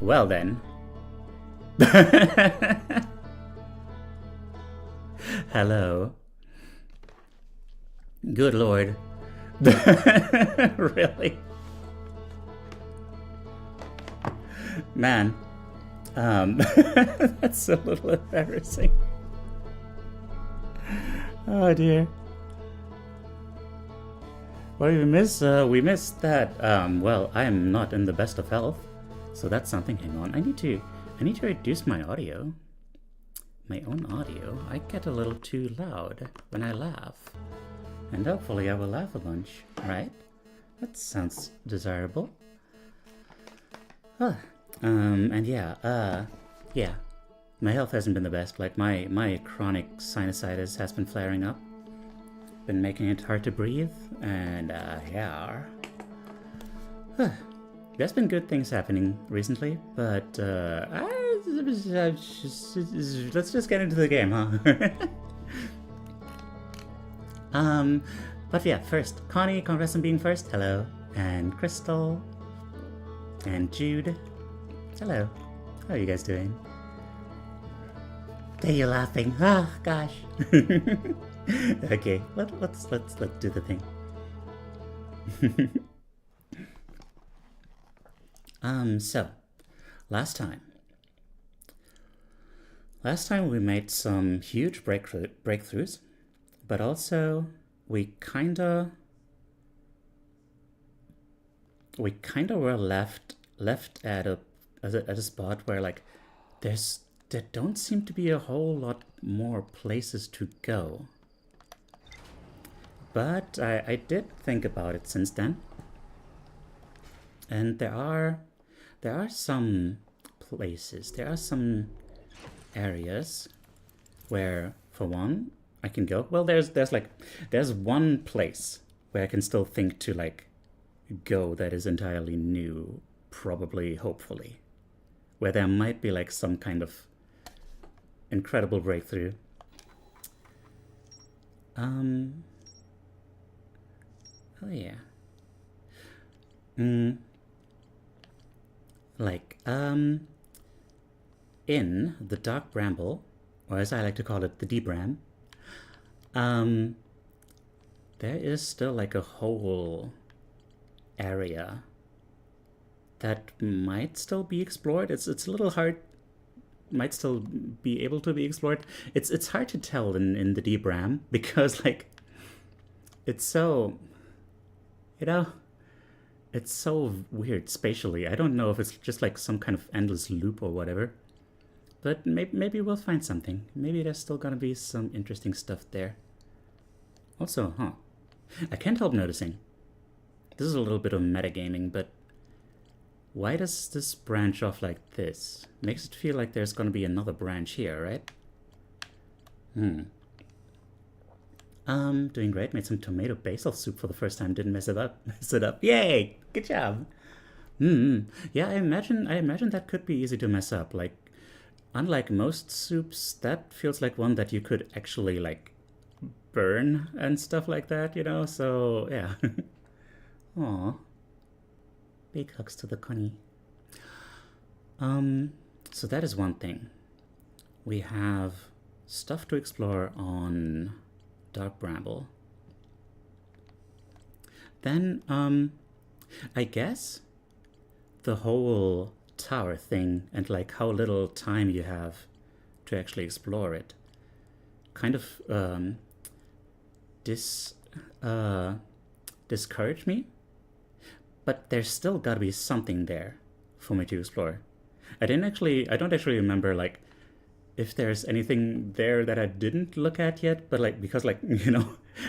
Well then. Hello. Good lord. Really? Man. That's a little embarrassing. Oh dear. Well, we missed that. Well, I am not in the best of health, so that's something. Hang on, I need to reduce my audio. My own audio. I get a little too loud when I laugh, and hopefully I will laugh a bunch. Right? That sounds desirable. And yeah. My health hasn't been the best. Like my chronic sinusitis has been flaring up, been making it hard to breathe, and yeah. There's been good things happening recently, but let's just get into the game, huh? But yeah, first, Connie, congrats on being first. Hello, and Crystal, and Jude. Hello. How are you guys doing? Are you laughing? Oh gosh. Okay, let's do the thing. So last time we made some huge breakthroughs, but also we kinda were left at a spot where like there don't seem to be a whole lot more places to go. But I did think about it since then, and there are some places, there are some areas where, for one, I can go. Well, there's one place where I can still think to like go that is entirely new, probably, hopefully, where there might be like some kind of incredible breakthrough. Oh yeah. Like, in the Dark Bramble, or as I like to call it, the D-Bram, there is still like a whole area that might still be explored. It's a little hard, might still be able to be explored. It's hard to tell in the D-Bram because like it's so, you know, it's so weird spatially. I don't know if it's just like some kind of endless loop or whatever. But maybe we'll find something. Maybe there's still gonna be some interesting stuff there. Also, I can't help noticing. This is a little bit of metagaming, but why does this branch off like this? Makes it feel like there's gonna be another branch here, right? Doing great. Made some tomato basil soup for the first time. Didn't mess it up. Yay! Good job. Yeah, I imagine that could be easy to mess up. Like, unlike most soups, that feels like one that you could actually like burn and stuff like that, you know? So yeah. Aw. Big hugs to the Connie. So that is one thing. We have stuff to explore on Dark Bramble. Then, I guess the whole tower thing and like how little time you have to actually explore it kind of discouraged me. But there's still gotta be something there for me to explore. I don't actually remember like if there's anything there that I didn't look at yet, but like because like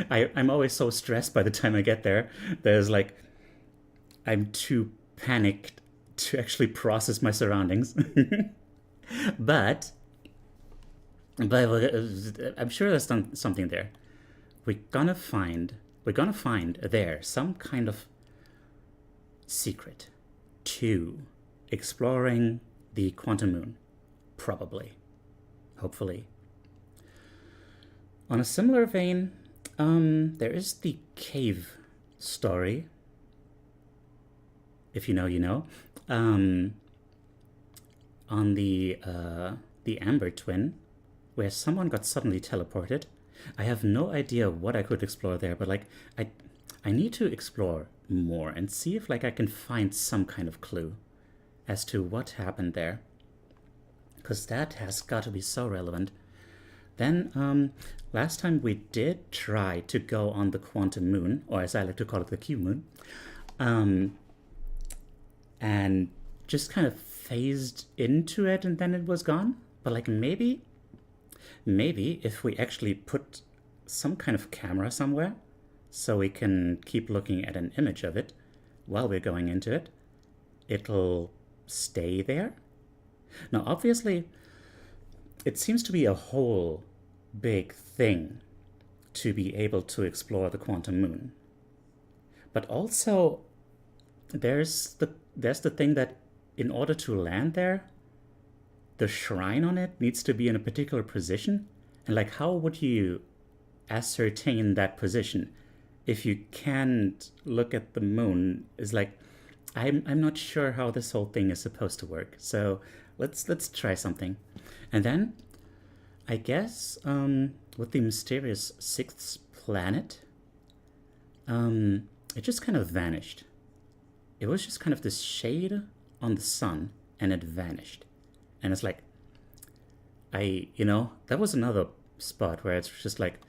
I'm always so stressed by the time I get there. There's like I'm too panicked to actually process my surroundings. but I'm sure there's something there. We're gonna find there some kind of secret to exploring the quantum moon, probably. Hopefully. On a similar vein, there is the cave story. If you know, you know. on the Amber Twin, where someone got suddenly teleported. I have no idea what I could explore there, but like I need to explore more and see if like I can find some kind of clue as to what happened there, because that has got to be so relevant. Then last time we did try to go on the quantum moon, or as I like to call it, the Q moon, and just kind of phased into it and then it was gone. But like maybe if we actually put some kind of camera somewhere so we can keep looking at an image of it while we're going into it, it'll stay there. Now obviously it seems to be a whole big thing to be able to explore the quantum moon, but also there's the thing that in order to land there, the shrine on it needs to be in a particular position. And like, how would you ascertain that position if you can't look at the moon? Is like, I'm not sure how this whole thing is supposed to work. So let's try something. And then I guess with the mysterious sixth planet, it just kind of vanished. It was just kind of this shade on the sun and it vanished. And it's like, that was another spot where it's just like,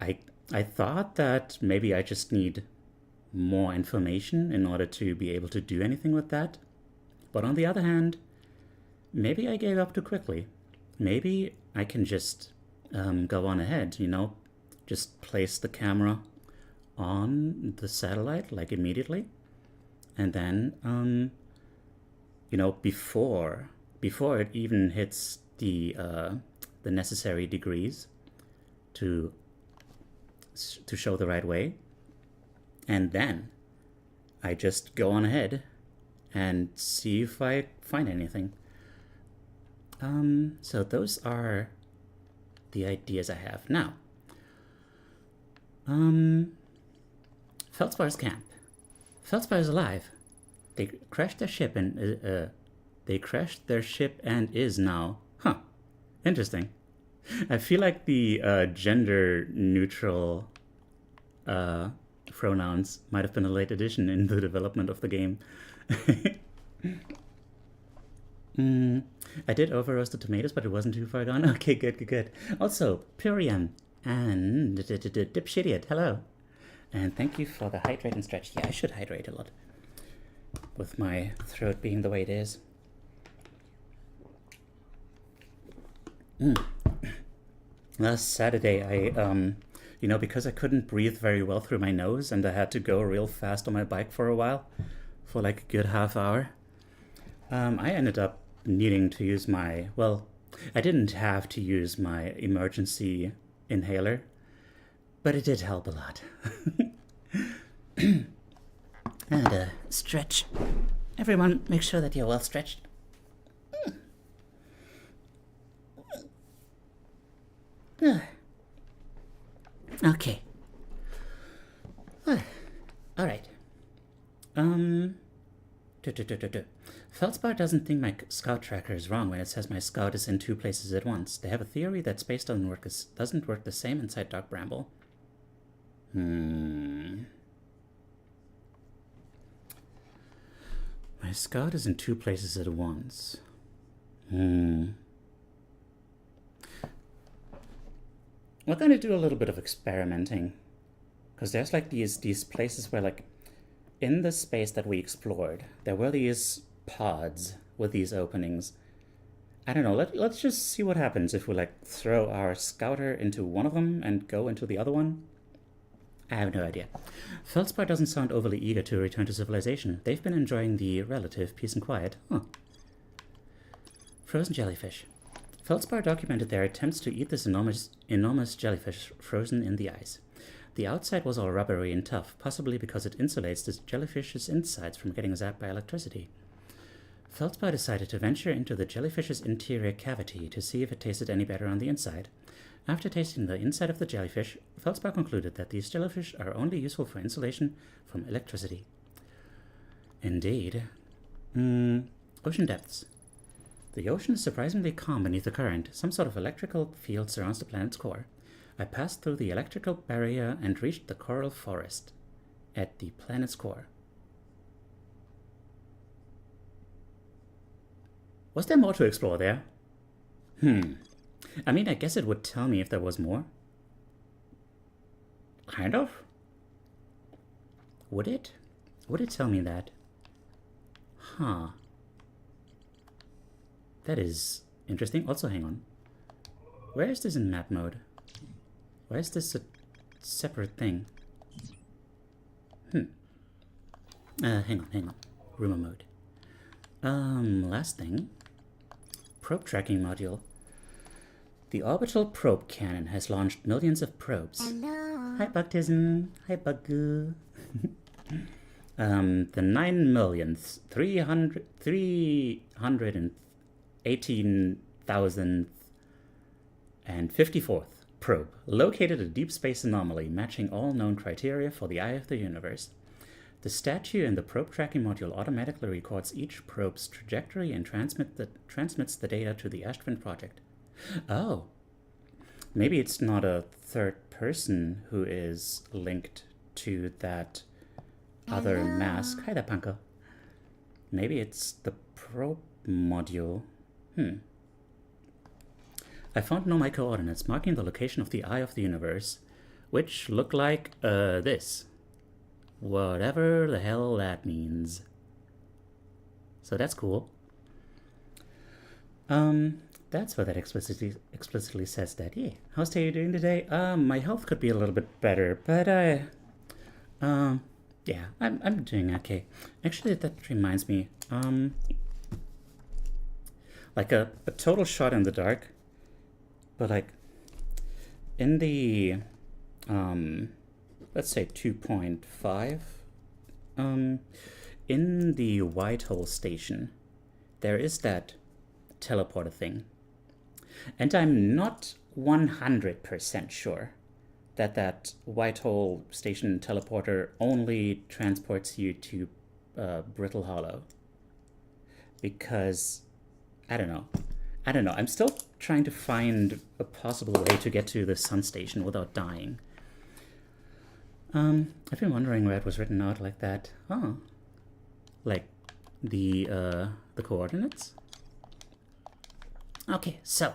I thought that maybe I just need more information in order to be able to do anything with that. But on the other hand, maybe I gave up too quickly. Maybe I can just go on ahead, just place the camera on the satellite like immediately. And then, before it even hits the necessary degrees to show the right way, and then I just go on ahead and see if I find anything. So those are the ideas I have now. Feldspar's camp. Feldspar is alive. They crashed their ship and is now. Huh. Interesting. I feel like the gender neutral pronouns might have been a late addition in the development of the game. I did over roast the tomatoes, but it wasn't too far gone. Okay, good. Also, Purian and Dipshitiot, hello. And thank you for the hydrate and stretch. Yeah, I should hydrate a lot with my throat being the way it is. Last Saturday, I, because I couldn't breathe very well through my nose and I had to go real fast on my bike for a while, for like a good half hour, I ended up needing to use I didn't have to use my emergency inhaler, but it did help a lot. And stretch. Everyone, make sure that you're well stretched. Okay. All right. Feldspar doesn't think my scout tracker is wrong when it says my scout is in two places at once. They have a theory that space doesn't work the same inside Dark Bramble. My scout is in two places at once. We're going to do a little bit of experimenting, because there's like these places where, like, in the space that we explored, there were these pods with these openings. I don't know, let's just see what happens if we like throw our scouter into one of them and go into the other one. I have no idea. Feldspar doesn't sound overly eager to return to civilization. They've been enjoying the relative peace and quiet. Huh. Frozen jellyfish. Feldspar documented their attempts to eat this enormous jellyfish frozen in the ice. The outside was all rubbery and tough, possibly because it insulates the jellyfish's insides from getting zapped by electricity. Feldspar decided to venture into the jellyfish's interior cavity to see if it tasted any better on the inside. After tasting the inside of the jellyfish, Feldspar concluded that these jellyfish are only useful for insulation from electricity. Indeed. Ocean depths. The ocean is surprisingly calm beneath the current. Some sort of electrical field surrounds the planet's core. I passed through the electrical barrier and reached the coral forest at the planet's core. Was there more to explore there? I mean, I guess it would tell me if there was more. Kind of. Would it? Would it tell me that? Huh. That is interesting. Also, hang on. Where is this in map mode? Why is this a separate thing? Hang on. Rumor mode. Last thing. Probe tracking module. The orbital probe cannon has launched millions of probes. Hello. Hi, Baptism. Hi, Bugoo. The 9,318,054th probe located a deep space anomaly matching all known criteria for the eye of the universe. The statue in the probe tracking module automatically records each probe's trajectory and transmits the data to the Ashtvin project. Oh. Maybe it's not a third person who is linked to that other mask. Hi there, Panko. Maybe it's the probe module. I found no my coordinates marking the location of the eye of the universe, which look like this. Whatever the hell that means. So that's cool. That's what that explicitly says that. Yeah. How's Teiyu doing today? My health could be a little bit better, but yeah, I'm doing okay. Actually, that reminds me, like a total shot in the dark, but like in the let's say 2.5, in the Whitehall station, there is that teleporter thing. And I'm not 100% sure that Whitehall station teleporter only transports you to Brittle Hollow. Because, I don't know. I'm still trying to find a possible way to get to the Sun Station without dying. I've been wondering where it was written out like that. Oh. Like the coordinates? Okay, so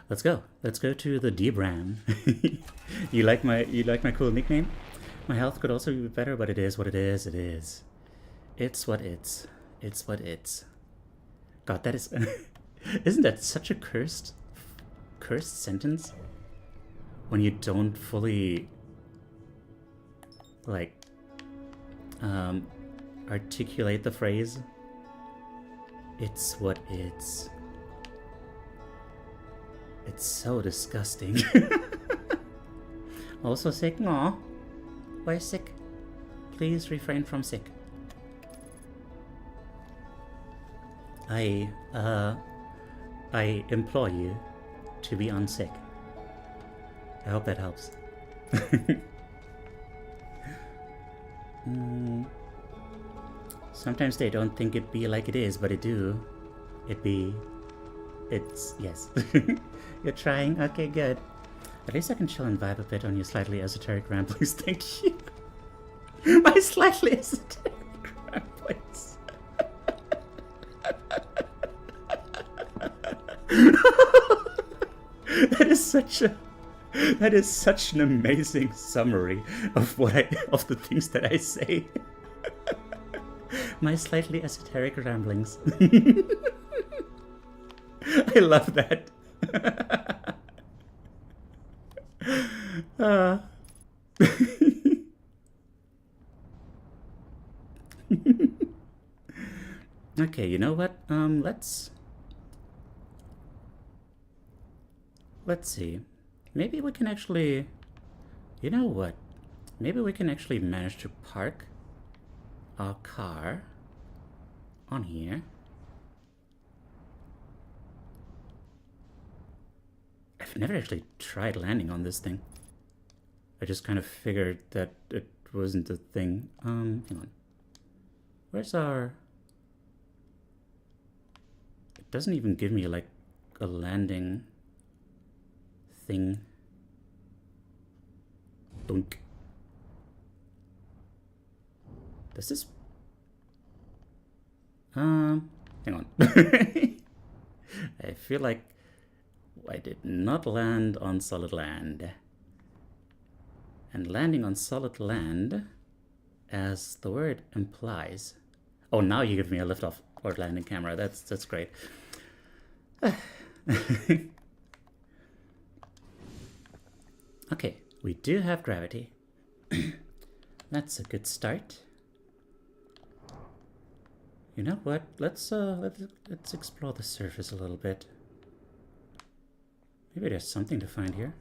let's go. Let's go to the Debram. You like my cool nickname? My health could also be better, but it is what it is. It is. It's what it's. It's what it's. God, that is. Isn't that such a cursed sentence? When you don't fully like articulate the phrase. It's what it's. It's so disgusting. Also sick? Aw. Why sick? Please refrain from sick. I implore you to be unsick. I hope that helps. Sometimes they don't think it be like it is, but it do. It's, yes. You're trying? Okay, good. At least I can chill and vibe a bit on your slightly esoteric ramblings. Thank you. My slightly esoteric ramblings. That is such an amazing summary of of the things that I say. My slightly esoteric ramblings. I love that. Okay, you know what? Let's see. Maybe we can actually... You know what? Maybe we can actually manage to park our car on here. I've never actually tried landing on this thing. I just kind of figured that it wasn't a thing. Hang on. Where's our... doesn't even give me like a landing thing. Dunk. Does this... hang on. I feel like I did not land on solid land. And landing on solid land, as the word implies... Oh, now you give me a lift-off or landing camera. That's great. Okay, we do have gravity. That's a good start. You know what? Let's explore the surface a little bit. Maybe there's something to find here.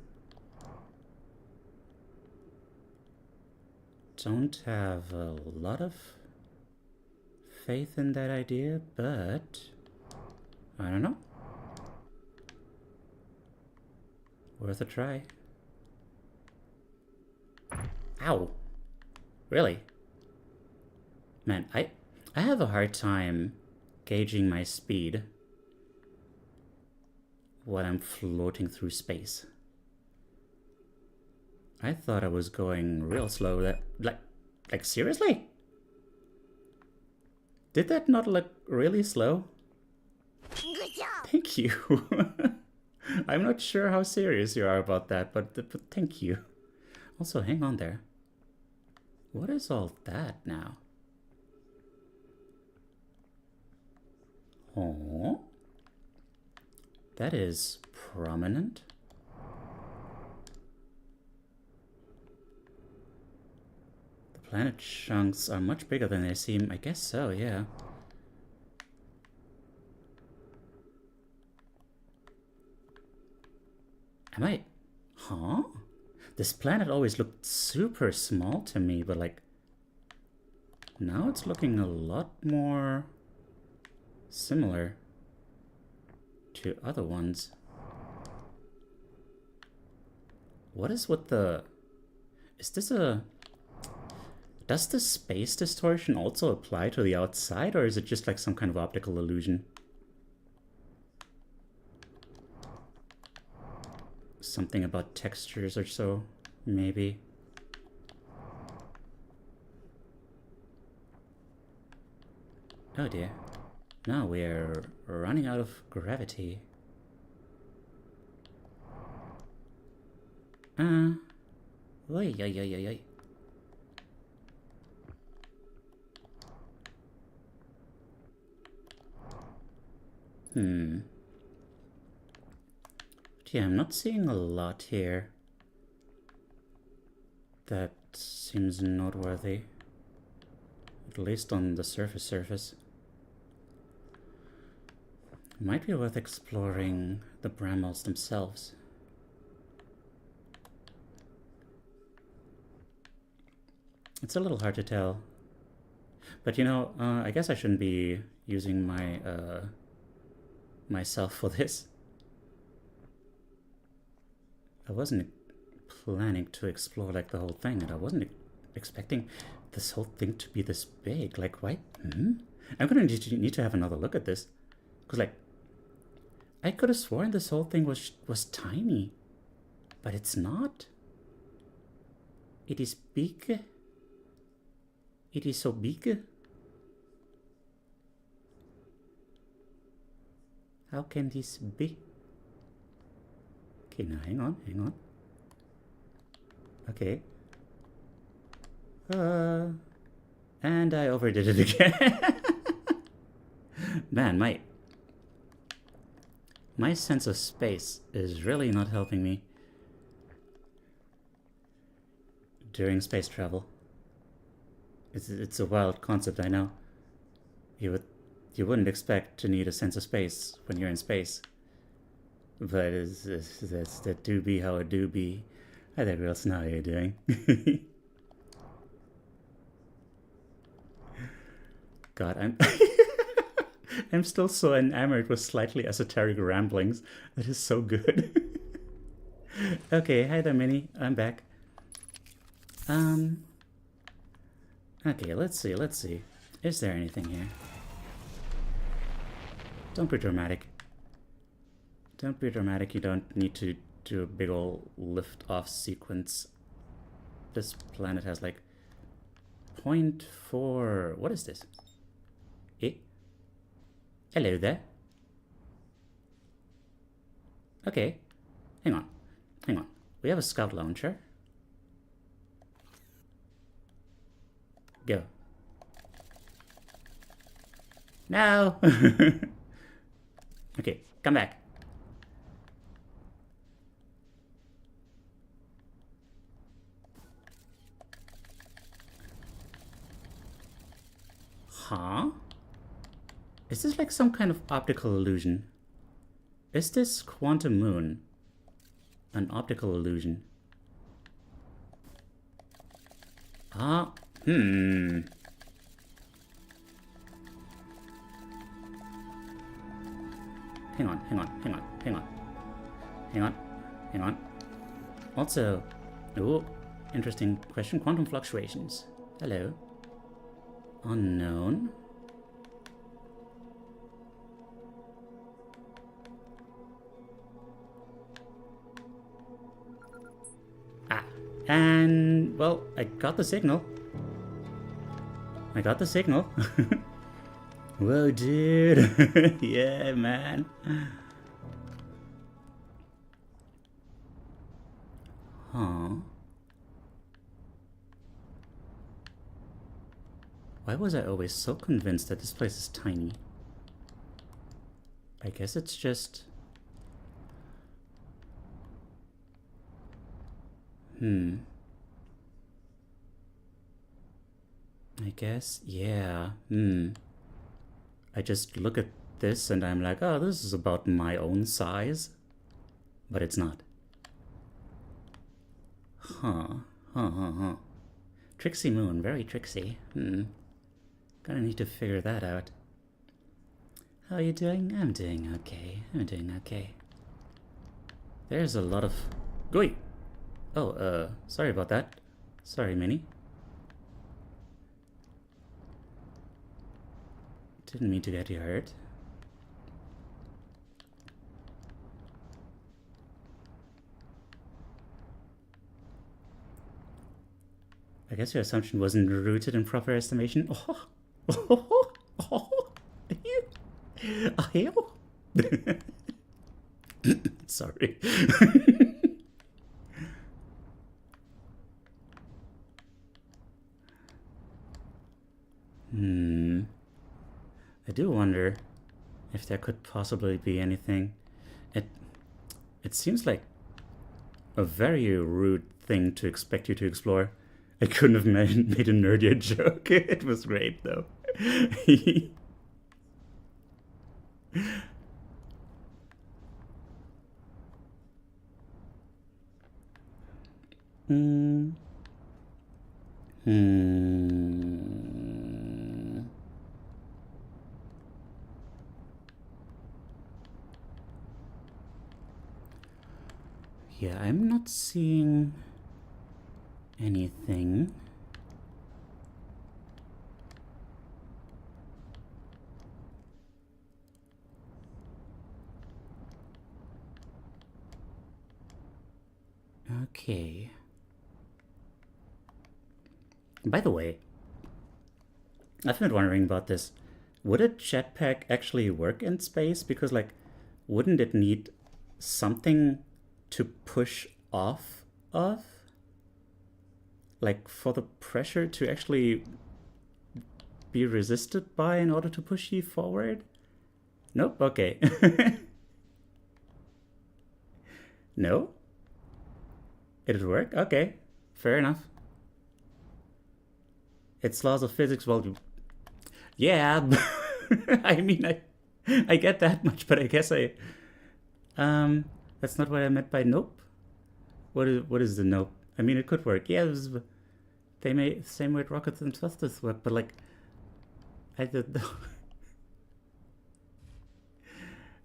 Don't have a lot of faith in that idea, but I don't know. Worth a try. Ow! Really? Man, I have a hard time gauging my speed when I'm floating through space. I thought I was going real slow. Like seriously? Did that not look really slow? Good job. Thank you. I'm not sure how serious you are about that, but thank you. Also, hang on there. What is all that now? Oh, that is prominent. The planet chunks are much bigger than they seem. I guess so, yeah. Am I... Huh? This planet always looked super small to me, but like... Now it's looking a lot more similar to other ones. What is with the... Is this a... Does the space distortion also apply to the outside, or is it just like some kind of optical illusion? Something about textures or so, maybe. Oh dear. Now we're running out of gravity. Oy, oy, oy, oy, oy. Yeah, I'm not seeing a lot here that seems noteworthy, at least on the surface. Might be worth exploring the brambles themselves. It's a little hard to tell, but you know, I guess I shouldn't be using my myself for this. I wasn't planning to explore like the whole thing, and I wasn't expecting this whole thing to be this big. Like, why? I'm gonna need to have another look at this, because like, I could have sworn this whole thing was tiny, but it's not. It is big. It is so big. How can this be? Okay, now hang on. Okay. And I overdid it again. Man, my sense of space is really not helping me during space travel. It's a wild concept, I know. You wouldn't expect to need a sense of space when you're in space. But that do be how it do be. Hi there, girls. How are you doing? God, I'm still so enamored with slightly esoteric ramblings. That is so good. Okay, hi there, Minnie. I'm back. Okay, let's see. Is there anything here? Don't be dramatic. Don't be dramatic. You don't need to do a big ol' lift-off sequence. This planet has like 0.4... What is this? Eh? Hello there. Okay. Hang on. Hang on. We have a scout launcher. Go. No! Okay, come back. Huh? Is this like some kind of optical illusion? Is this quantum moon an optical illusion? Ah, Hang on, hang on, hang on, hang on. Hang on, hang on. Also, ooh, interesting question. Quantum fluctuations. Hello. Unknown. Ah, and, well, I got the signal. I got the signal. Whoa, dude. Yeah, man. Huh. Why was I always so convinced that this place is tiny? I guess it's just... I guess, yeah. I just look at this and I'm like, oh, this is about my own size. But it's not. Huh. Trixie moon, very tricksy. Gonna need to figure that out. How are you doing? I'm doing okay. I'm doing okay. There's a lot of... Goi! Oh, sorry about that. Sorry, Minnie. Didn't mean to get you hurt. I guess your assumption wasn't rooted in proper estimation. Sorry. I do wonder if there could possibly be anything. It seems like a very rude thing to expect you to explore. I couldn't have made a nerdier joke. It was great, though. Yeah, I'm not seeing anything. Okay. By the way, I've been wondering about this. Would a jetpack actually work in space? Because, like, wouldn't it need something to push off of? Like, for the pressure to actually be resisted by in order to push you forward? Nope, okay. No? It'd work? Okay, fair enough. It's laws of physics, well, yeah, I mean, I get that much, but I guess that's not what I meant by nope. What is the nope? I mean, it could work. Yeah, they may same way rockets and thrusters work, but like, I don't know.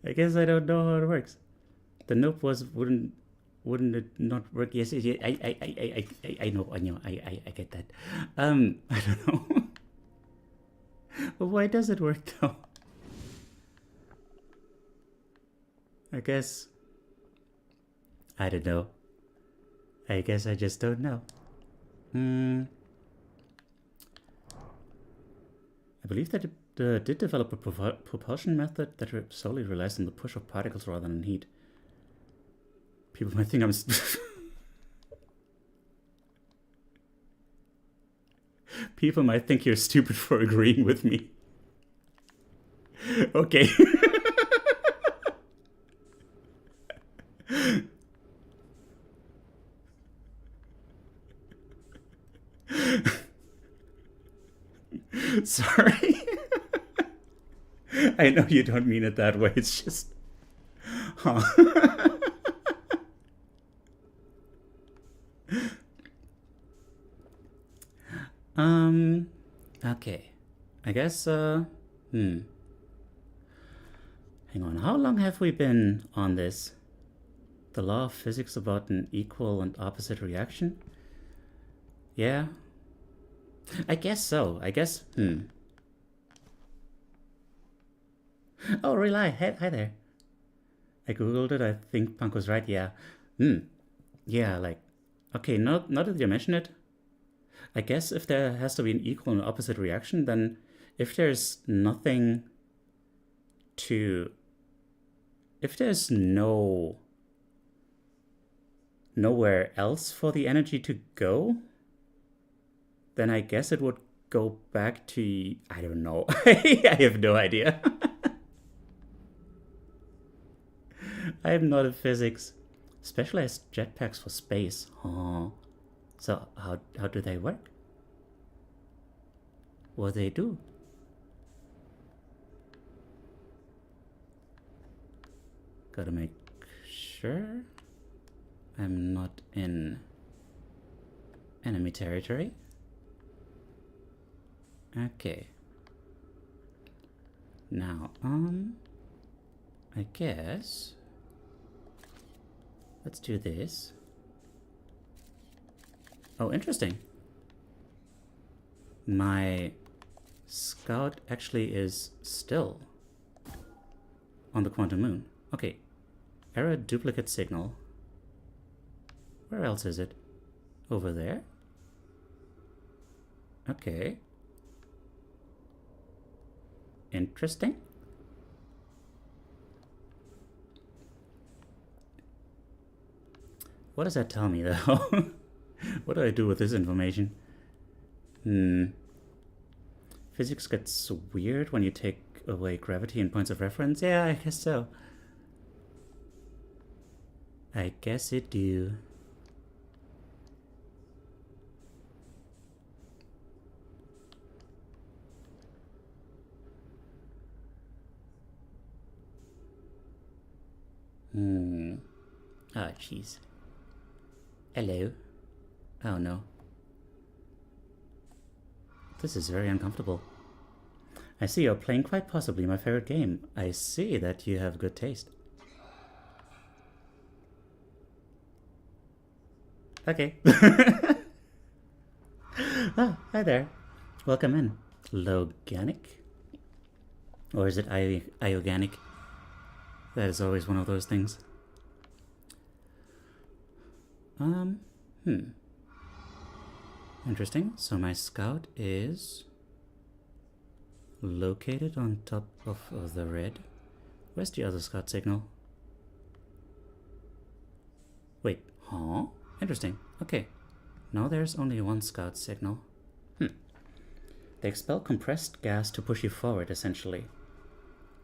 I guess I don't know how it works. The nope was wouldn't it not work? Yes, I know, I get that. I don't know. But why does it work though? I guess... I don't know. I guess I just don't know. I believe that it did develop a propulsion method that solely relies on the push of particles rather than heat. People might think I'm... People might think you're stupid for agreeing with me. Okay. Sorry. I know you don't mean it that way. It's just... Huh. Okay. I guess, Hang on, how long have we been on this? The law of physics about an equal and opposite reaction? Yeah. I guess so. I guess, Oh, really? Hi there. I googled it. I think Punk was right. Yeah. Yeah, like... Okay, now that you mention it, I guess if there has to be an equal and opposite reaction, then if there's nothing to... If there's nowhere else for the energy to go, then I guess it would go back to... I don't know. I have no idea. I am not in physics. Specialized jetpacks for space. Oh. So how do they work? What they do? Gotta make sure I'm not in enemy territory. Okay. Now, I guess let's do this. Oh, interesting. My scout actually is still on the quantum moon. Okay. Error duplicate signal. Where else is it? Over there? Okay. Interesting. What does that tell me, though? What do I do with this information? Physics gets weird when you take away gravity and points of reference? Yeah, I guess so. I guess it do. Oh, jeez. Hello. Oh, no. This is very uncomfortable. I see you're playing quite possibly my favorite game. I see that you have good taste. Okay. Ah, hi there. Welcome in. Loganic? Or is it iorganic? That is always one of those things. Interesting. So my scout is located on top of the red. Where's the other scout signal? Wait, huh? Interesting. Okay. Now there's only one scout signal. They expel compressed gas to push you forward, essentially.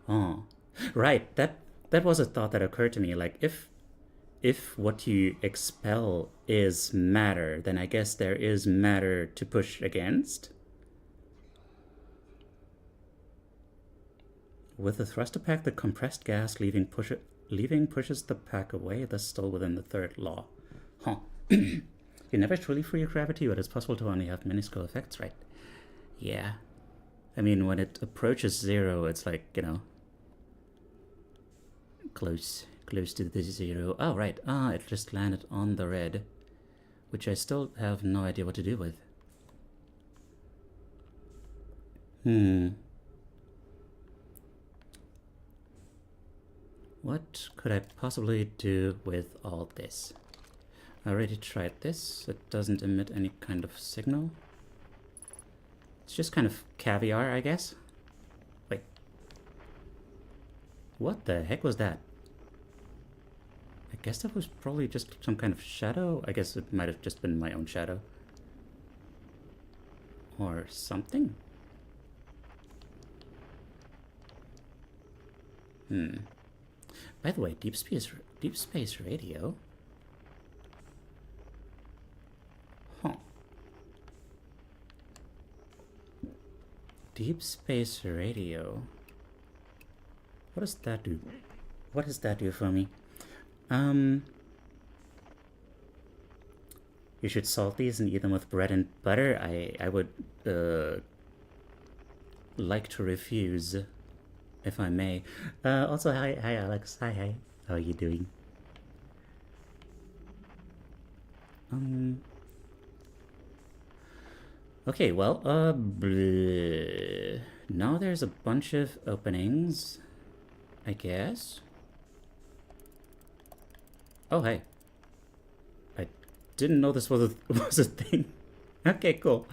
Oh. Right, that was a thought that occurred to me. Like, if what you expel is matter, then I guess there is matter to push against. With the thruster pack, the compressed gas leaving pushes the pack away, thus still within the third law. Huh. You never truly free your gravity, but it's possible to only have minuscule effects, right? Yeah. I mean, when it approaches zero, it's like, you know, close to the zero. Oh, right. Ah, it just landed on the red, which I still have no idea what to do with. What could I possibly do with all this? I already tried this. It doesn't emit any kind of signal. It's just kind of caviar, I guess. Wait. What the heck was that? I guess that was probably just some kind of shadow. I guess it might have just been my own shadow. Or something? By the way, deep space radio. Huh. Deep space radio. What does that do? What does that do for me? You should salt these and eat them with bread and butter. I would like to refuse, if I may. Also, hi Alex. Hi. How are you doing? Okay, well, now there's a bunch of openings, I guess. Oh, hey. I didn't know this was a thing. Okay, cool.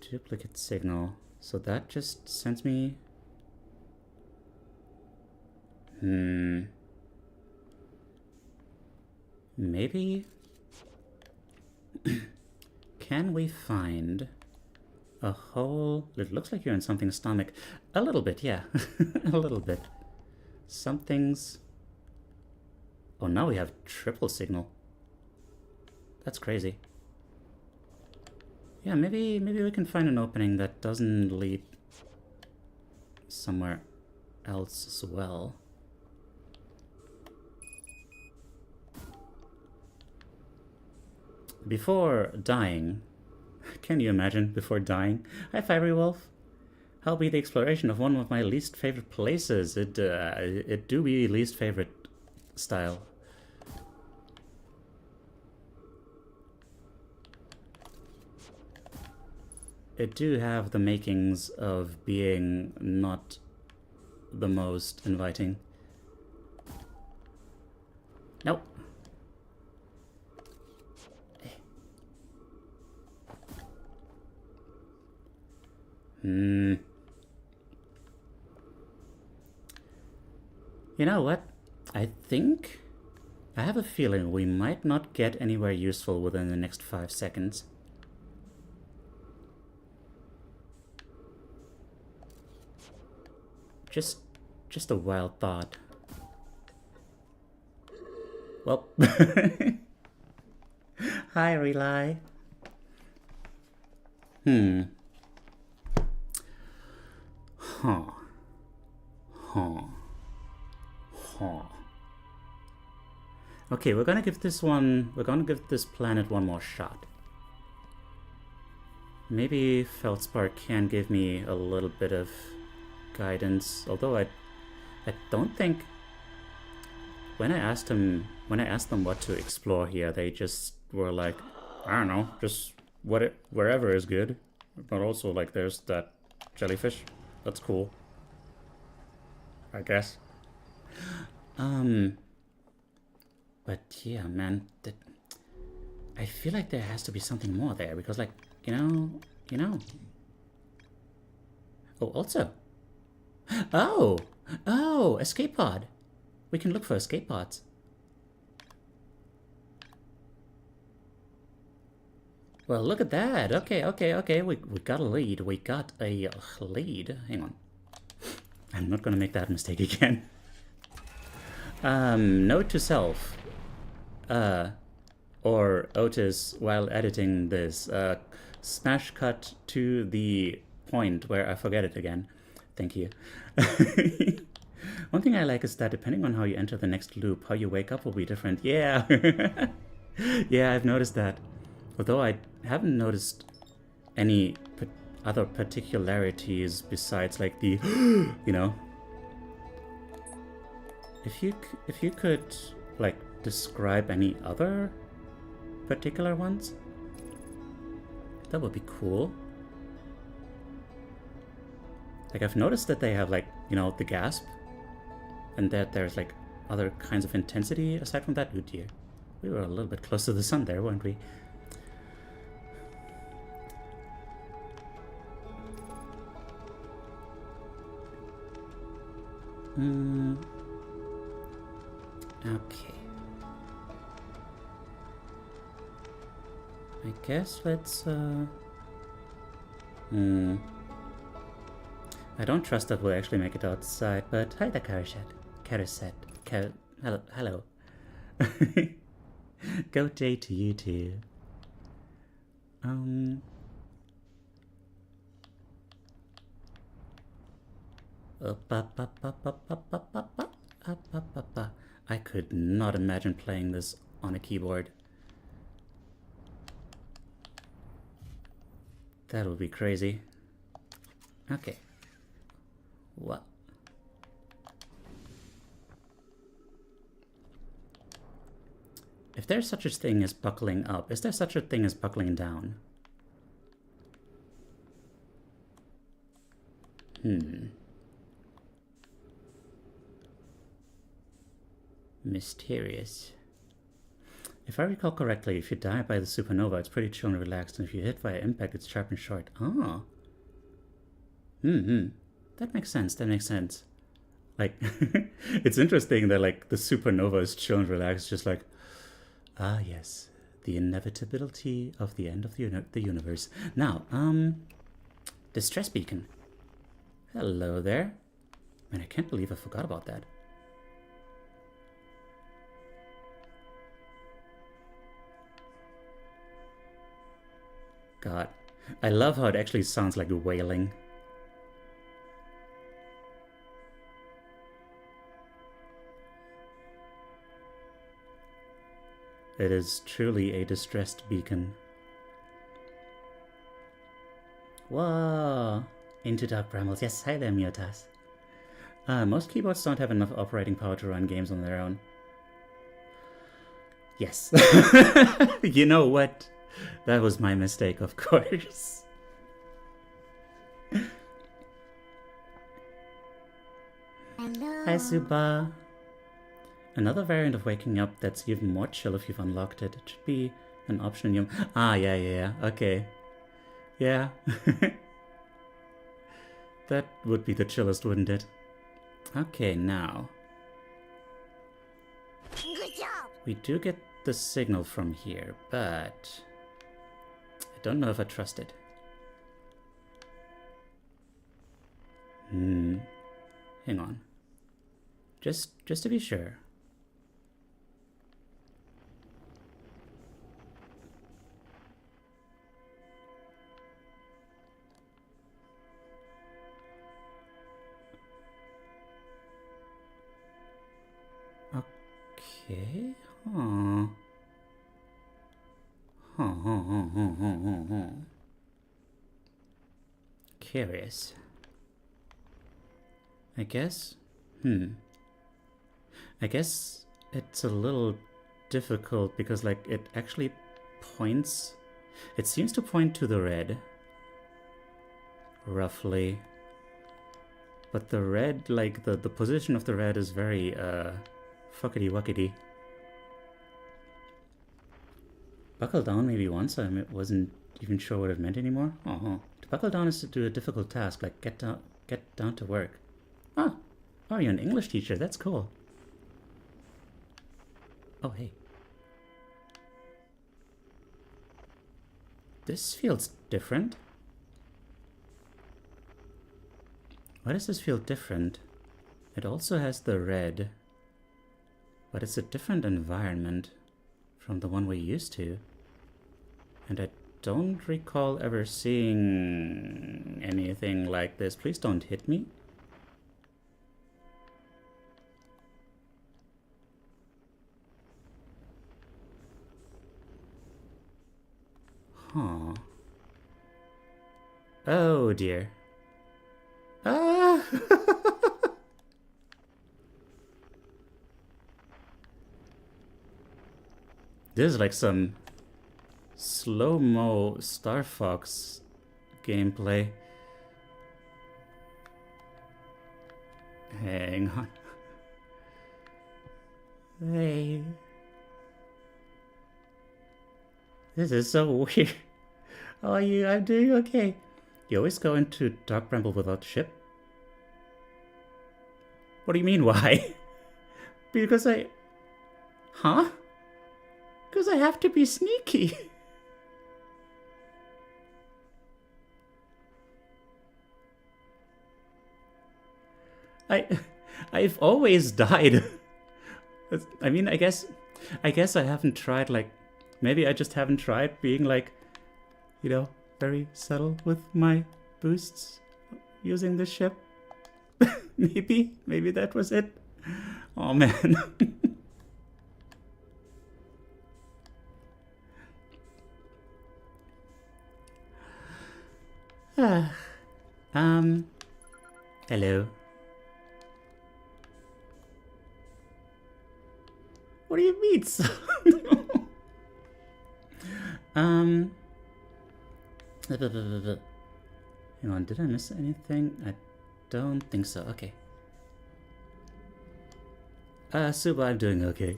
Duplicate signal. So that just sends me... Maybe... Can we find a whole... It looks like you're in something's stomach. A little bit, yeah. A little bit. Something's... Oh, now we have triple signal. That's crazy. Yeah, maybe we can find an opening that doesn't lead somewhere else as well. Before dying, can you imagine before dying? Hi, Fiery Wolf. I'll be the exploration of one of my least favorite places. It do be least favorite style. It do have the makings of being not the most inviting. Nope. You know what? I think... I have a feeling we might not get anywhere useful within the next 5 seconds. Just a wild thought. Well... Hi, Rely. Okay, we're gonna give this planet one more shot. Maybe Feldspar can give me a little bit of guidance, although I don't think when I asked them what to explore here, they just were like, I don't know, just wherever is good. But also, like, there's that jellyfish. That's cool, I guess. But yeah, man, I feel like there has to be something more there because, like, you know. Oh, also. Oh, escape pod. We can look for escape pods. Well, look at that. Okay. We got a lead. We got a lead. Hang on. I'm not gonna make that mistake again. Note to self. Or Otis, while editing this, smash cut to the point where I forget it again. Thank you. One thing I like is that depending on how you enter the next loop, how you wake up will be different. Yeah. Yeah, I've noticed that. Although I haven't noticed any other particularities besides, like, the, you know. If you could, like, describe any other particular ones? That would be cool. Like, I've noticed that they have, like, you know, the gasp. And that there's, like, other kinds of intensity aside from that. Oh dear. We were a little bit close to the sun there, weren't we? Okay. I guess let's, I don't trust that we'll actually make it outside, but hi there, Carisette. Hello. Good day to you too. I could not imagine playing this on a keyboard. That would be crazy. Okay. What? If there's such a thing as buckling up, is there such a thing as buckling down? Mysterious. If I recall correctly, if you die by the supernova, it's pretty chill and relaxed, and if you hit via impact, it's sharp and short. Ah. That makes sense. Like, it's interesting that, like, the supernova is chill and relaxed, just like, ah, yes, the inevitability of the end of the universe. Now, distress beacon. Hello there. Man, I can't believe I forgot about that. God, I love how it actually sounds like wailing. It is truly a distressed beacon. Whoa! Into dark brambles. Yes, hi there, Miotas. Most keyboards don't have enough operating power to run games on their own. Yes. You know what? That was my mistake, of course. Hello. Hi, Suba. Another variant of waking up that's even more chill if you've unlocked it. It should be an option in your... Ah, yeah. Okay. Yeah. That would be the chillest, wouldn't it? Okay, now. Good job. We do get the signal from here, but... I don't know if I trust it. Hang on. Just to be sure. Okay. Curious. I guess. I guess it's a little difficult because, like, it actually points. It seems to point to the red. Roughly. But the red, like, the position of the red is very, fuckity wuckity. Buckle down maybe once, I wasn't even sure what it meant anymore. To buckle down is to do a difficult task, like get down to work. Oh, you're an English teacher, that's cool. Oh, hey. This feels different. Why does this feel different? It also has the red, but it's a different environment from the one we're used to. And I don't recall ever seeing anything like this. Please don't hit me. Huh. Oh dear. Ah! This is like some slow-mo Star Fox gameplay. Hang on. Hey. This is so weird. How are you? I'm doing okay. You always go into Dark Bramble without ship? What do you mean, why? Because I... Huh? Because I have to be sneaky. I've always died. I mean, I guess I haven't tried, like, maybe I just haven't tried being, like, you know, very subtle with my boosts using the ship. Maybe that was it. Oh man. Hello. What do you mean? Hang on, did I miss anything? I don't think so. Okay. Super, I'm doing okay.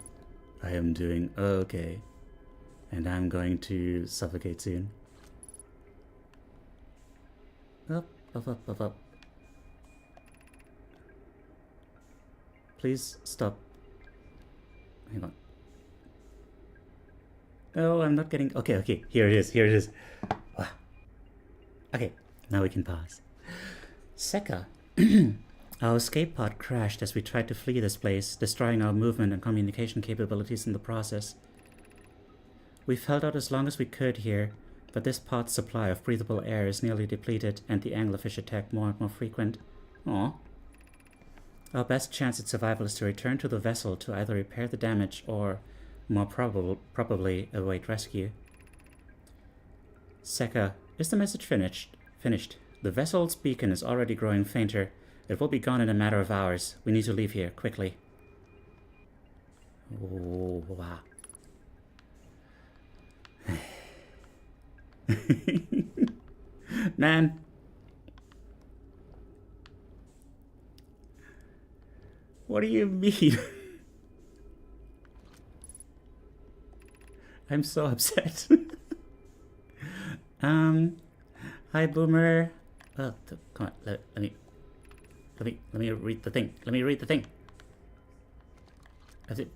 I am doing okay. And I'm going to suffocate soon. Up. Please stop. Hang on. Oh, I'm not getting... Okay. Here it is. Wow. Okay, now we can pause. Seka. Our escape pod crashed as we tried to flee this place, destroying our movement and communication capabilities in the process. We've held out as long as we could here, but this pod's supply of breathable air is nearly depleted and the anglerfish attack more and more frequent. Aww. Our best chance at survival is to return to the vessel to either repair the damage or, more probably, await rescue. Seka, is the message finished? The vessel's beacon is already growing fainter. It will be gone in a matter of hours. We need to leave here, quickly. Oh, wow. Man. What do you mean? I'm so upset. Hi, Boomer. Oh, come on, let me read the thing. That's it.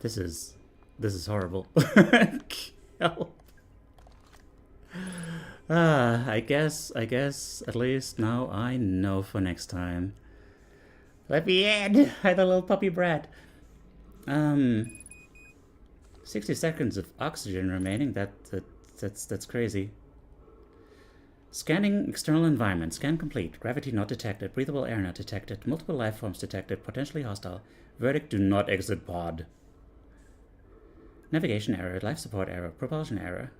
This is horrible. Help. I guess at least now I know for next time. Let me in! Hi, the little puppy brat. 60 seconds of oxygen remaining. That's crazy. Scanning external environment. Scan complete. Gravity not detected. Breathable air not detected. Multiple life forms detected. Potentially hostile. Verdict: do not exit pod. Navigation error. Life support error. Propulsion error.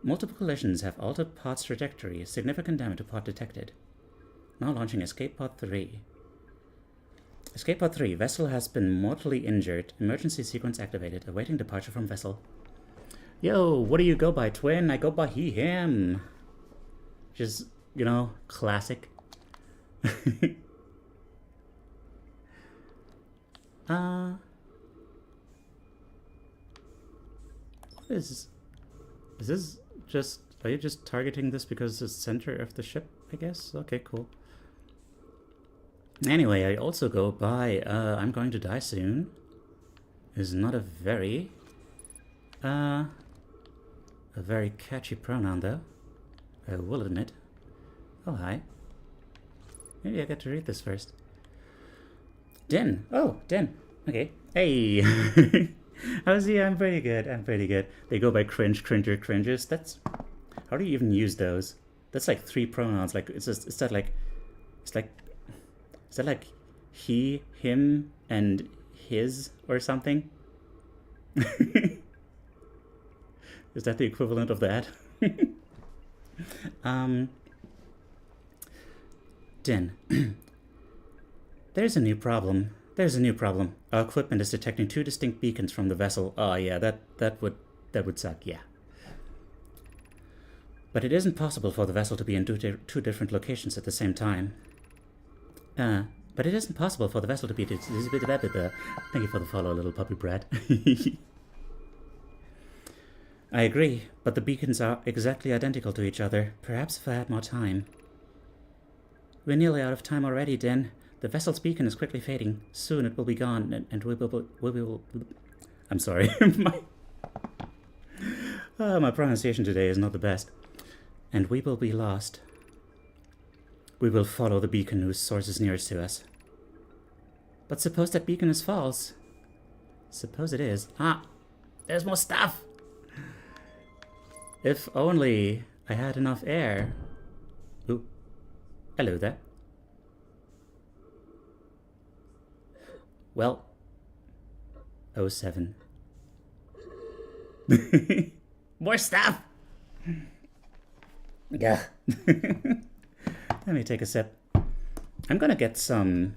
Multiple collisions have altered pod's trajectory. Significant damage to pod detected. Now launching Escape Pod 3. Escape Pod 3. Vessel has been mortally injured. Emergency sequence activated. Awaiting departure from vessel. Yo, what do you go by, twin? I go by he, him. Just, you know, classic. What is this just... Are you just targeting this because it's the center of the ship, I guess? Okay, cool. Anyway, I also go by, I'm going to die soon. Is not a very catchy pronoun, though. I will admit. Oh, hi. Maybe I get to read this first. Den. Oh, Den. Okay. Hey. How's he? I'm pretty good. They go by cringe, cringer, cringes. That's... How do you even use those? That's like 3 pronouns. Like, is that like he, him, and his or something? Is that the equivalent of that? Din, there's a new problem. There's a new problem. Our equipment is detecting two distinct beacons from the vessel. Oh yeah, that would suck, yeah. But it isn't possible for the vessel to be in two different locations at the same time. But it isn't possible for the vessel to be... Thank you for the follow, little puppy brat. I agree, but the beacons are exactly identical to each other. Perhaps if I had more time. We're nearly out of time already, Din. The vessel's beacon is quickly fading. Soon it will be gone, and we will... I'm sorry. My pronunciation today is not the best. And we will be lost. We will follow the beacon whose source is nearest to us. But suppose that beacon is false. Suppose it is. Ah, there's more stuff! If only I had enough air. Ooh. Hello there. Well. 07. More stuff! Yeah. Let me take a sip. I'm gonna get some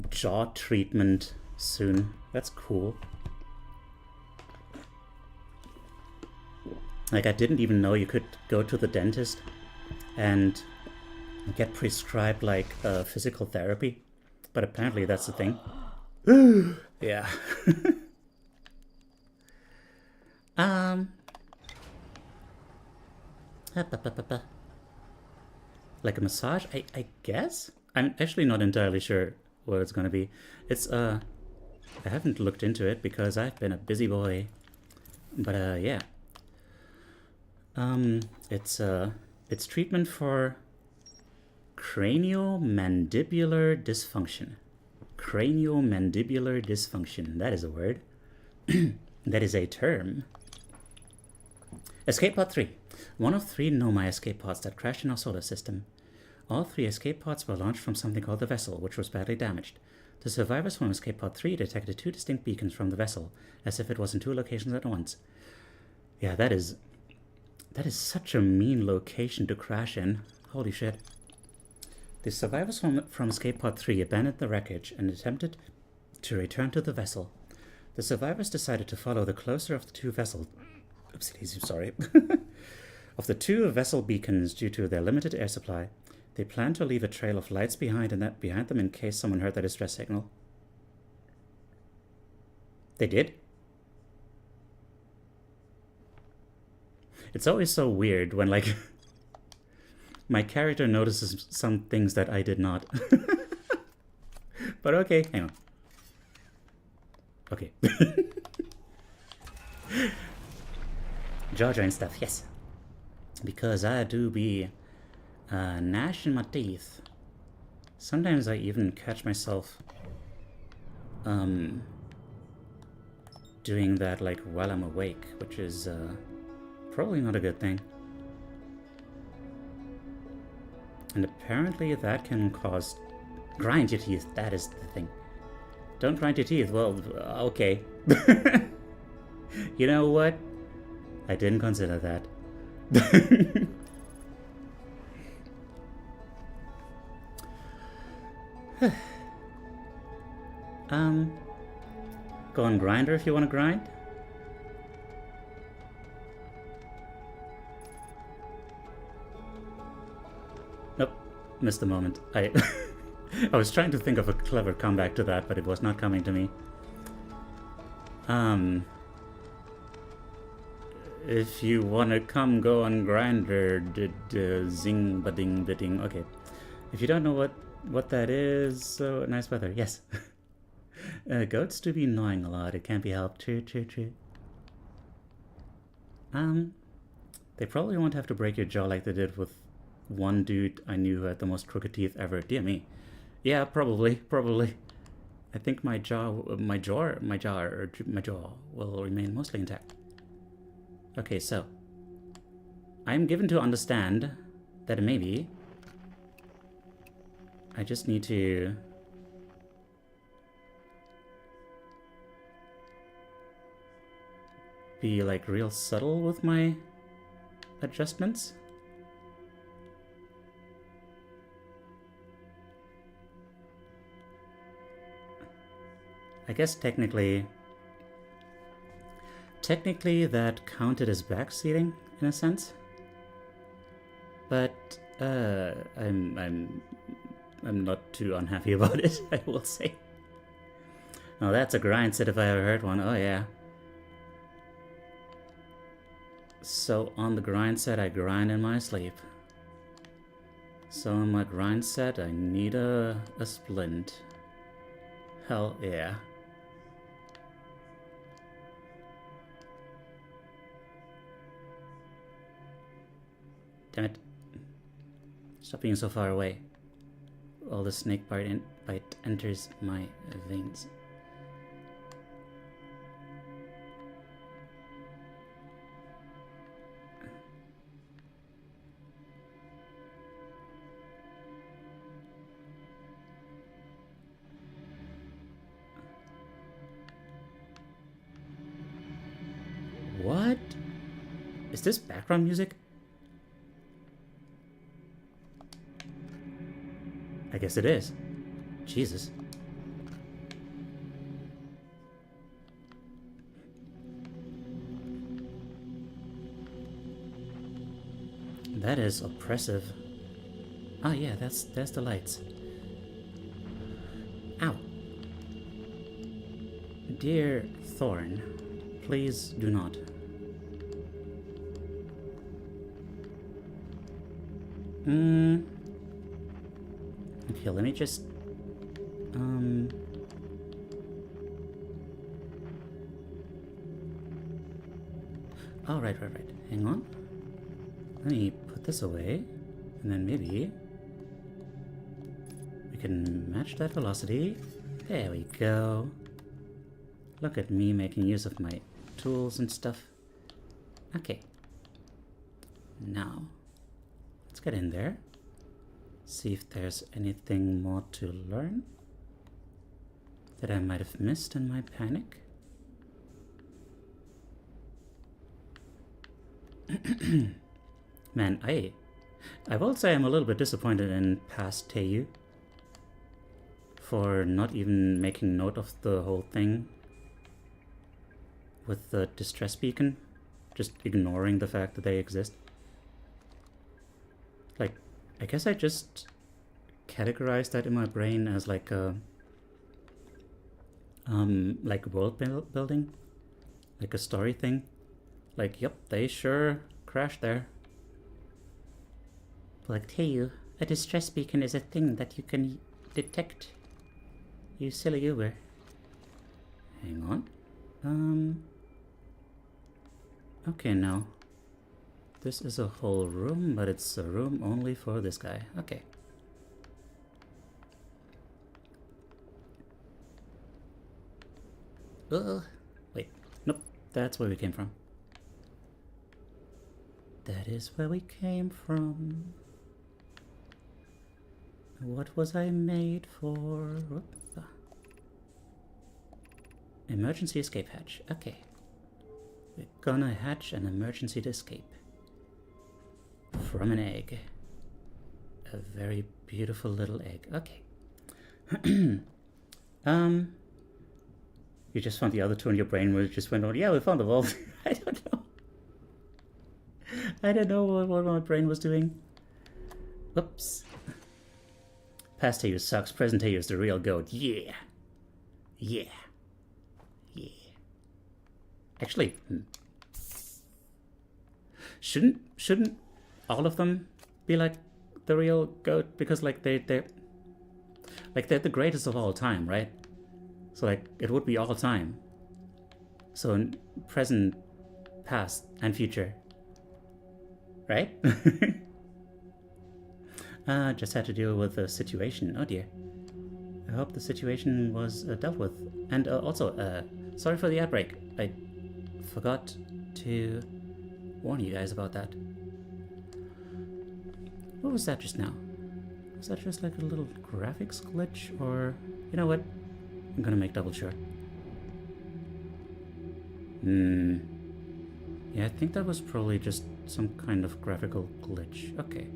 jaw treatment soon. That's cool. Like, I didn't even know you could go to the dentist and get prescribed, like, physical therapy. But apparently that's the thing. Yeah. Like a massage, I guess? I'm actually not entirely sure what it's gonna be. It's, I haven't looked into it because I've been a busy boy. But, yeah. It's treatment for craniomandibular dysfunction. Craniomandibular dysfunction. That is a word. That is a term. Escape pod 3. One of 3 Nomai escape pods that crashed in our solar system. All 3 escape pods were launched from something called the vessel, which was badly damaged. The survivors from escape pod 3 detected 2 distinct beacons from the vessel, as if it was in 2 locations at once. Yeah, that is such a mean location to crash in. Holy shit. The survivors from escape pod 3 abandoned the wreckage and attempted to return to the vessel. The survivors decided to follow the closer of the 2 vessels. Oopsie, sorry. Of the 2 vessel beacons due to their limited air supply. They planned to leave a trail of lights behind them in case someone heard their distress signal. They did? It's always so weird when, like, my character notices some things that I did not. But okay, hang on. Okay. Jaw joint stuff, yes. Because I do be gnashing my teeth. Sometimes I even catch myself doing that, like, while I'm awake, which is probably not a good thing. And apparently that can cause... Grind your teeth, that is the thing. Don't grind your teeth, well, okay. You know what? I didn't consider that. Go on Grinder if you want to grind. Nope, missed the moment. I was trying to think of a clever comeback to that, but it was not coming to me. If you wanna come, go on Grinder. Zing ba ding ba ding. Okay. If you don't know what that is, so nice weather. Yes. Goats do be gnawing a lot. It can't be helped. True. They probably won't have to break your jaw like they did with one dude I knew who had the most crooked teeth ever. Dear me. Yeah, probably. I think my jaw will remain mostly intact. Okay, so I'm given to understand that maybe I just need to be like real subtle with my adjustments. I guess technically that counted as backseating in a sense. But I'm not too unhappy about it, I will say. Oh, that's a grind set if I ever heard one. Oh yeah. So on the grind set, I grind in my sleep. So on my grind set, I need a splint. Hell yeah. Damn it. Stop being so far away. All the snake bite enters my veins. What? Is this background music? I guess it is. Jesus. That is oppressive. Oh yeah, there's the lights. Ow. Dear Thorn, please do not. Okay, let me just... Oh, right. Hang on. Let me put this away, and then maybe we can match that velocity. There we go. Look at me making use of my tools and stuff. Okay. Now, let's get in there. See if there's anything more to learn that I might have missed in my panic. Man, I will say I'm a little bit disappointed in past Teiyu for not even making note of the whole thing with the distress beacon, just ignoring the fact that they exist. Like, I guess I just categorized that in my brain as like a like world building, like a story thing. Like, yep, they sure crashed there. Like, Teiyu, a distress beacon is a thing that you can detect. You silly Uber. Hang on. Okay, now. This is a whole room, but it's a room only for this guy. Okay. Wait. Nope. That's where we came from. That is where we came from. What was I made for? Emergency escape hatch. Okay. We're gonna hatch an emergency escape. From an egg. A very beautiful little egg. Okay. You just found the other two in your brain where it just went on, yeah, we found the vault. I don't know. I don't know what my brain was doing. Whoops. Past Teiyu sucks, present Teiyu is the real goat. Yeah. Yeah. Yeah. Actually, shouldn't all of them be like the real goat? Because like they're the greatest of all time, right? So like it would be all time. So in present, past, and future. Right? Just had to deal with the situation. Oh dear. I hope the situation was dealt with. And also, sorry for the outbreak. I forgot to warn you guys about that. What was that just now? Was that just like a little graphics glitch? Or, you know what? I'm gonna make double sure. Yeah, I think that was probably just some kind of graphical glitch. Okay.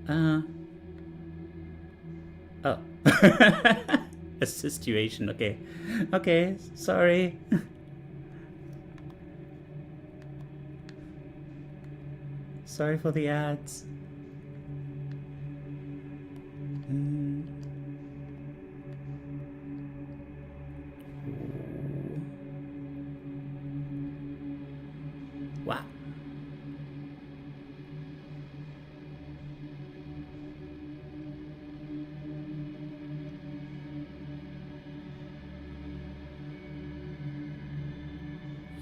Uh. Oh. A situation. Okay. Okay. Sorry. Sorry for the ads. Mm. Wow.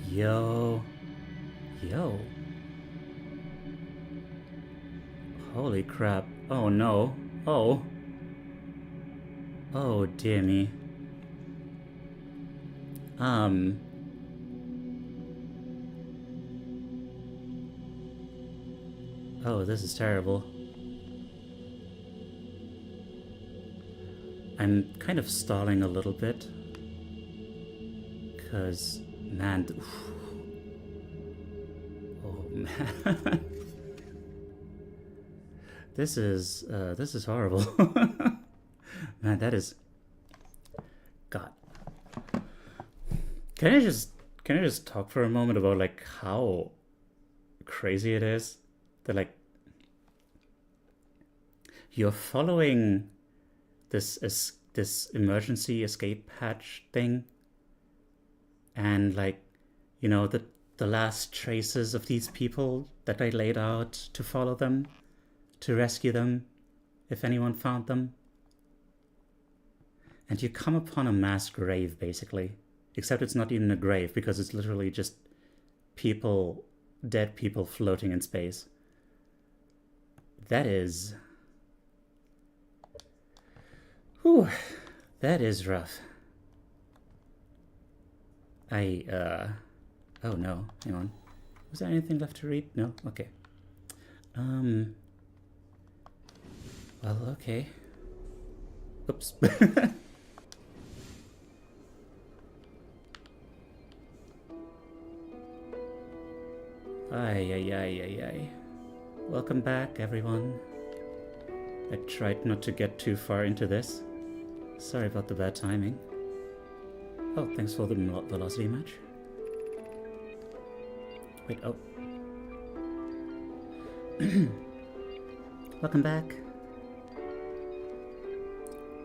Yo. Yo. Holy crap. Oh no. Oh. Oh dear me. Um. Oh, this is terrible. I'm kind of stalling a little bit. Because, man. Oh man. This is horrible. Man, that is. God. Can I just talk for a moment about like how crazy it is that like you're following this emergency escape hatch thing, and like, you know, the last traces of these people that I laid out to follow them, to rescue them if anyone found them, and you come upon a mass grave basically, except it's not even a grave because it's literally just people, dead people floating in space. That is. Whew, that is rough. Oh no, hang on. Was there anything left to read? No? Okay. Well, okay. Oops. Ay, ay, ay, ay, ay. Welcome back, everyone. I tried not to get too far into this. Sorry about the bad timing. Oh, thanks for the velocity match. Wait, oh. Welcome back.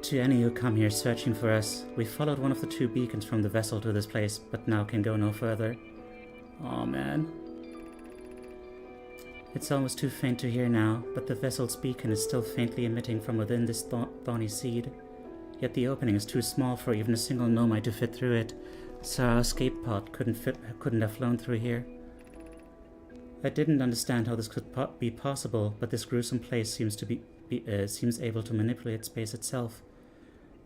To any who come here searching for us, we followed one of the two beacons from the vessel to this place, but now can go no further. Aw, man. It's almost too faint to hear now, but the vessel's beacon is still faintly emitting from within this thorny seed. Yet the opening is too small for even a single nomai to fit through it, so our escape pod couldn't have flown through here. I didn't understand how this could be possible, but this gruesome place seems able to manipulate space itself.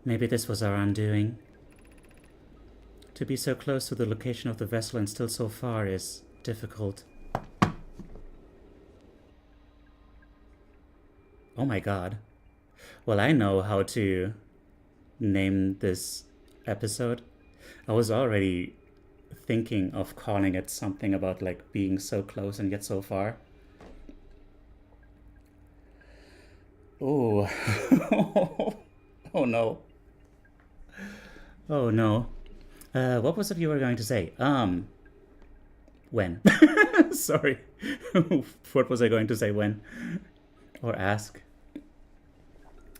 Maybe this was our undoing. To be so close to the location of the vessel and still so far is difficult. Oh my god. Well, I know how to name this episode. I was already thinking of calling it something about like being so close and yet so far. Oh. Oh no. Oh no. What was it you were going to say? When? Sorry. What was I going to say when? Or ask?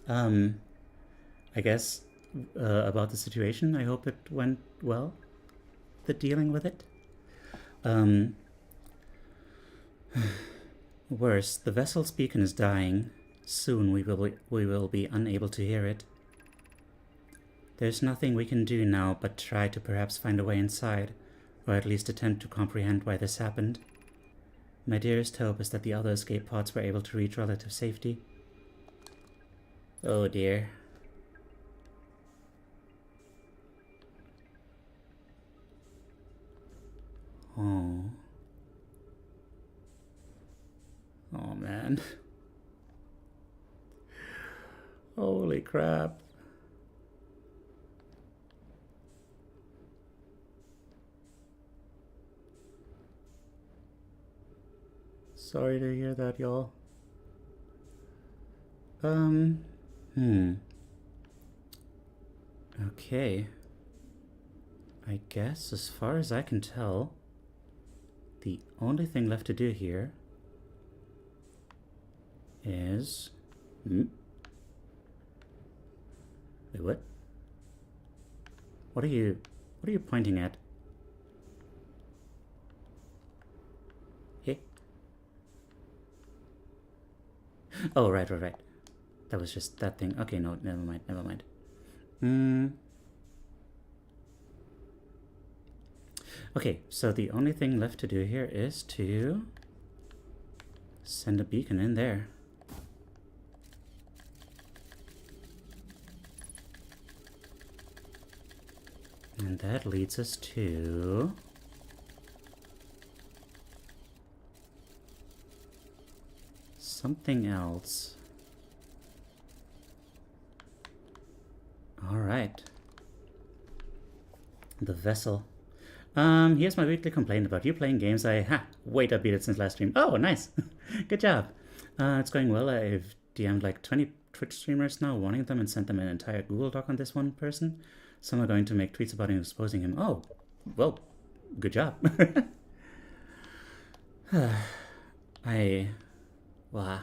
I guess about the situation. I hope it went well, the dealing with it. Worse, the vessel's beacon is dying. Soon we will be unable to hear it. There's nothing we can do now but try to perhaps find a way inside, or at least attempt to comprehend why this happened. My dearest hope is that the other escape pods were able to reach relative safety. Oh dear. Oh. Oh man. Holy crap. Sorry to hear that, y'all. Hmm. Okay. I guess, as far as I can tell, the only thing left to do here is... Wait, what? What are you pointing at? Hey? Oh, right. That was just that thing. Okay, no, never mind. Okay, so the only thing left to do here is to send a beacon in there. And that leads us to... something else. Alright. The vessel. Here's my weekly complaint about you playing games. Wait, I beat it since last stream. Oh, nice. Good job. It's going well. I've DM'd like 20 Twitch streamers now, warning them, and sent them an entire Google Doc on this one person. Some are going to make tweets about him exposing him. Oh, well, good job. Wow,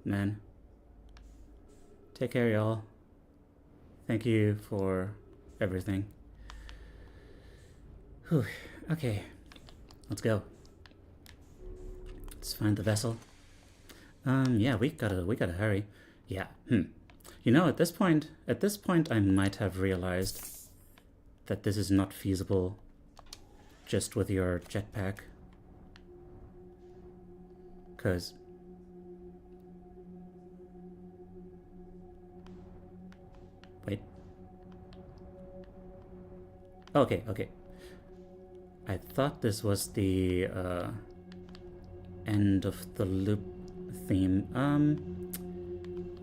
man. Take care, y'all. Thank you for everything. Whew. Okay, let's go. Let's find the vessel. Yeah, we gotta hurry. Yeah. You know, at this point, I might have realized that this is not feasible just with your jetpack. 'Cause... Wait. Okay. I thought this was the end of the loop theme.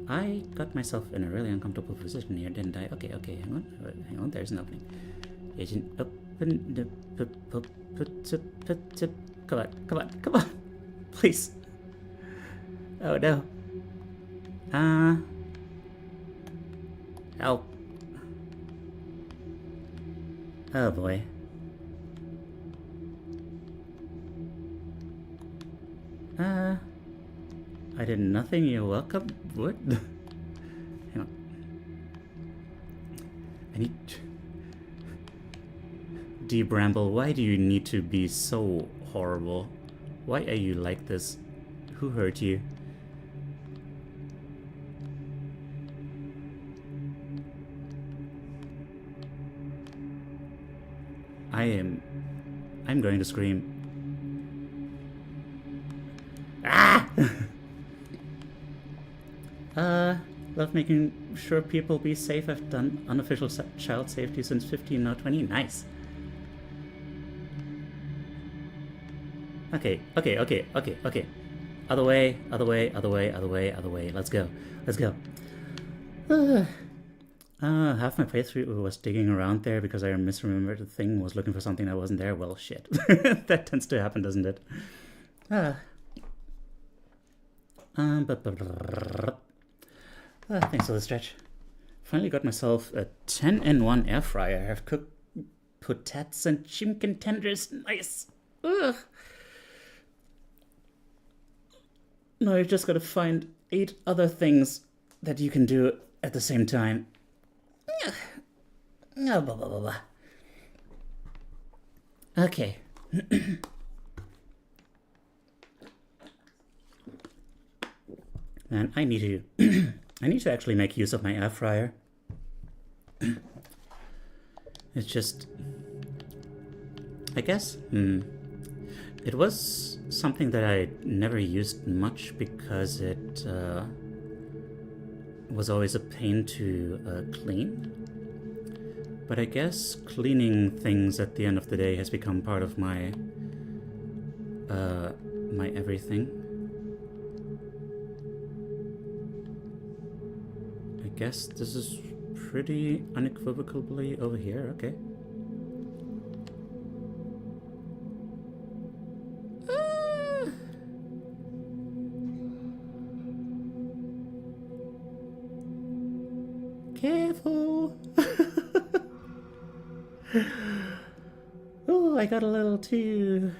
I got myself in a really uncomfortable position here, didn't I? Okay, hang on, there's an opening. Agent open... Come on, please. Oh no. Help. Oh boy. I did nothing, you're welcome. What? Hang on. I need... D. Bramble, why do you need to be so horrible? Why are you like this? Who hurt you? I'm going to scream. Ah! Love making sure people be safe. I've done unofficial child safety since 15, now 20. Nice. Okay. Other way. Let's go. Half my playthrough was digging around there because I misremembered the thing was looking for something that wasn't there. Well, shit. That tends to happen, doesn't it? Thanks for the stretch. Finally got myself a 10-in-1 air fryer. I have cooked potatoes and chicken tenders. Nice. Ugh. No, you just gotta find 8 other things that you can do at the same time. Blah, blah, blah, blah. Okay. Man, I need to actually make use of my air fryer. It's just... I guess... It was something that I never used much because it was always a pain to clean. But I guess cleaning things at the end of the day has become part of my my everything. I guess this is pretty unequivocally over here. Okay. Careful! Oh, I got a little too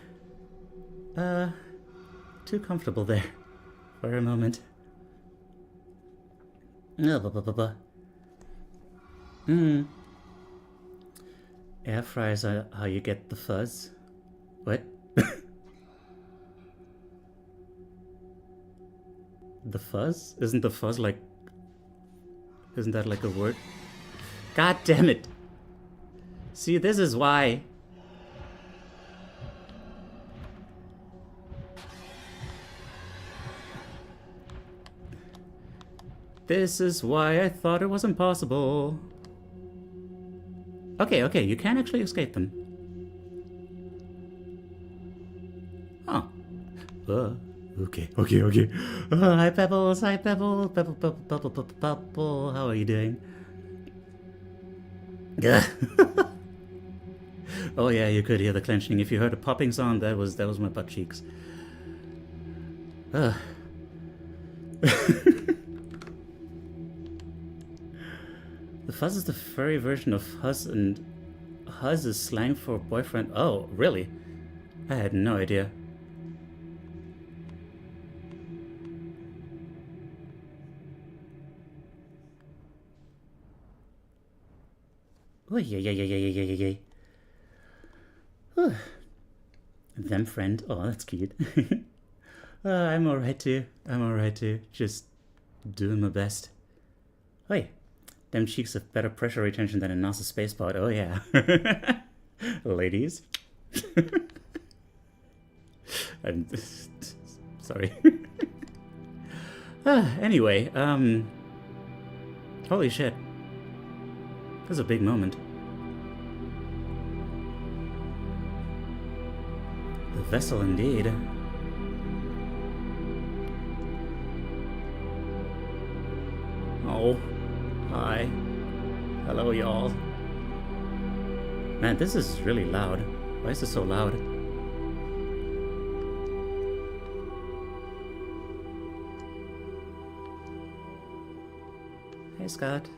comfortable there for a moment. Air fryers are how you get the fuzz. What? The fuzz? Isn't the fuzz like... Isn't that like a word? God damn it! See, this is why... This is why I thought it was impossible. Okay, you can actually escape them. Huh. Okay. Hi, Pebbles. Pebble. How are you doing? Oh yeah, you could hear the clenching. If you heard a popping sound, that was my butt cheeks. The fuzz is the furry version of huzz, and huzz is slang for boyfriend. Oh, really? I had no idea. Oh, yeah. Them friend. Oh, that's cute. I'm alright too. Just doing my best. Hey, them cheeks have better pressure retention than a NASA spacepod. Oh yeah. Ladies. I'm sorry. Anyway, holy shit. This is a big moment. The vessel indeed. Oh, hi. Hello, y'all. Man, this is really loud. Why is it so loud? Hey, Scott.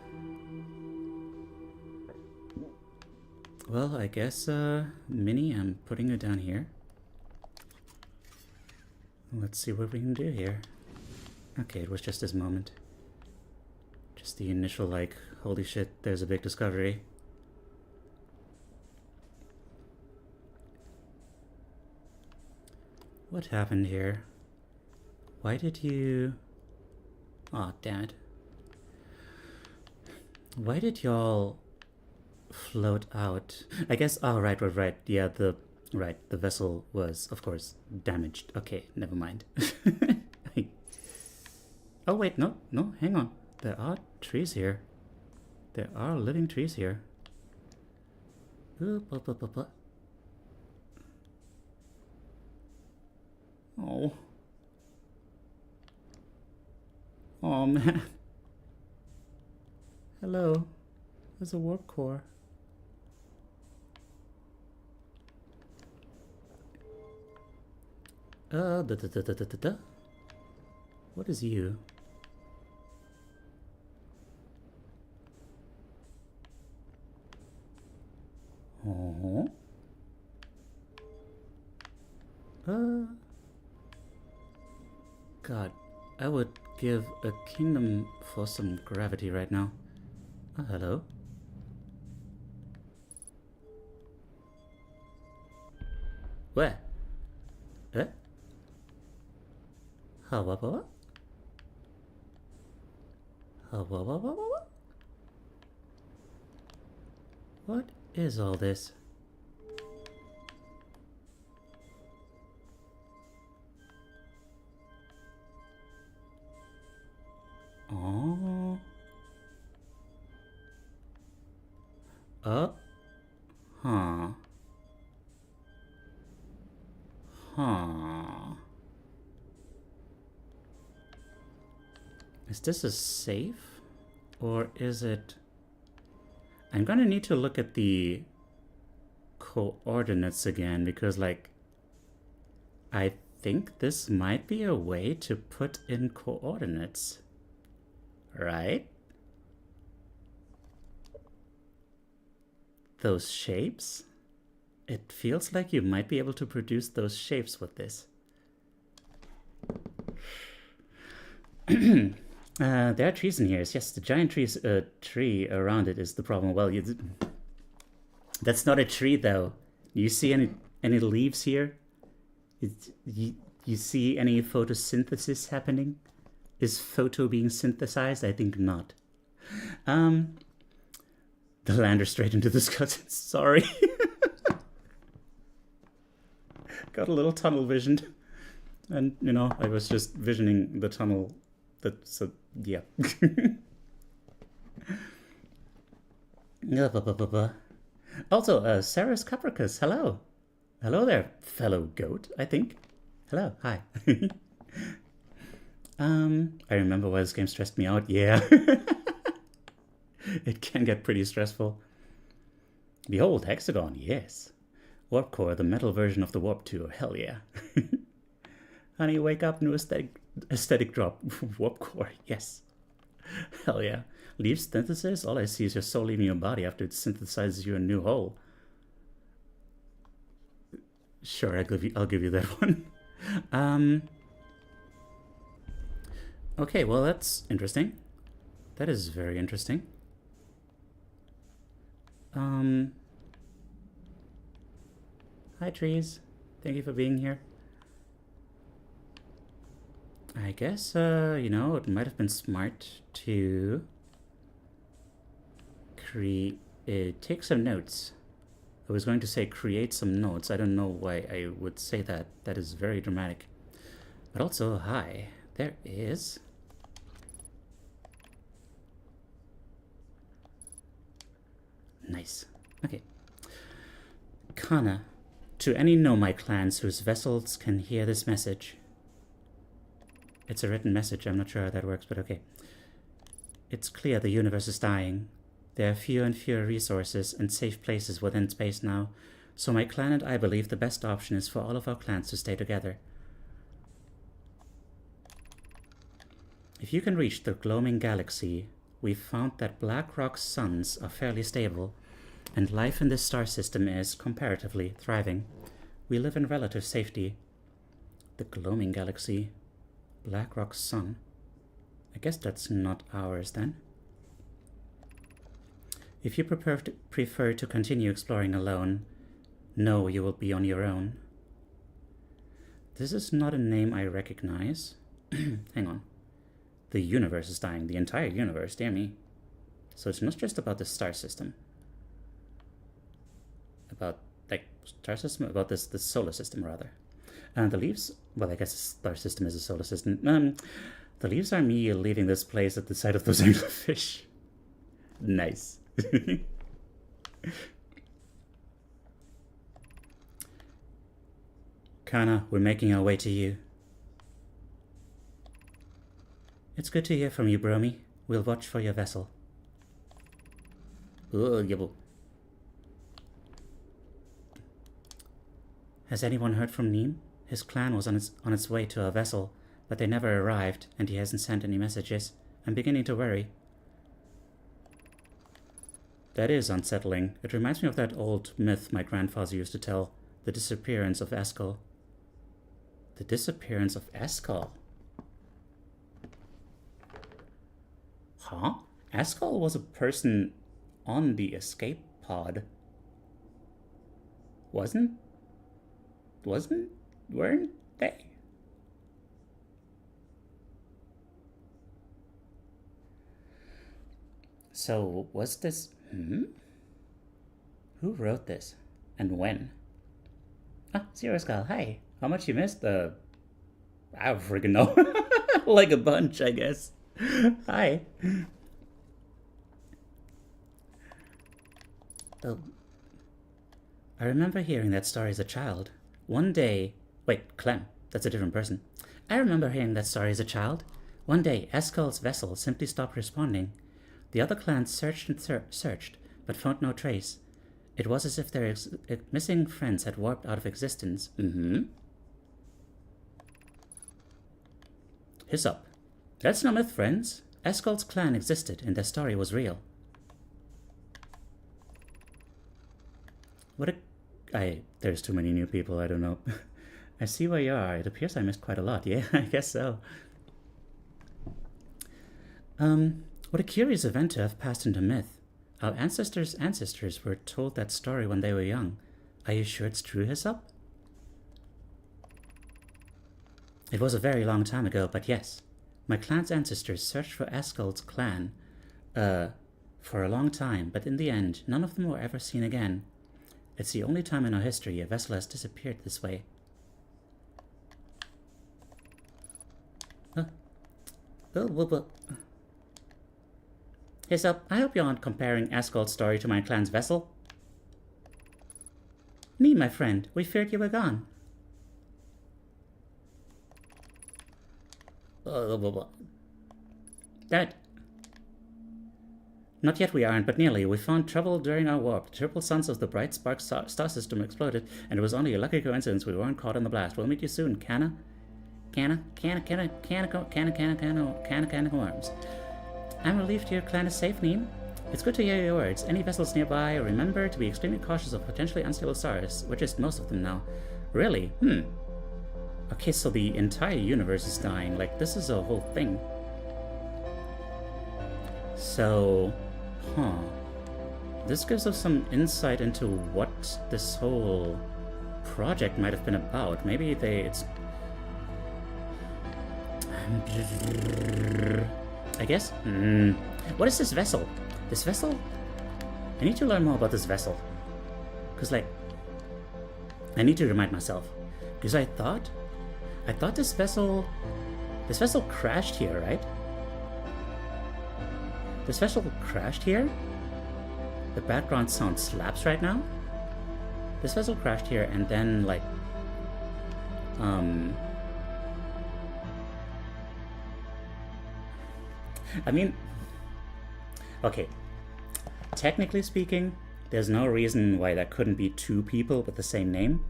Well, I guess, Minnie, I'm putting you down here. Let's see what we can do here. Okay, it was just this moment. Just the initial, like, holy shit, there's a big discovery. What happened here? Why did you... Aw, damn it. Why did y'all float out? I guess, oh, right. Yeah, the vessel was, of course, damaged. Okay, never mind. Oh, wait, no, hang on. There are trees here. There are living trees here. Oh. Oh, man. Hello. There's a warp core. What is you? Oh. God, I would give a kingdom for some gravity right now. Oh, hello. Where? Eh? What? What is all this? Oh. Huh. Is this a safe? Or is it... I'm gonna need to look at the coordinates again, because, like, I think this might be a way to put in coordinates. Right? those shapes? It feels like you might be able to produce those shapes with this. There are trees in here. Yes, the giant tree around it is the problem. Well, that's not a tree, though. Do you see any leaves here? You see any photosynthesis happening? Is photo being synthesized? I think not. The lander straight into the sky. Sorry. Got a little tunnel visioned. And, you know, I was just visioning the tunnel. So, yeah. Also, Sarah's Capricus, hello. Hello there, fellow goat, I think. Hello, hi. I remember why this game stressed me out. Yeah. It can get pretty stressful. Behold, Hexagon, yes. Warp Core, the metal version of the Warp Tour, hell yeah. Honey, wake up, new aesthetic drop. Warp Core, yes. Hell yeah. Leaf synthesis? All I see is your soul leaving your body after it synthesizes you a new whole. Sure, I'll give you that one. Okay, well, that's interesting. That is very interesting. Hi, trees. Thank you for being here. I guess, you know, it might have been smart to take some notes. I was going to say create some notes. I don't know why I would say that. That is very dramatic. But also, hi, there is... Nice. Okay. Kana, to any Nomai clans whose vessels can hear this message. It's a written message. I'm not sure how that works, but okay. It's clear the universe is dying. There are fewer and fewer resources and safe places within space now, so my clan and I believe the best option is for all of our clans to stay together. If you can reach the gloaming galaxy, we've found that black rock suns are fairly stable, and life in this star system is, comparatively, thriving. We live in relative safety. The gloaming galaxy. Black rock sun. I guess that's not ours then. If you prefer to continue exploring alone, know you will be on your own. This is not a name I recognize. Hang on. The universe is dying. The entire universe, dear me. So it's not just about the star system. About, like, star system? About the solar system, rather. And the leaves, well, I guess the star system is a solar system. The leaves are me leaving this place at the sight of those anglerfish. Nice. Kana, we're making our way to you. It's good to hear from you, Bromy. We'll watch for your vessel. Yibble. Has anyone heard from Neem? His clan was on its way to our vessel, but they never arrived, and he hasn't sent any messages. I'm beginning to worry. That is unsettling. It reminds me of that old myth my grandfather used to tell, the disappearance of Eskel. The disappearance of Eskel? Huh? Eskel was a person on the escape pod. Weren't they? So, was this... Who wrote this? And when? Ah, Zero Skull, hi. How much you missed? I don't freaking know. Like a bunch, I guess. Hi. Oh. I remember hearing that story as a child. One day... Wait, Clem, that's a different person. I remember hearing that story as a child. One day, Eskel's vessel simply stopped responding. The other clans searched and searched, but found no trace. It was as if their missing friends had warped out of existence. Hiss up. That's no myth, friends. Eskel's clan existed, and their story was real. What a... There's too many new people, I don't know. I see where you are. It appears I missed quite a lot. Yeah, I guess so. What a curious event to have passed into myth. Our ancestors' ancestors were told that story when they were young. Are you sure it's true, Hyssop? It was a very long time ago, but yes. My clan's ancestors searched for Asgald's clan, for a long time, but in the end, none of them were ever seen again. It's the only time in our history a vessel has disappeared this way. Hyssop, I hope you aren't comparing Asgald's story to my clan's vessel. Me, my friend, we feared you were gone. That. Not yet we aren't, but nearly. We found trouble during our warp. The triple suns of the bright spark star system exploded, and it was only a lucky coincidence we weren't caught in the blast. We'll meet you soon, Canna worms. I'm relieved your clan is safe, Neem. It's good to hear your words. Any vessels nearby, remember to be extremely cautious of potentially unstable stars. We're just most of them now. Really? Okay, so the entire universe is dying. Like, this is a whole thing. So, this gives us some insight into what this whole project might have been about. Maybe it's... I guess? What is this vessel? This vessel? I need to learn more about this vessel. Because, like, I need to remind myself. Because I thought this vessel crashed here, right? This vessel crashed here? The background sound slaps right now? This vessel crashed here and then, like, I mean, okay, technically speaking, there's no reason why there couldn't be two people with the same name,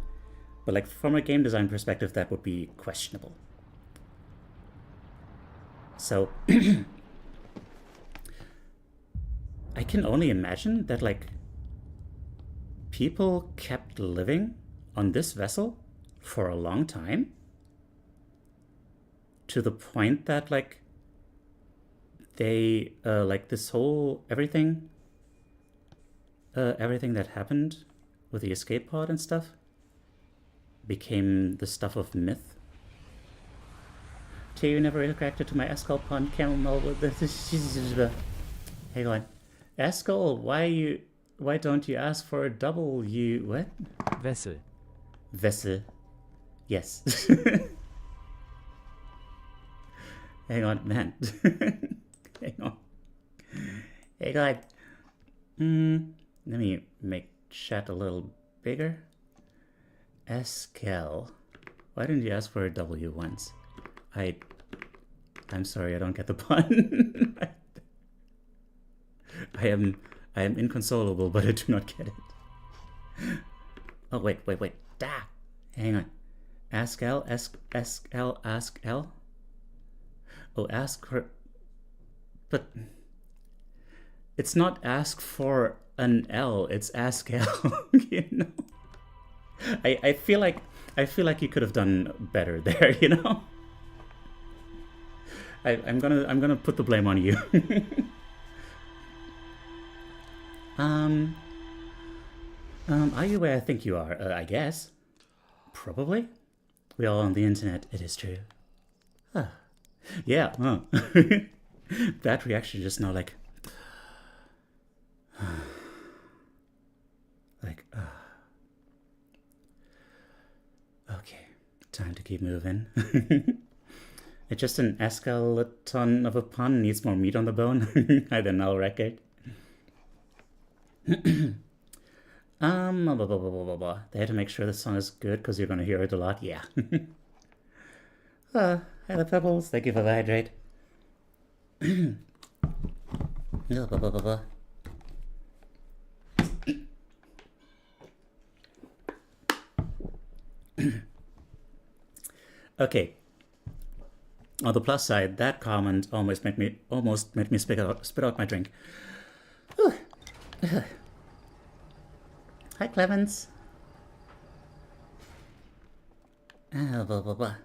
but like from a game design perspective, that would be questionable. So, I can only imagine that like people kept living on this vessel for a long time, to the point that like they like this whole everything that happened with the escape pod and stuff became the stuff of myth. Teiyu never reacted to my Asgald pun. Camel with the... Hang on. Asgald, why don't you ask for a double U... What? Vessel. Vessel. Yes. Hang on, man. Hang on. Hang on. Let me make chat a little bigger. Askel. Why didn't you ask for a W once? I'm sorry, I don't get the pun. I am inconsolable, but I do not get it. Oh wait. Da. Hang on. Askel. Oh, ask for... But it's not ask for an L, it's ask L, you know? I feel like you could have done better there, you know? I'm gonna put the blame on you. Are you where I think you are? I guess. Probably. We are on the internet, it is true. Yeah, that reaction just now, like... like, okay, time to keep moving. It's just an escalaton of a pun, needs more meat on the bone. I don't know, record. They had to make sure the song is good because you're going to hear it a lot. Yeah. Hello, Pebbles. Thank you for the hydrate. Okay. On the plus side, that comment almost made me spit out my drink. Hi, Clemens. Ah, blah, blah, blah.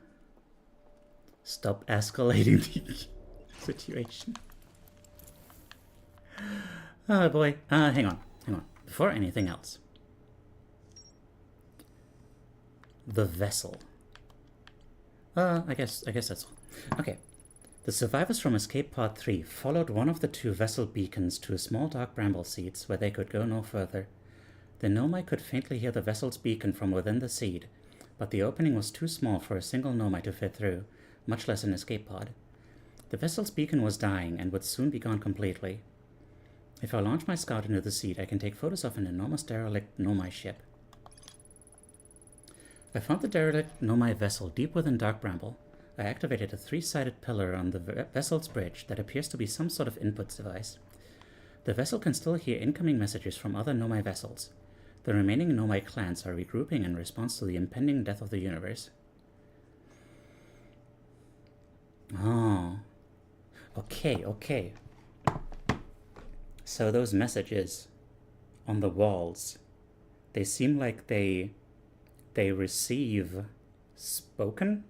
Stop escalating the situation. Oh boy. Hang on. Before anything else. The vessel. I guess that's all. Okay. The survivors from Escape Pod 3 followed one of the two vessel beacons to a small dark bramble seeds where they could go no further. The Nomai could faintly hear the vessel's beacon from within the seed, but the opening was too small for a single Nomai to fit through, much less an escape pod. The vessel's beacon was dying and would soon be gone completely. If I launch my scout into the seed, I can take photos of an enormous derelict Nomai ship. I found the derelict Nomai vessel deep within dark bramble. I activated a 3-sided pillar on the vessel's bridge that appears to be some sort of input device. The vessel can still hear incoming messages from other Nomai vessels. The remaining Nomai clans are regrouping in response to the impending death of the universe. Oh. Okay. So those messages on the walls, they seem like they receive spoken?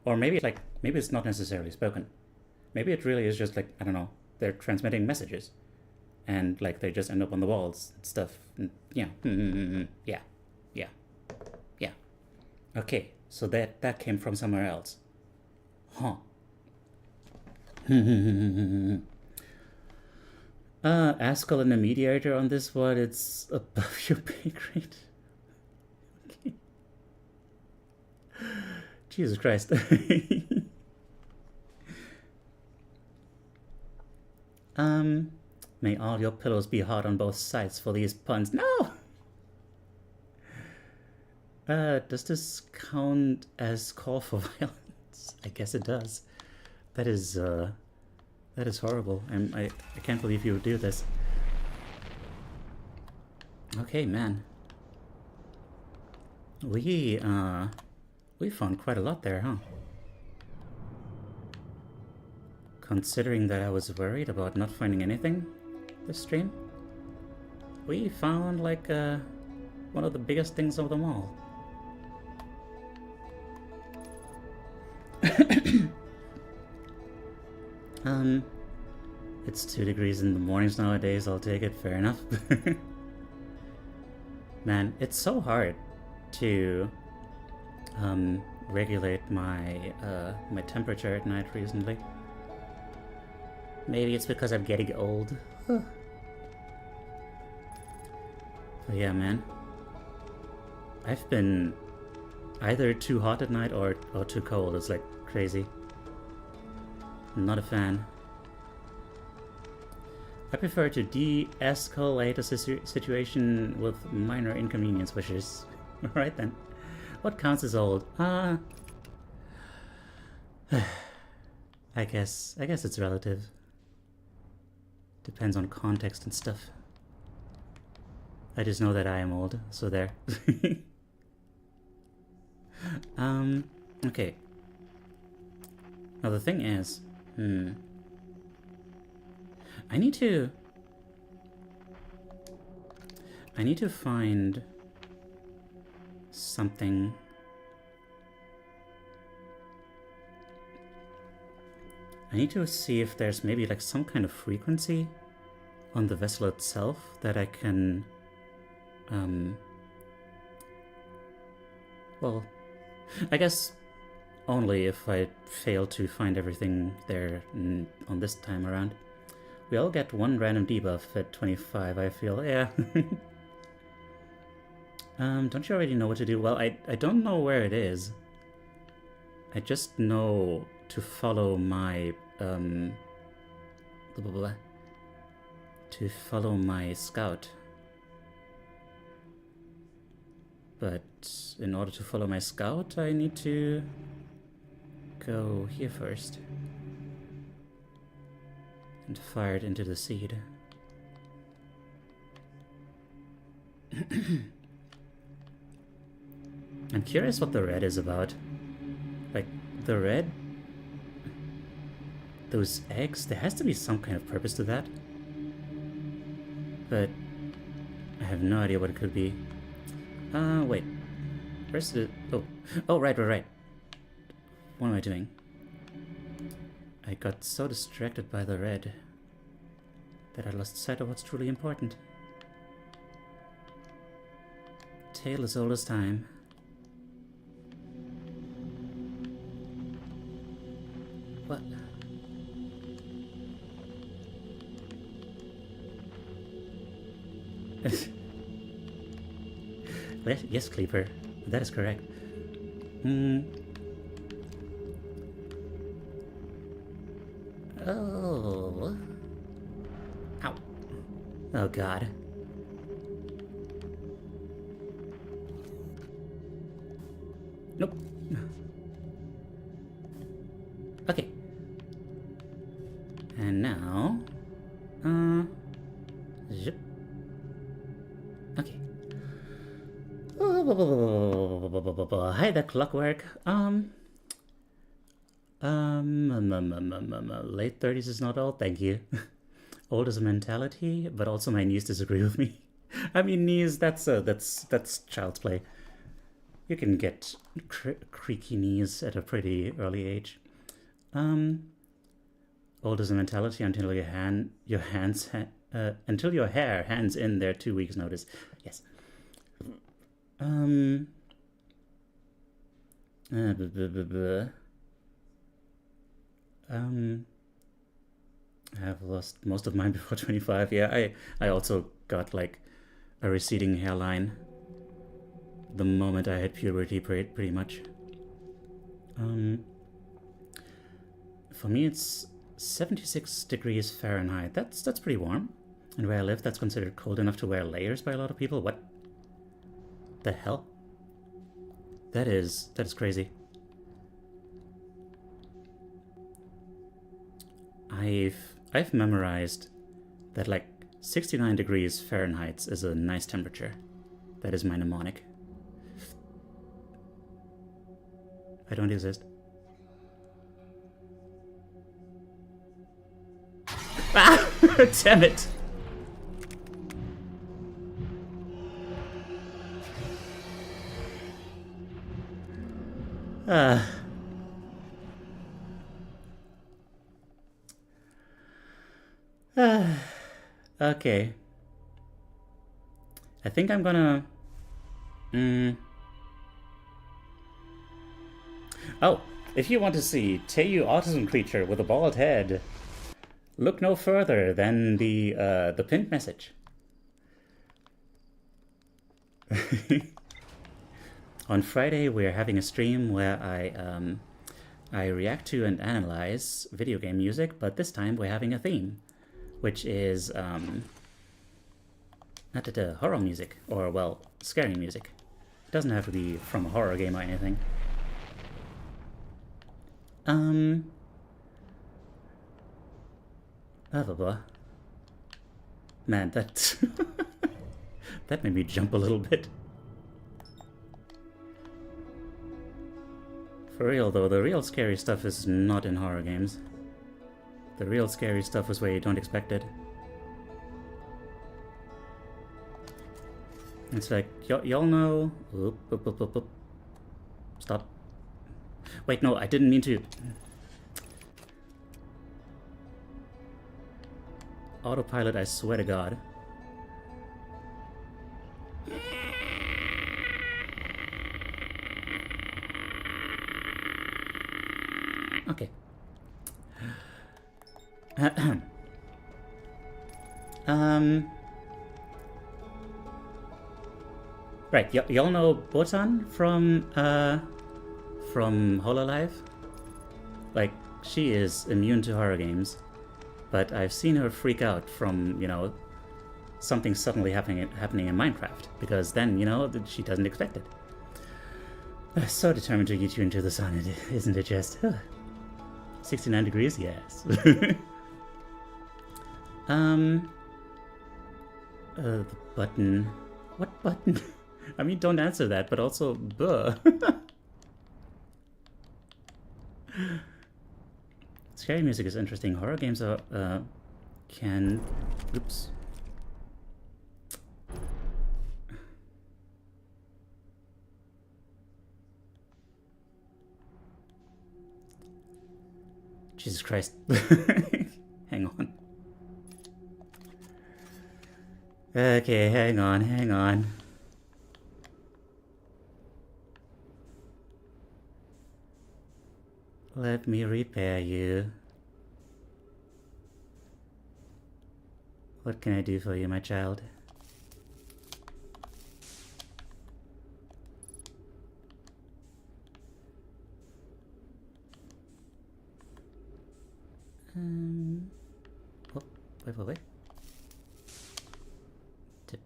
Or maybe it's not necessarily spoken. Maybe it really is just like, I don't know, they're transmitting messages. And like they just end up on the walls and stuff. Yeah. Yeah. Okay, so that came from somewhere else. Huh. Askel and the mediator on this one, it's above your pay grade. Okay. Jesus Christ. May all your pillows be hard on both sides for these puns. No! Does this count as call for violence? I guess it does. That is horrible. I can't believe you would do this. Okay, man. We found quite a lot there, huh? Considering that I was worried about not finding anything this stream, we found like one of the biggest things of them all. It's 2 degrees in the mornings nowadays, I'll take it, fair enough. Man, it's so hard to regulate my my temperature at night recently. Maybe it's because I'm getting old. But yeah, man. I've been either too hot at night or too cold. It's like crazy. I'm not a fan. I prefer to de-escalate a situation with minor inconvenience wishes. Alright then. What counts as old? I guess it's relative. Depends on context and stuff. I just know that I am old, so there. Okay. Now the thing is, I need to find something. I need to see if there's maybe like some kind of frequency on the vessel itself that I can well, I guess only if I fail to find everything there on this time around. We all get one random debuff at 25, I feel. Yeah. Don't you already know what to do? Well, I don't know where it is. I just know to follow my to follow my scout. But in order to follow my scout, I need to go here first and fire it into the seed. I'm curious what the red is about. Like, the red... those eggs, there has to be some kind of purpose to that. But I have no idea what it could be. Wait. Where's the... Oh. Oh, right. What am I doing? I got so distracted by the red that I lost sight of what's truly important. Tale as old as time. What? Yes, Cleaver. That is correct. Oh. Ow. Oh, God. Nope. Okay. And now... Zip. Okay. Hi there, Clockwork. Late 30s is not old, thank you. Old is a mentality, but also my knees disagree with me. I mean, knees, that's child's play. You can get creaky knees at a pretty early age. Old is a mentality until your hair hands in their 2 weeks notice. Yes. I've lost most of mine before 25. Yeah, I also got like a receding hairline the moment I hit puberty, pretty much. For me, it's 76 degrees Fahrenheit. That's pretty warm. And where I live, that's considered cold enough to wear layers by a lot of people. What the hell? That is crazy. I've memorized that like 69 degrees Fahrenheit is a nice temperature. That is my mnemonic. I don't exist. Ah! Damn it! Okay. I think I'm gonna... Oh, if you want to see Teiyu autism creature with a bald head, look no further than the pinned message. On Friday, we're having a stream where I react to and analyze video game music, but this time we're having a theme, which is horror music, or well, scary music. It doesn't have to be from a horror game or anything. Man, that that made me jump a little bit. For real though, the real scary stuff is not in horror games. The real scary stuff is where you don't expect it. It's like, y'all know... Oop. Stop. Wait, no, I didn't mean to... Autopilot, I swear to God. Okay. Right, y'all know Botan from Hololive? Like, she is immune to horror games, but I've seen her freak out from, you know, something suddenly happening in Minecraft, because then, you know, she doesn't expect it. So determined to get you into the sun, isn't it just? 69 degrees? Yes. The button... What button? I mean, don't answer that, but also, buh. Scary music is interesting. Horror games are, can... Oops. Jesus Christ. Hang on. Okay, hang on, hang on. Let me repair you. What can I do for you, my child? Oh, wait. Tip.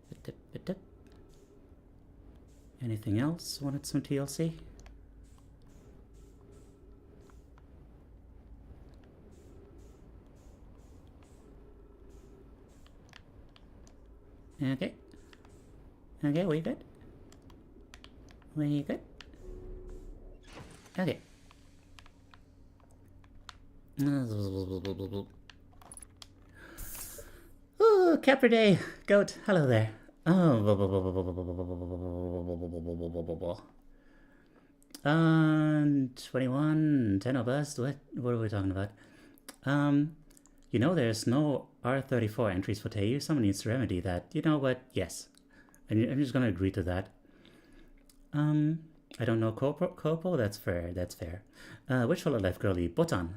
Anything else? Wanted some TLC? Okay. Okay, we good? We good? Okay. Oh, Capra Day! Goat, hello there. Oh, 21, 10 of us. What are we talking about? You know, there's no R34 entries for Teiyu. Someone needs to remedy that. You know what? Yes. And I'm just gonna agree to that. I don't know Kopo? That's fair, that's fair. Which fellow left girly? Botan.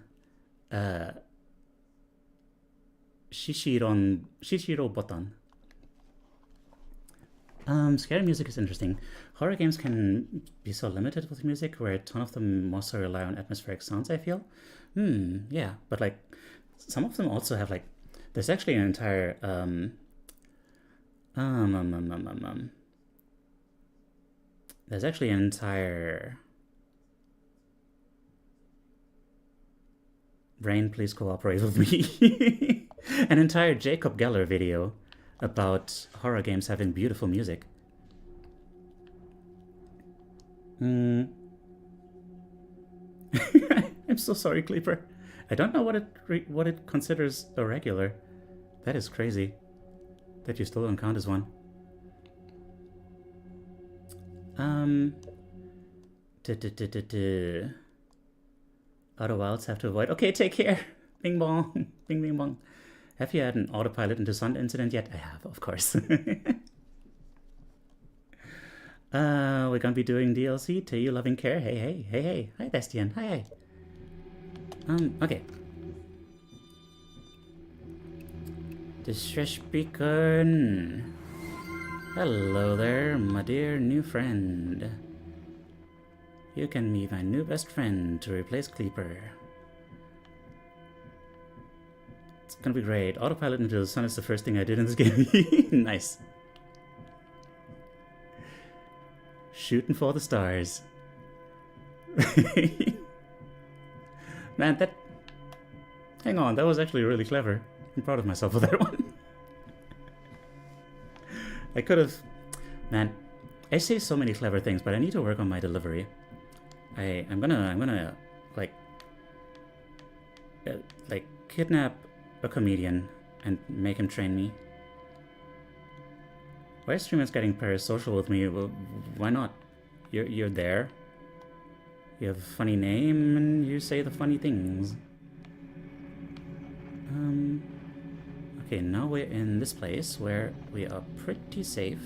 Shishiro Botan. Scary music is interesting. Horror games can be so limited with music, where a ton of them mostly rely on atmospheric sounds, I feel. Yeah, but like, some of them also have like, there's actually an entire, there's actually an entire, Brain, please cooperate with me, an entire Jacob Geller video about horror games having beautiful music. I'm so sorry, Kleeper. I don't know what it considers a regular. That is crazy. That you still don't count as one. Outer Wilds have to avoid. Okay, take care. Bing bong. Bing bing bong. Have you had an autopilot into Sun incident yet? I have, of course. We're gonna be doing DLC. Teiyu loving care. Hey. Hi, Bastian. Hi. Okay. Distress beacon. Hello there, my dear new friend. You can be my new best friend to replace Kleeper. It's gonna be great. Autopilot into the Sun is the first thing I did in this game. Nice. Shooting for the stars. Man, that... Hang on, that was actually really clever. I'm proud of myself for that one. I could have... Man, I say so many clever things, but I need to work on my delivery. I'm gonna like kidnap a comedian and make him train me. Why are streamers getting parasocial with me? Well, why not? You're there. You have a funny name and you say the funny things. Okay, now we're in this place where we are pretty safe.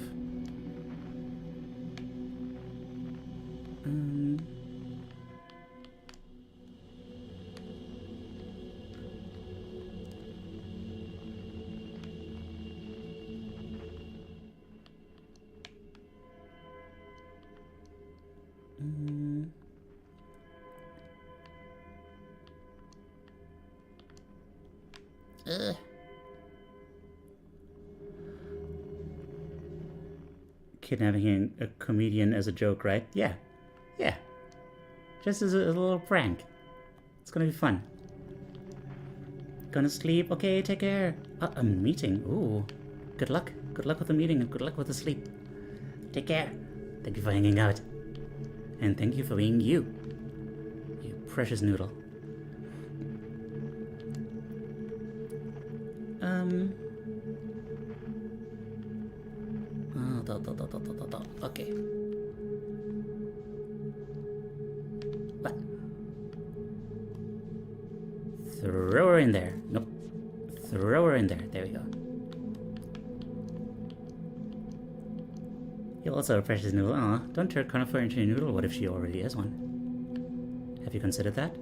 Kidnapping a comedian as a joke, right? Yeah. Just as a little prank. It's gonna be fun. Gonna sleep? Okay, take care. A meeting? Ooh. Good luck. Good luck with the meeting and good luck with the sleep. Take care. Thank you for hanging out. And thank you for being you. You precious noodle. Okay. What? her in there. Nope. Throw her in there. There we go. You're also a precious noodle. Aw, don't turn Conifer into a noodle. What if she already is one? Have you considered that?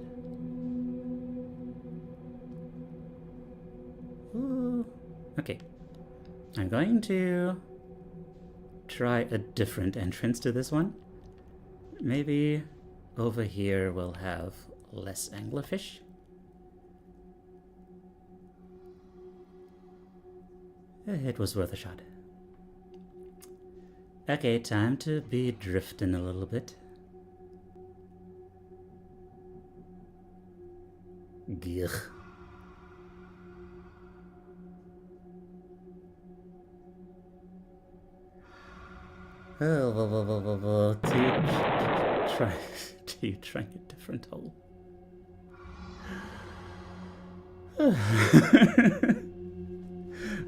Ooh. Okay. I'm going to try a different entrance to this one. Maybe over here we'll have less anglerfish. It was worth a shot. Okay, time to be drifting a little bit. Gugh. Oh, to try a different hole.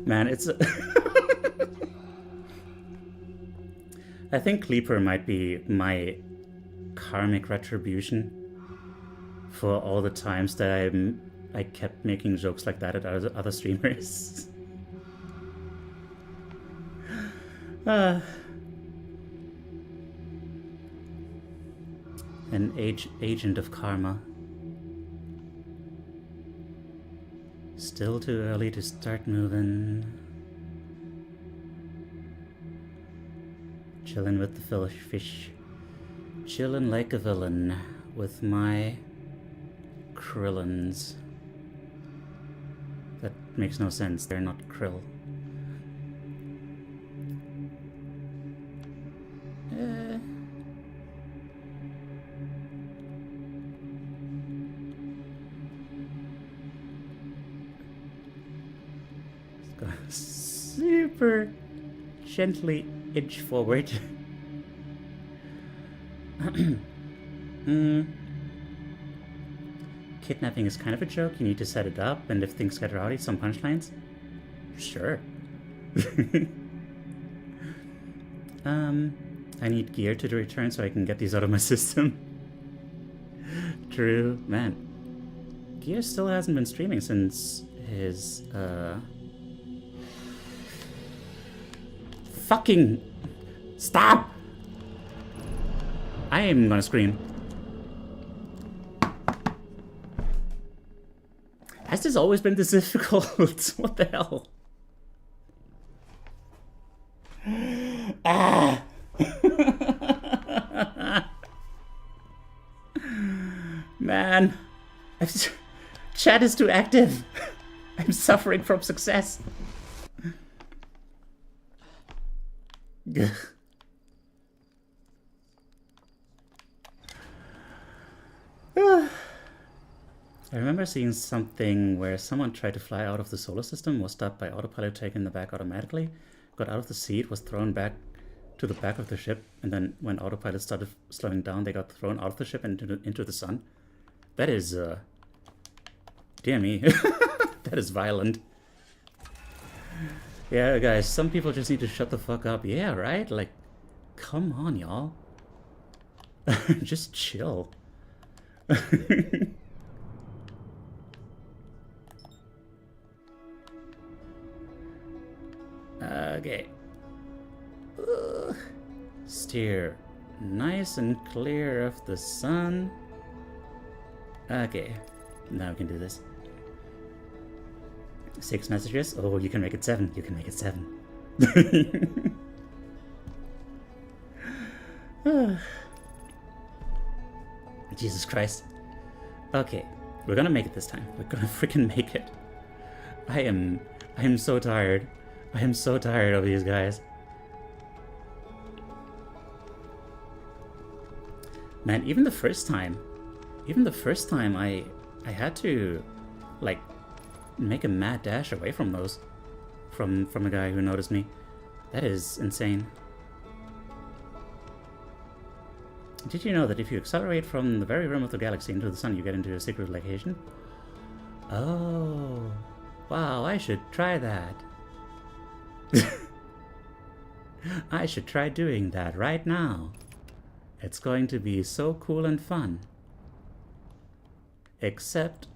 Man, it's I think Kleeper might be my karmic retribution for all the times that I kept making jokes like that at other streamers. An agent of karma. Still too early to start moving. Chilling with the fish. Chilling like a villain with my krillins. That makes no sense. They're not krill. Super gently inch forward. Kidnapping is kind of a joke. You need to set it up, and if things get rowdy, some punchlines. Sure. I need gear to return so I can get these out of my system. True, man. Gear still hasn't been streaming since his fucking stop! I am gonna scream. Has this always been this difficult? What the hell? Ah! Man, chat is too active. I'm suffering from success. I remember seeing something where someone tried to fly out of the solar system, was stopped by autopilot taking the back automatically, got out of the seat, was thrown back to the back of the ship, and then when autopilot started slowing down, they got thrown out of the ship and into the sun. That is, dear me, that is violent. Yeah, guys, some people just need to shut the fuck up. Yeah, right? Like, come on, y'all. Just chill. Okay. Steer nice and clear of the sun. Okay, now we can do this. 6 messages? Oh, you can make it 7. You can make it 7. Jesus Christ. Okay, we're gonna make it this time. We're gonna freaking make it. I am so tired. I am so tired of these guys. Man, even the first time I had to, like, make a mad dash away from those, from a guy who noticed me. That is insane. Did you know that if you accelerate from the very rim of the galaxy into the sun, you get into a secret location? Oh, wow, I should try that. I should try doing that right now. It's going to be so cool and fun. Except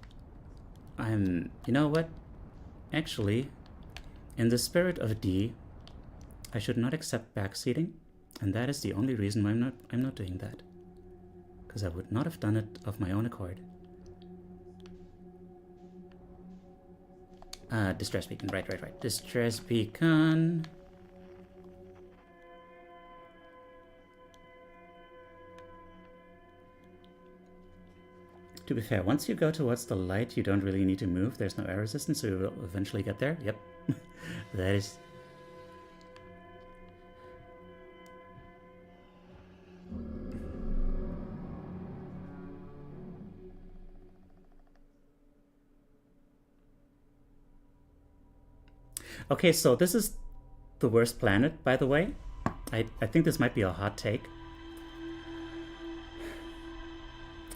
You know what? Actually, in the spirit of D, I should not accept backseating, and that is the only reason why I'm not doing that. Because I would not have done it of my own accord. Distress beacon, right. Distress beacon. To be fair, once you go towards the light, you don't really need to move. There's no air resistance, so you will eventually get there. Yep. That is... Okay, so this is the worst planet, by the way. I think this might be a hot take.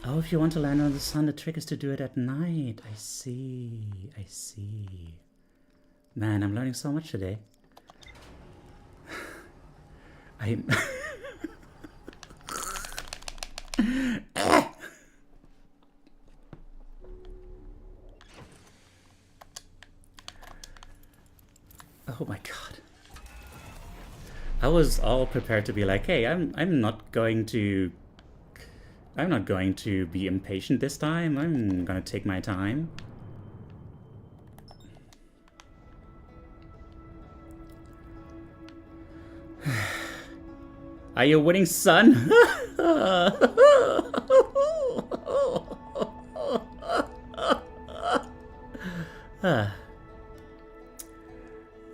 Oh, if you want to land on the sun, the trick is to do it at night. I see. Man, I'm learning so much today. I'm... Oh my god. I was all prepared to be like, hey, I'm not going to be impatient this time. I'm gonna take my time. Are you winning, son?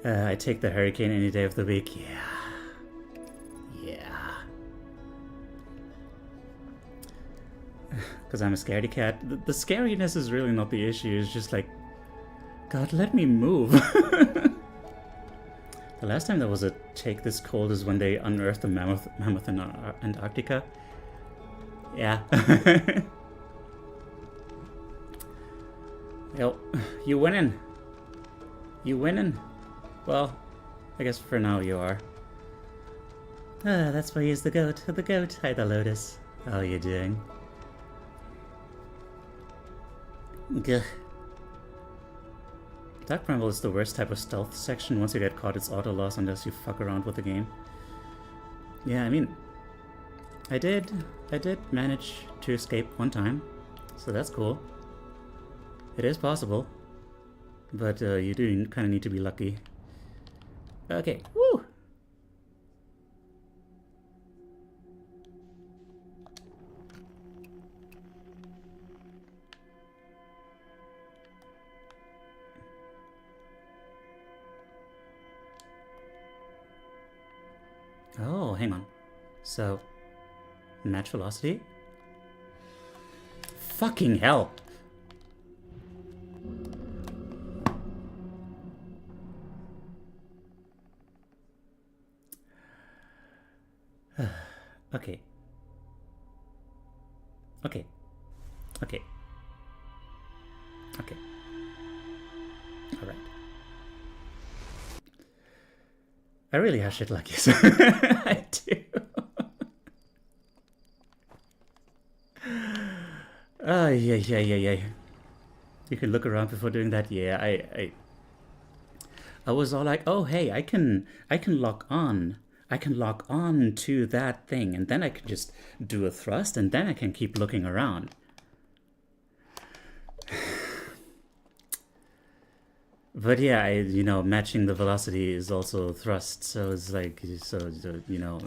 I take the hurricane any day of the week. Yeah. Because I'm a scaredy cat. The scariness is really not the issue. It's just like, God, let me move. The last time there was a take this cold is when they unearthed the mammoth in Antarctica. Yeah. Yo, you winning. Well, I guess for now you are. That's why he's the goat. Hi, the Lotus. How are you doing? Gah. Dark Bramble is the worst type of stealth section. Once you get caught, it's auto loss unless you fuck around with the game. Yeah, I mean, I did manage to escape one time, so that's cool. It is possible, but you do kind of need to be lucky. Okay, woo! Oh, hang on. So, match velocity? Fucking hell! Okay. Alright. I really have shit like this. I do. Yeah. You can look around before doing that. Yeah, I was all like, oh hey, I can lock on. I can lock on to that thing, and then I can just do a thrust, and then I can keep looking around. But yeah, you know, matching the velocity is also thrust, so it's like, so you know,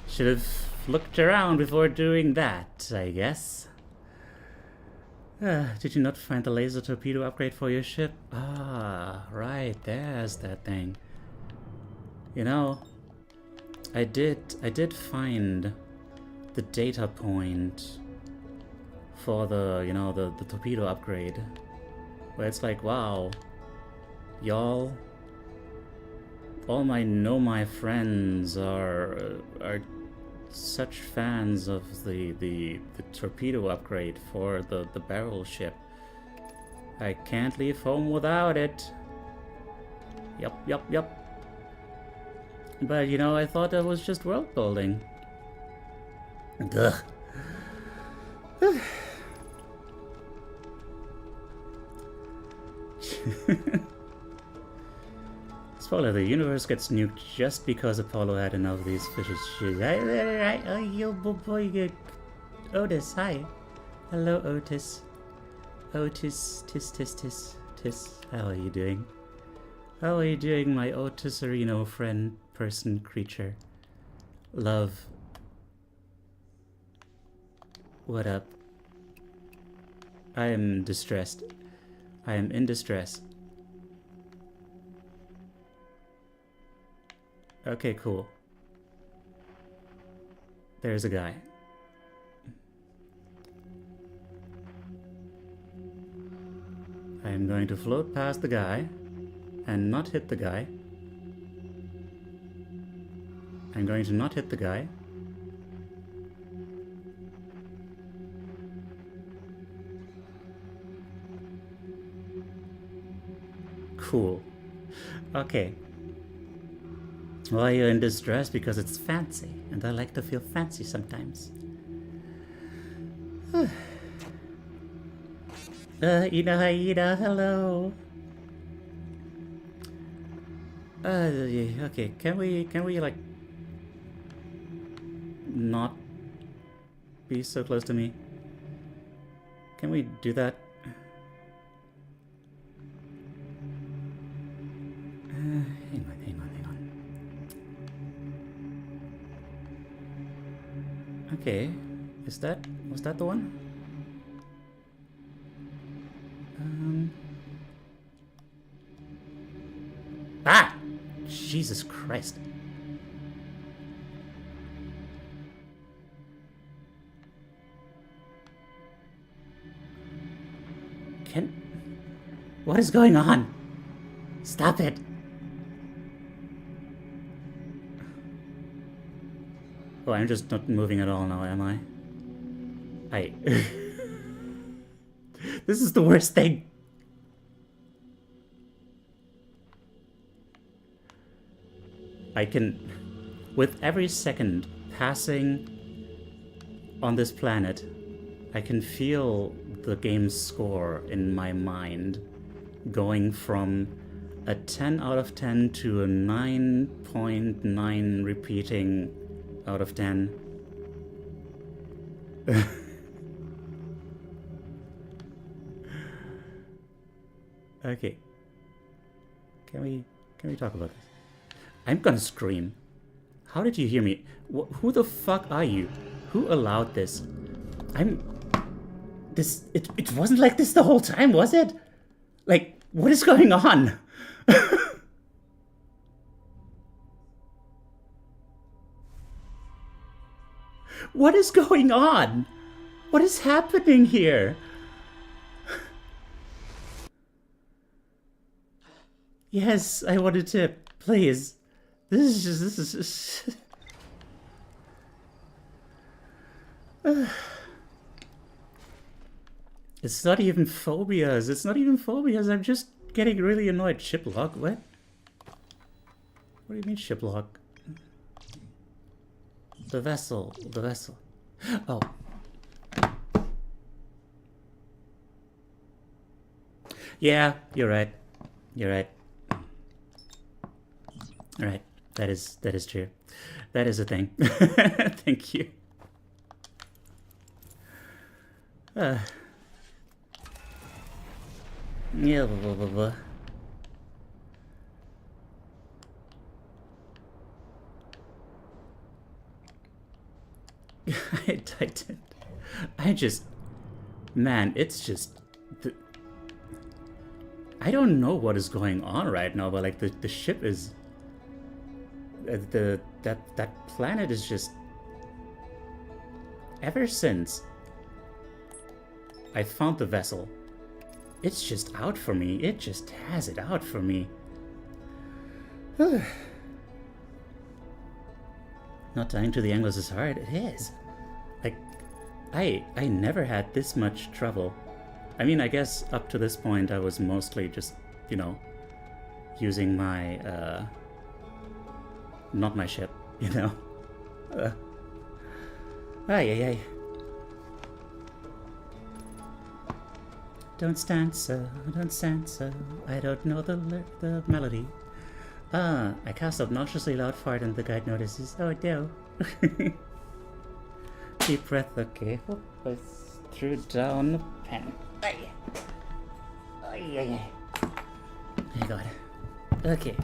should have looked around before doing that, I guess. Did you not find the laser torpedo upgrade for your ship? Ah, right, there's that thing. You know, I did find the data point for the, you know, the torpedo upgrade, where it's like, wow, y'all, all my Nomai friends are such fans of the torpedo upgrade for the barrel ship. I can't leave home without it. Yup. But, you know, I thought that was just world building. Ugh. Spoiler, the universe gets nuked just because Apollo had enough of these fishes. Oh, yo, boy, Otis, hi. Hello, Otis. Otis, tis. How are you doing? How are you doing, my Otisarino friend, person, creature? Love. What up? I am distressed. I am in distress. Okay, cool. There's a guy. I am going to float past the guy and not hit the guy. I'm going to not hit the guy. Cool. Okay. Well, you're in distress because it's fancy, and I like to feel fancy sometimes. Ida, hello. Okay, can we like not be so close to me? Can we do that? Hang on. Okay, was that the one? Ah! Jesus Christ. What is going on? Stop it. Oh, I'm just not moving at all now, am I? This is the worst thing. I can... With every second passing on this planet, I can feel the game's score in my mind going from a 10 out of 10 to a 9.9 repeating out of 10. Okay. Can we talk about this? I'm gonna scream. How did you hear me? Who the fuck are you? Who allowed this? It wasn't like this the whole time, was it? Like, what is going on? What is going on? What is happening here? Yes, I want a tip, please. This is just... It's not even phobias. I'm just getting really annoyed. Shiplock? What? What do you mean shiplock? The vessel. Oh. Yeah, you're right. Alright, that is true. That is a thing. Thank you. Yeah, blah, blah, blah. I didn't. Man, it's just... I don't know what is going on right now, but like the ship is... That planet is just... Ever since I found the vessel, it's just out for me. It just has it out for me. Not dying to the anglers is hard. It is. Like, I never had this much trouble. I mean, I guess up to this point I was mostly just, you know, using my, not my ship, you know? Don't stand so, don't stand so. I don't know the melody. Ah, I cast obnoxiously loud fart and the guide notices. Oh no. Deep breath, okay. Whoop, I threw down the pen. Ay. Ay, ay, ay. I got it. Okay.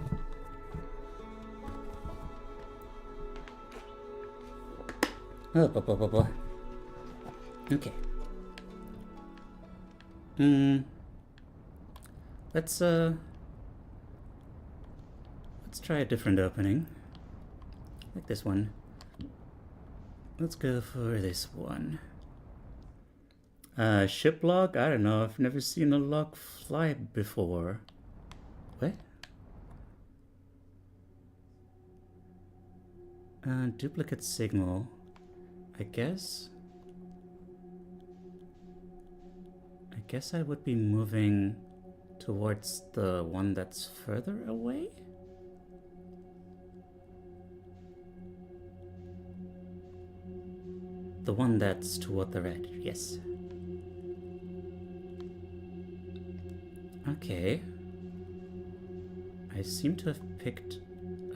Oh, blah, blah, blah, blah. Okay. Let's try a different opening. Like this one. Let's go for this one. Ship log? I don't know. I've never seen a log fly before. What? Duplicate signal. I guess I would be moving towards the one that's further away? The one that's toward the red, yes. Okay. I seem to have picked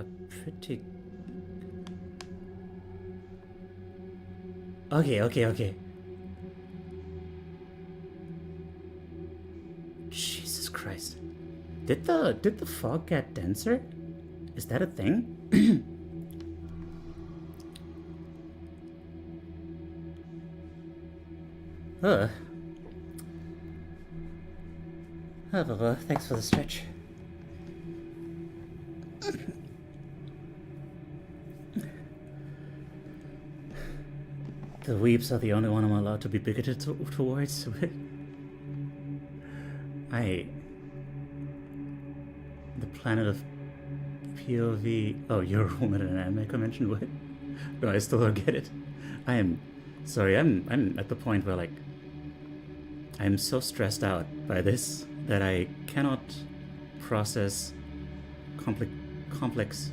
a pretty... Okay. Jesus Christ. Did the fog get denser? Is that a thing? Oh, well, thanks for the stretch. The weeps are the only one I'm allowed to be bigoted towards. The planet of POV. Oh, you're a woman at an anime convention? What? No, I still don't get it. Sorry, I'm at the point where, like, I'm so stressed out by this that I cannot process complex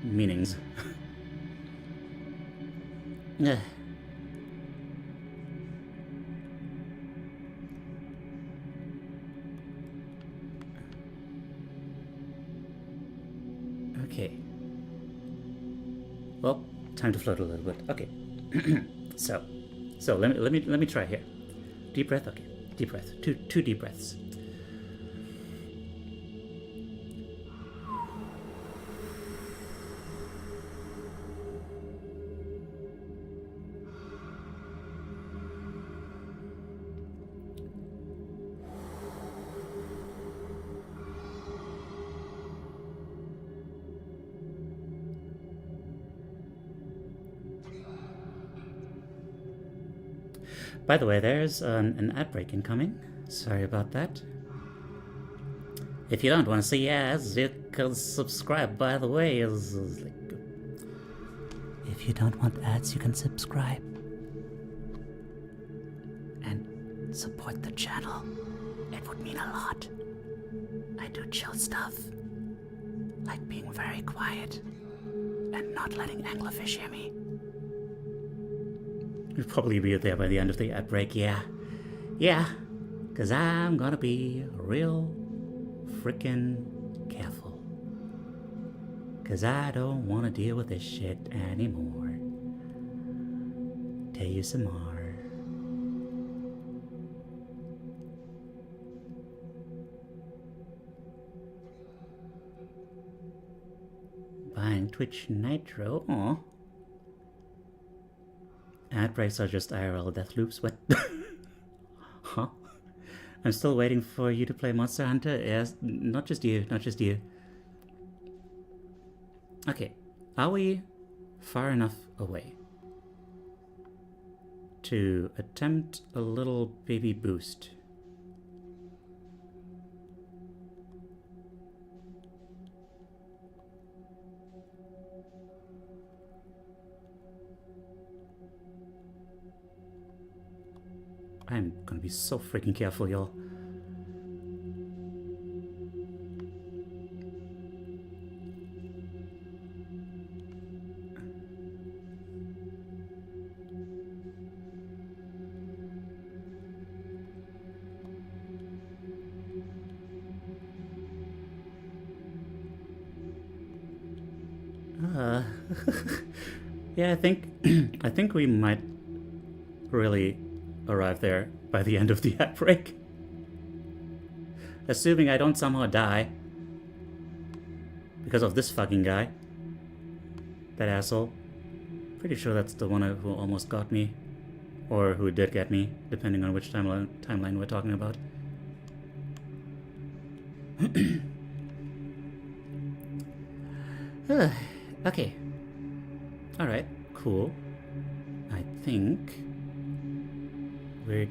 meanings. Yeah. Okay. Well, time to float a little bit. Okay. So let me try here. Deep breath. Okay. Deep breath. Two deep breaths. By the way, there's an ad break incoming. Sorry about that. If you don't want to see ads, you can subscribe. By the way, if you don't want ads, you can subscribe and support the channel. It would mean a lot. I do chill stuff, like being very quiet and not letting anglerfish hear me. You'll probably be there by the end of the ad break, yeah. Yeah, because I'm gonna be real freaking careful. Because I don't want to deal with this shit anymore. Teiyu some more. Buying Twitch Nitro, aw. Ad breaks are just IRL death loops. What? Huh? I'm still waiting for you to play Monster Hunter. Yes, not just you. Okay, are we far enough away to attempt a little baby boost? I'm gonna be so freaking careful, y'all. Uh, yeah, I think I think we might really arrive there by the end of the ad break. Assuming I don't somehow die because of this fucking guy. That asshole. Pretty sure that's the one who almost got me. Or who did get me, depending on which timeline we're talking about. Okay. Alright, cool. I think we're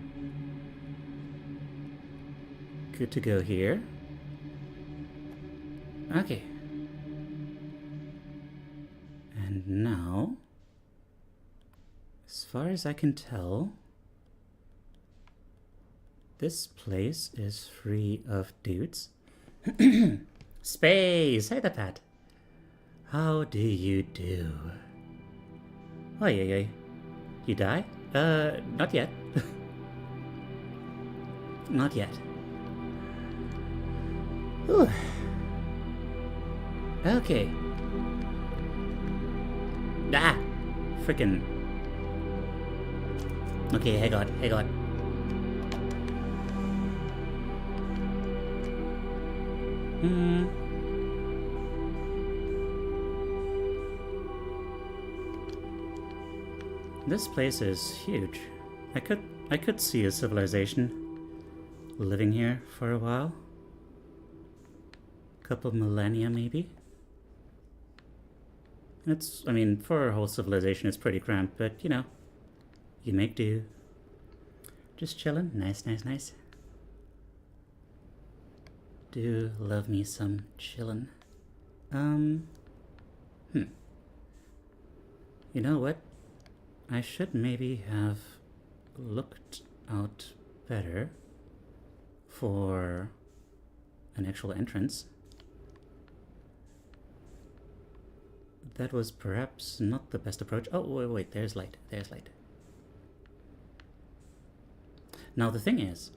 good to go here. Okay. And now, as far as I can tell, this place is free of dudes. Space! Hey there, Pat. How do you do? Oh, yeah. You die? Not yet. Not yet. Whew. Okay. Ah! Frickin'. Okay, hang on. This place is huge. I could see a civilization living here for a while. Couple millennia maybe. I mean, for a whole civilization it's pretty cramped, but you know, you make do. Just chillin'. Nice. Do love me some chillin'. You know what? I should maybe have looked out better for an actual entrance. That was perhaps not the best approach. Oh, wait, there's light. Now the thing is,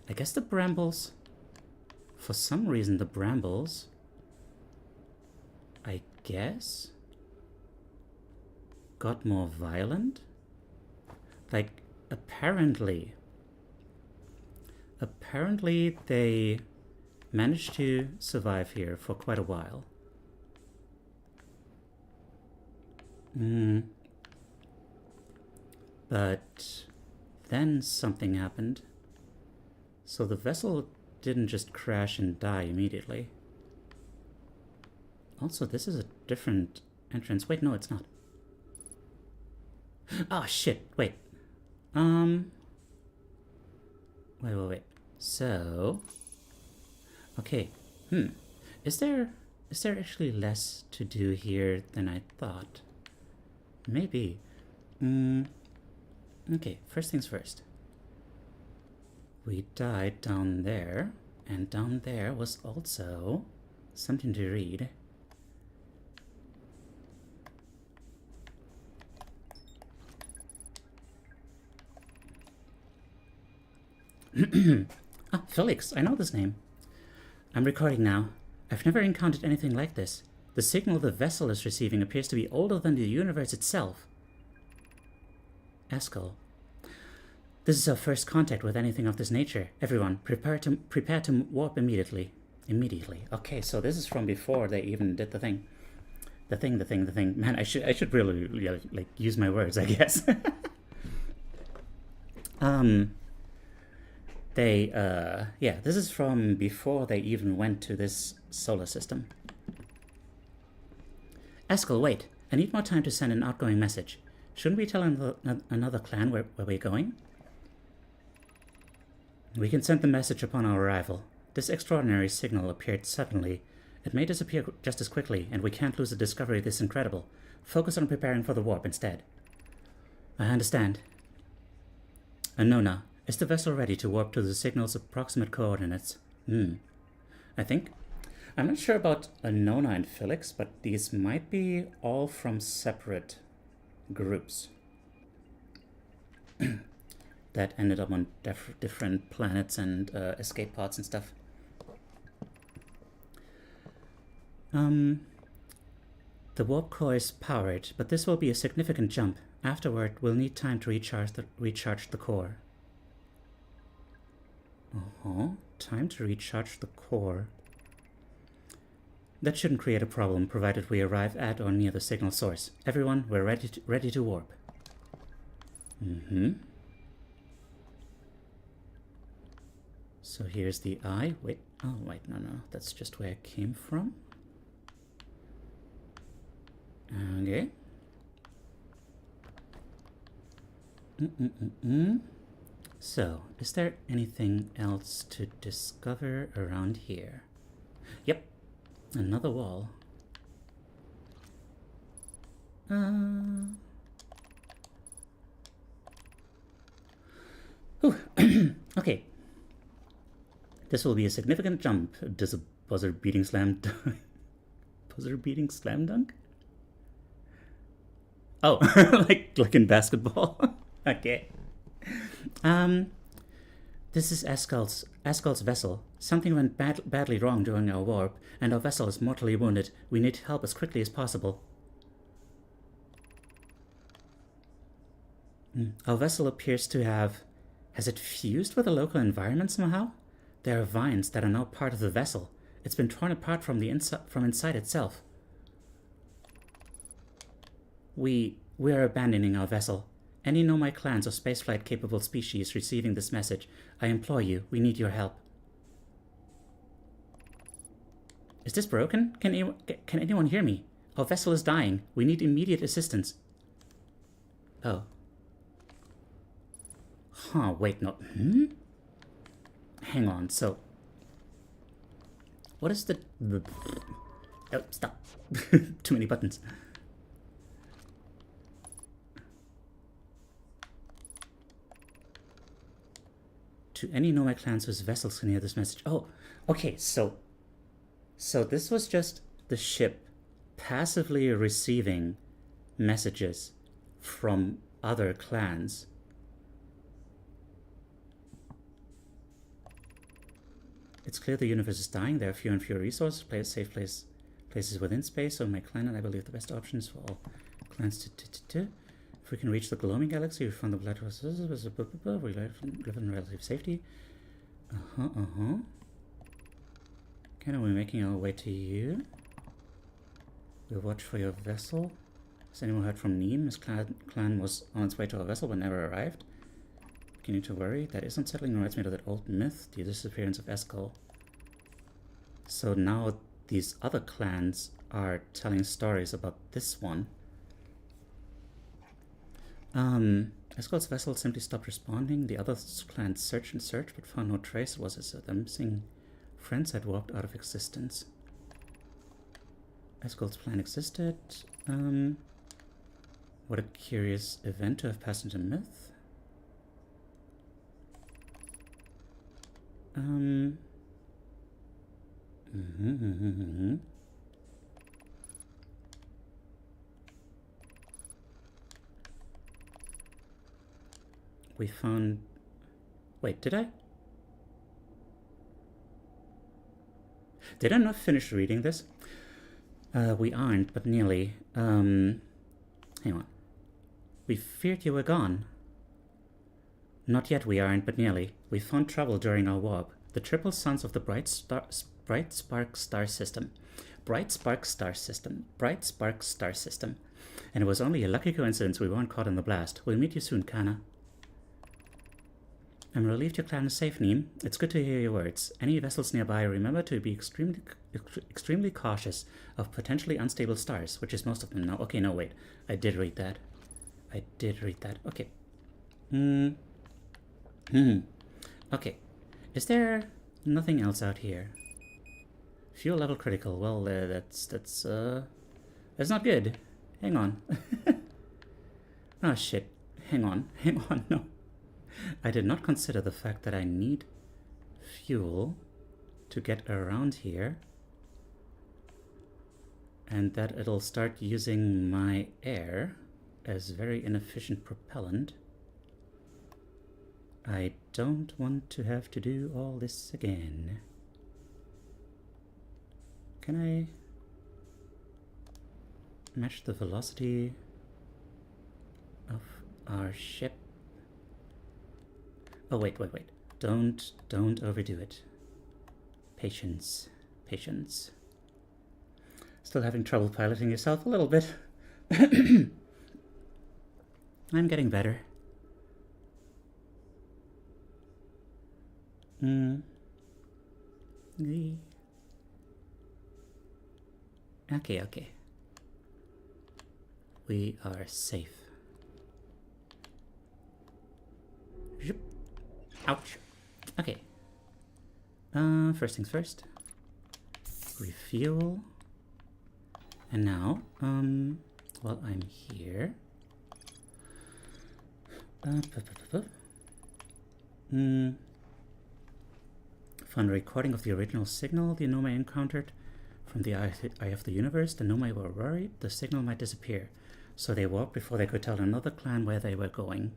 I guess the brambles, for some reason the brambles, I guess, got more violent. Like, apparently they managed to survive here for quite a while. But then something happened. So the vessel didn't just crash and die immediately. Also, this is a different entrance. Wait, no, it's not. Oh, shit. Wait. Wait. So, okay. Is there actually less to do here than I thought? Maybe. Okay, first things first. We died down there, and down there was also something to read. Ah, Felix, I know this name. I'm recording now. I've never encountered anything like this. The signal the vessel is receiving appears to be older than the universe itself. Eskel. This is our first contact with anything of this nature. Everyone, prepare to warp immediately. Okay, so this is from before they even did the thing. The thing. Man, I should really like use my words, I guess. This is from before they even went to this solar system. Eskel, wait. I need more time to send an outgoing message. Shouldn't we tell another clan where we're going? We can send the message upon our arrival. This extraordinary signal appeared suddenly. It may disappear just as quickly, and we can't lose a discovery this incredible. Focus on preparing for the warp instead. I understand. Anona, is the vessel ready to warp to the signal's approximate coordinates? I think. I'm not sure about Anona and Felix, but these might be all from separate groups. that ended up on different planets and escape pods and stuff. The warp core is powered, but this will be a significant jump. Afterward, we'll need time to recharge the core. Time to recharge the core. That shouldn't create a problem, provided we arrive at or near the signal source. Everyone, we're ready to warp. So here's the eye. Wait, oh wait, no, that's just where I came from. Okay. So, is there anything else to discover around here? Yep, another wall. Okay. This will be a significant jump. Does a buzzer beating slam dunk? Buzzer beating slam dunk? Oh, like in basketball. Okay. This is Askal's vessel. Something went badly wrong during our warp, and our vessel is mortally wounded. We need help as quickly as possible. Our vessel appears to have... Has it fused with the local environment somehow? There are vines that are now part of the vessel. It's been torn apart from inside itself. We are abandoning our vessel. Any Nomai clans or spaceflight-capable species receiving this message, I implore you, we need your help. Is this broken? Can anyone hear me? Our vessel is dying. We need immediate assistance. Oh. Huh, wait, no. Hang on, so... What is the... Oh, stop. Too many buttons. To any Nomad clans whose vessels can hear this message. Oh, okay, so this was just the ship passively receiving messages from other clans. It's clear the universe is dying. There are fewer and fewer resources. Play a safe places within space. So my clan and I believe the best option is for all clans to. If we can reach the Gloaming Galaxy, we found the blood horses. We live in relative safety. Okay, now we're making our way to you. We'll watch for your vessel. Has anyone heard from Neem? His clan was on its way to our vessel but never arrived. Beginning to worry. That is unsettling and reminds me of that old myth, the disappearance of Eskal. So now these other clans are telling stories about this one. Eskal's vessel simply stopped responding. The other clans searched and searched but found no trace. It was as if their missing friends had walked out of existence. Eskal's plan existed. What a curious event to have passed into myth. We found... Wait, did I? Did I not finish reading this? We aren't, but nearly. Hang on. We feared you were gone. Not yet we aren't, but nearly. We found trouble during our warp. The triple suns of the Bright Spark Star System. Bright Spark Star System. Bright Spark Star System. And it was only a lucky coincidence we weren't caught in the blast. We'll meet you soon, Kana. I'm relieved your clan is safe, Neem. It's good to hear your words. Any vessels nearby, remember to be extremely cautious of potentially unstable stars, which is most of them now. Okay, no, wait. I did read that. Okay. Okay. Is there nothing else out here? Fuel level critical. Well, that's not good. Hang on. Oh, shit. Hang on, no. I did not consider the fact that I need fuel to get around here, and that it'll start using my air as very inefficient propellant. I don't want to have to do all this again. Can I match the velocity of our ship? Oh, wait. Don't overdo it. Patience. Patience. Still having trouble piloting yourself a little bit. I'm getting better. Okay. We are safe. Zhup. Ouch. Okay. First things first. Refuel. And now, while I'm here, found a recording of the original signal the Nomai encountered. From the eye of the universe, the Nomai were worried the signal might disappear, so they walked before they could tell another clan where they were going.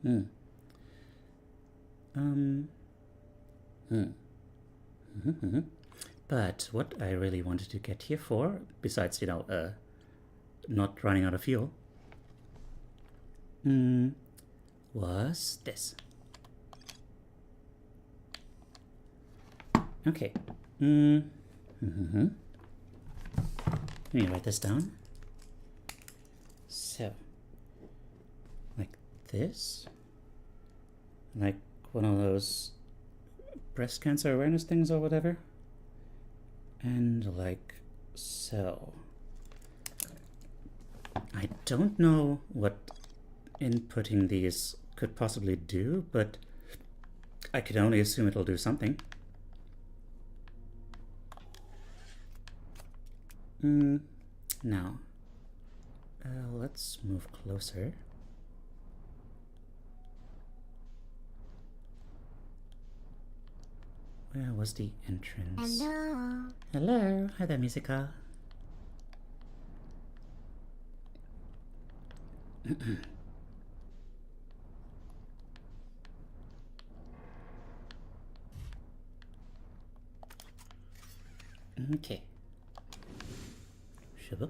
But what I really wanted to get here for, besides, not running out of fuel, was this. Okay. Let me write this down. So, like this. Like one of those breast cancer awareness things or whatever. And like so. I don't know what inputting these could possibly do, but I could only assume it'll do something. Now, let's move closer. Where was the entrance? Hello. Hello. Hi there, Musica. Okay. Shabba.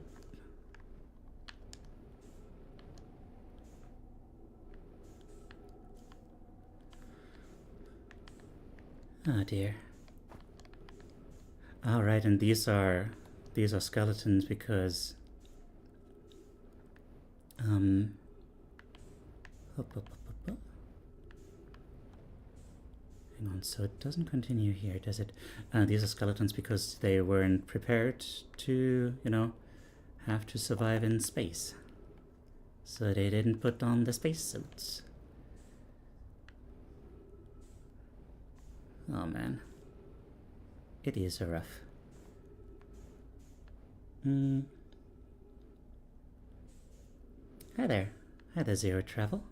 Oh dear. All right, and these are skeletons because hang on, so it doesn't continue here, does it? These are skeletons because they weren't prepared to, have to survive in space. So they didn't put on the spacesuits. Oh man. It is rough. Hi there. Hi there, Zero Travel.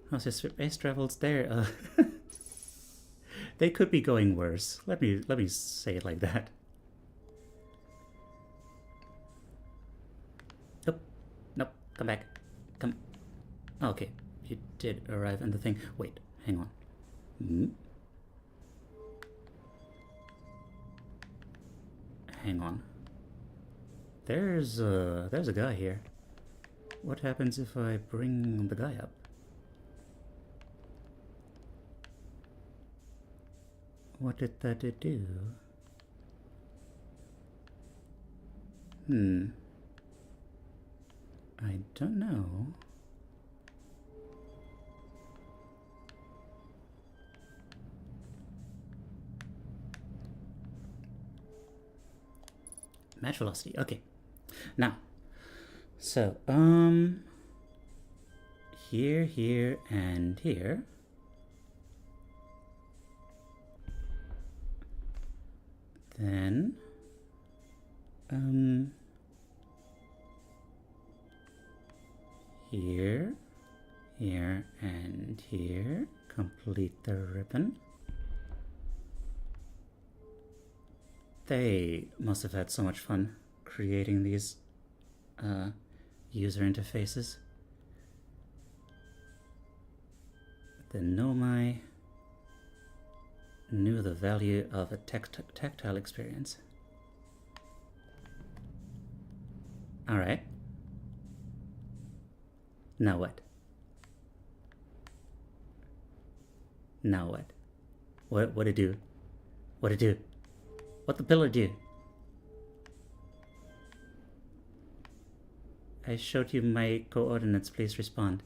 How's your space travels there? They could be going worse. Let me say it like that. Nope. Come back. Come. Okay, you did arrive on the thing. Wait, hang on. Hang on. There's a guy here. What happens if I bring the guy up? What did that do? I don't know. Match velocity. Okay. Now, so here, and here. Then here, and here. Complete the ribbon. They must have had so much fun creating these user interfaces. The Nomai knew the value of a tactile experience. Alright. Now what? Now what? What it do? What it do? What the pillar do? I showed you my coordinates, please respond.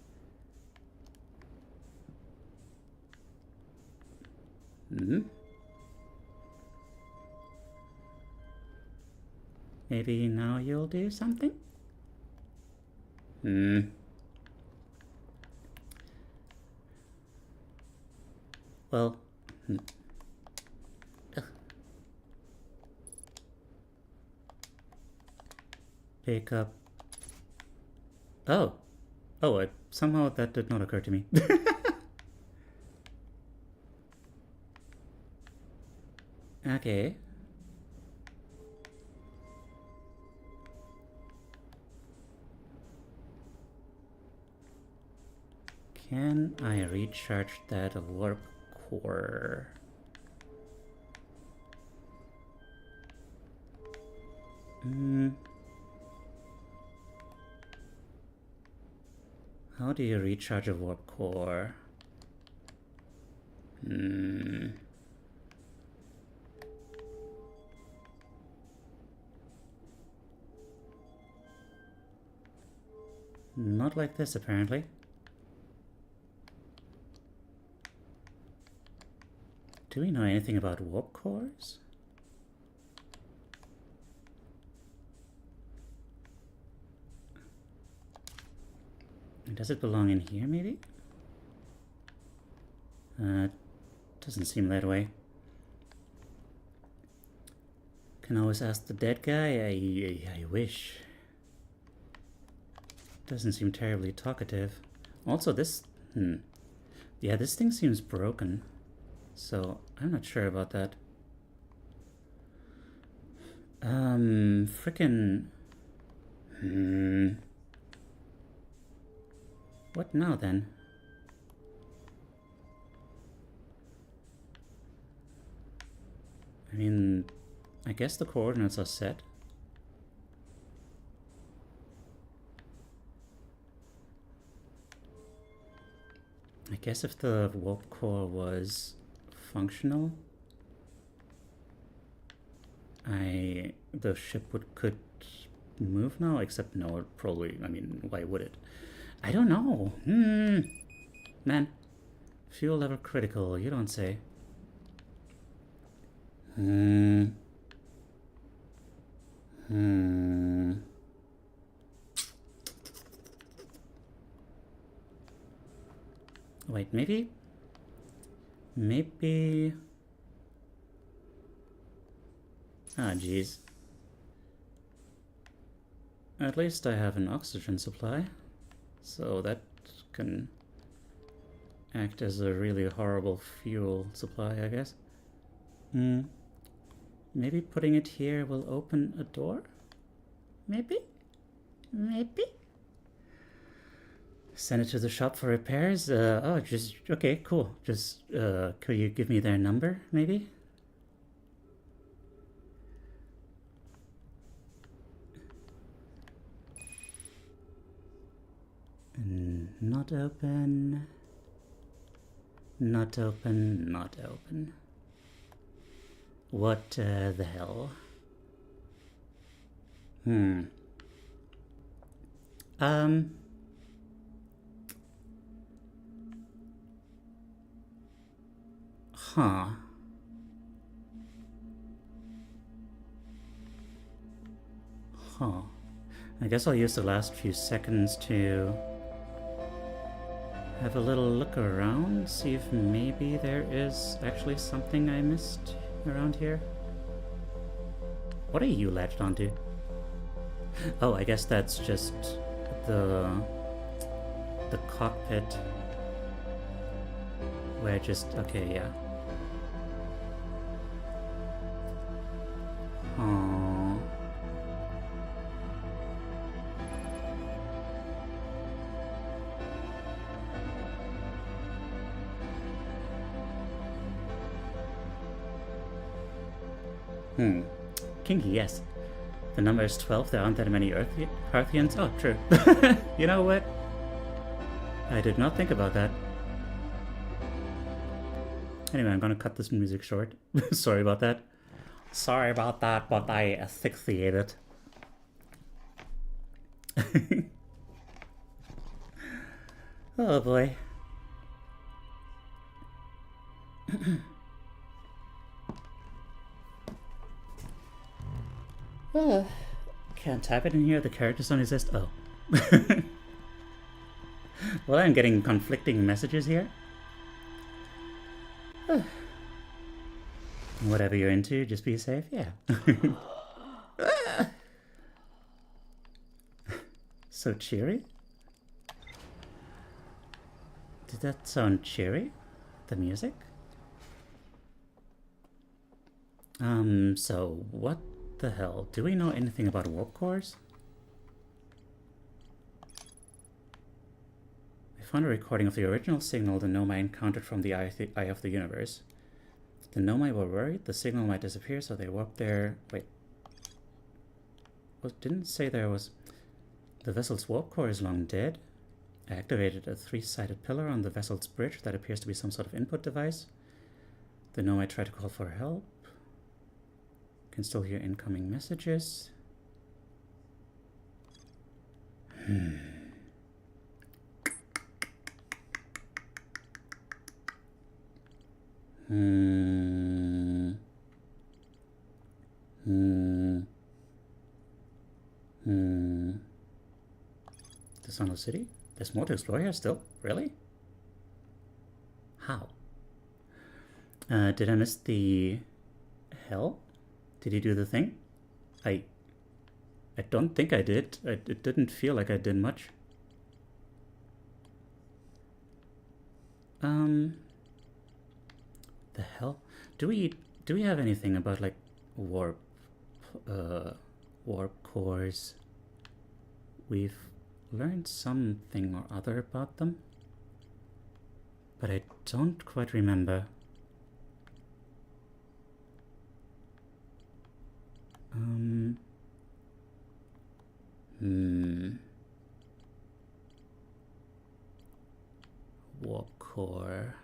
Maybe now you'll do something? Well, pick up. Oh, somehow that did not occur to me. Okay. Can I recharge that warp core? How do you recharge a warp core? Not like this, apparently. Do we know anything about warp cores? Does it belong in here, maybe? Doesn't seem that way. Can always ask the dead guy. I wish. Doesn't seem terribly talkative. Also, this... Yeah, this thing seems broken. So, I'm not sure about that. Frickin'... What now, then? I mean, I guess the coordinates are set. I guess if the warp core was functional, the ship could move now, except no, it probably, I mean, why would it? I don't know. Man, fuel level critical, you don't say. Wait, maybe? Ah, jeez. At least I have an oxygen supply, so that can act as a really horrible fuel supply, I guess. Maybe putting it here will open a door? Maybe? Send it to the shop for repairs? Okay, cool. Just, could you give me their number, maybe? Not open. Not open. What the hell? Huh. I guess I'll use the last few seconds to have a little look around, see if maybe there is actually something I missed around here. What are you latched onto? Oh, I guess that's just the cockpit. Where just, okay, yeah. Oh. Kinky, yes. The number is 12. There aren't that many Earthians. Oh, true. You know what? I did not think about that. Anyway, I'm gonna cut this music short. Sorry about that. Sorry about that, but I asphyxiated. Oh boy. Can't type it in here, the characters don't exist. Oh. Well, I'm getting conflicting messages here. Whatever you're into, just be safe, yeah. So cheery? Did that sound cheery? The music? So what the hell? Do we know anything about warp cores? I found a recording of the original signal the Nomai encountered from the Eye of the Universe. The Nomai were worried the signal might disappear, so they warped their... Wait. Well, didn't say there was... The vessel's warp core is long dead. I activated a 3-sided pillar on the vessel's bridge that appears to be some sort of input device. The Nomai tried to call for help. Can still hear incoming messages. The Sun City? There's more to explore here still? Really? How? Did I miss the hell? Did he do the thing? I don't think I did. It didn't feel like I did much. The hell? Do we have anything about like warp cores? We've learned something or other about them, but I don't quite remember. Warp core.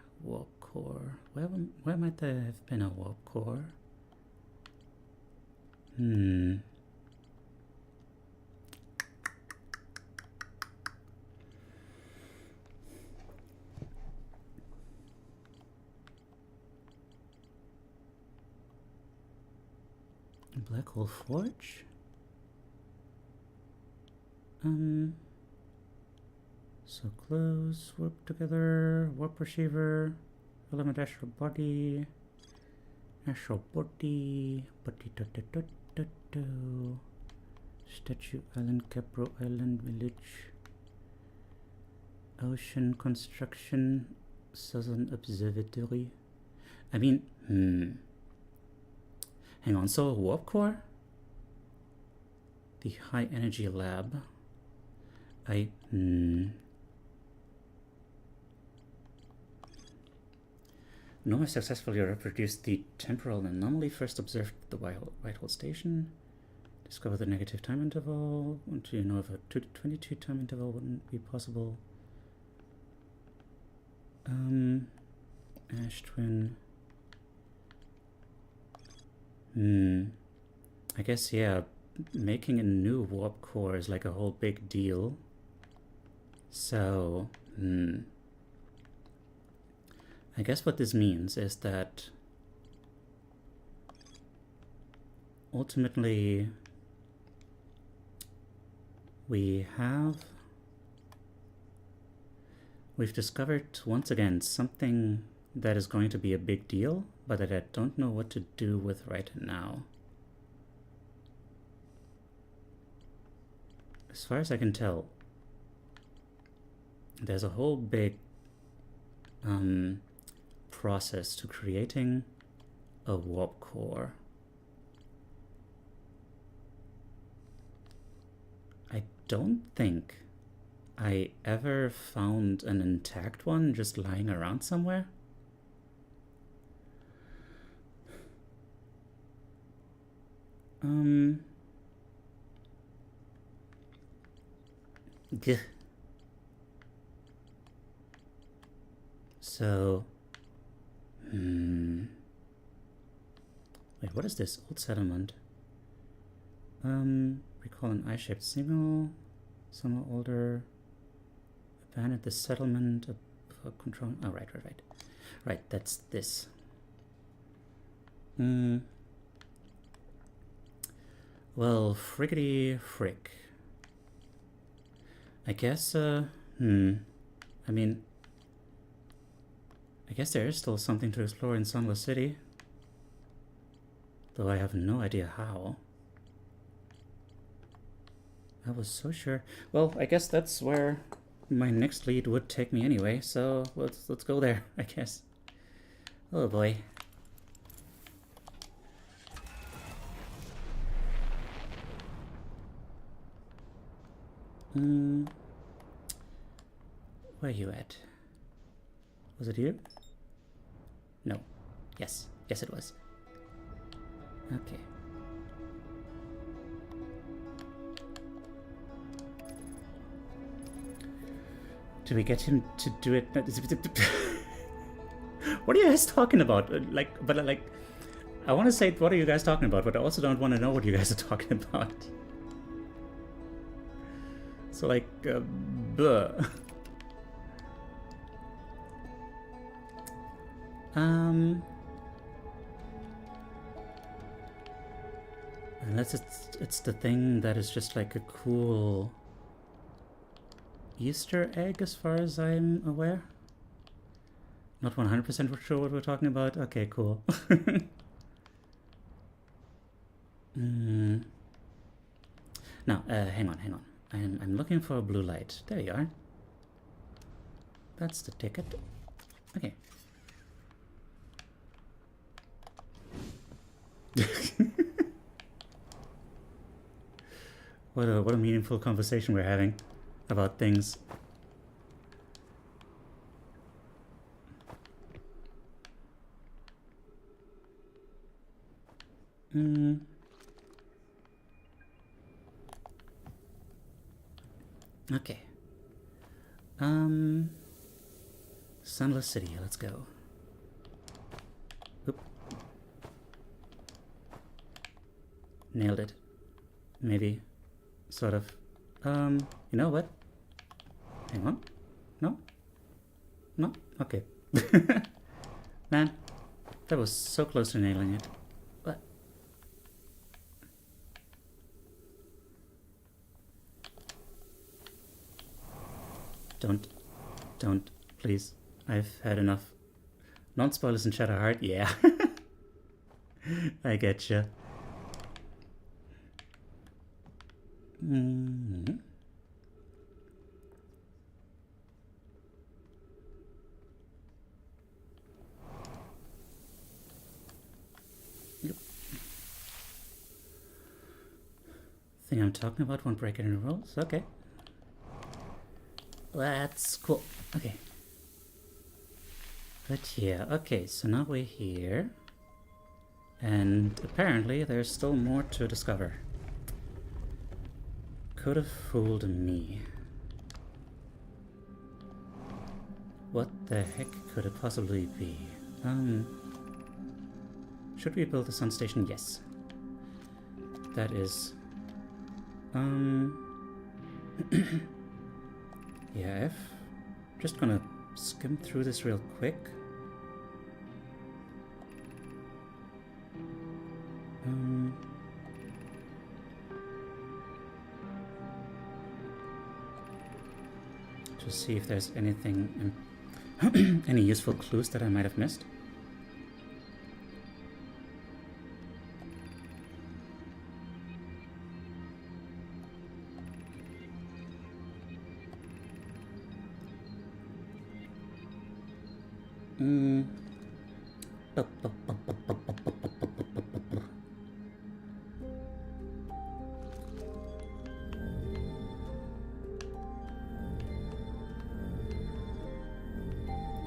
Where might there have been a warp core? Black Hole Forge? So close, warp together, warp receiver, element astral body, Statue Island, Capro Island Village, Ocean Construction, Southern Observatory. I mean, hang on, so warp core? The High Energy Lab. Noma successfully reproduced the temporal anomaly first observed at the Whitehall Station. Discover the negative time interval. Want to know if a 2 to 22 time interval wouldn't be possible. Ash Twin. I guess, yeah, making a new warp core is like a whole big deal. So, I guess what this means is that ultimately we've discovered once again something that is going to be a big deal, but that I don't know what to do with right now. As far as I can tell, there's a whole big process to creating a warp core. I don't think I ever found an intact one just lying around somewhere. Um. Gah. So. Wait, what is this? Old settlement. Recall an eye-shaped signal. Somewhat older. Abandoned the settlement. Control. Oh, right. Right, that's this. Well, frickety frick. I guess, I mean, I guess there is still something to explore in Sunless City. Though I have no idea how. I was so sure. Well, I guess that's where my next lead would take me anyway, so let's go there, I guess. Oh boy. Where are you at? Was it you? No. Yes. Yes, it was. Okay. Do we get him to do it? What are you guys talking about? I want to say, what are you guys talking about? But I also don't want to know what you guys are talking about. So, like, bleh. Unless it's the thing that is just like a cool Easter egg, as far as I'm aware. Not 100% sure what we're talking about. Okay, cool. Now, hang on. I'm looking for a blue light. There you are. That's the ticket. Okay. What a meaningful conversation we're having about things. Okay. Sunless City, let's go. Oop. Nailed it. Maybe. Sort of. You know what? Hang on. No? No? Okay. Man, that was so close to nailing it. What? Don't, please. I've had enough. Non-spoilers in Shatterheart? Yeah. I getcha. Yep. Thing I'm talking about won't break any rules. Okay. That's cool. Okay. But yeah, okay, so now we're here. And apparently there's still more to discover. Could have fooled me. What the heck could it possibly be? Should we build a sun station? Yes. That is... yeah, I'm just gonna skim through this real quick. To see if there's anything, any useful clues that I might have missed.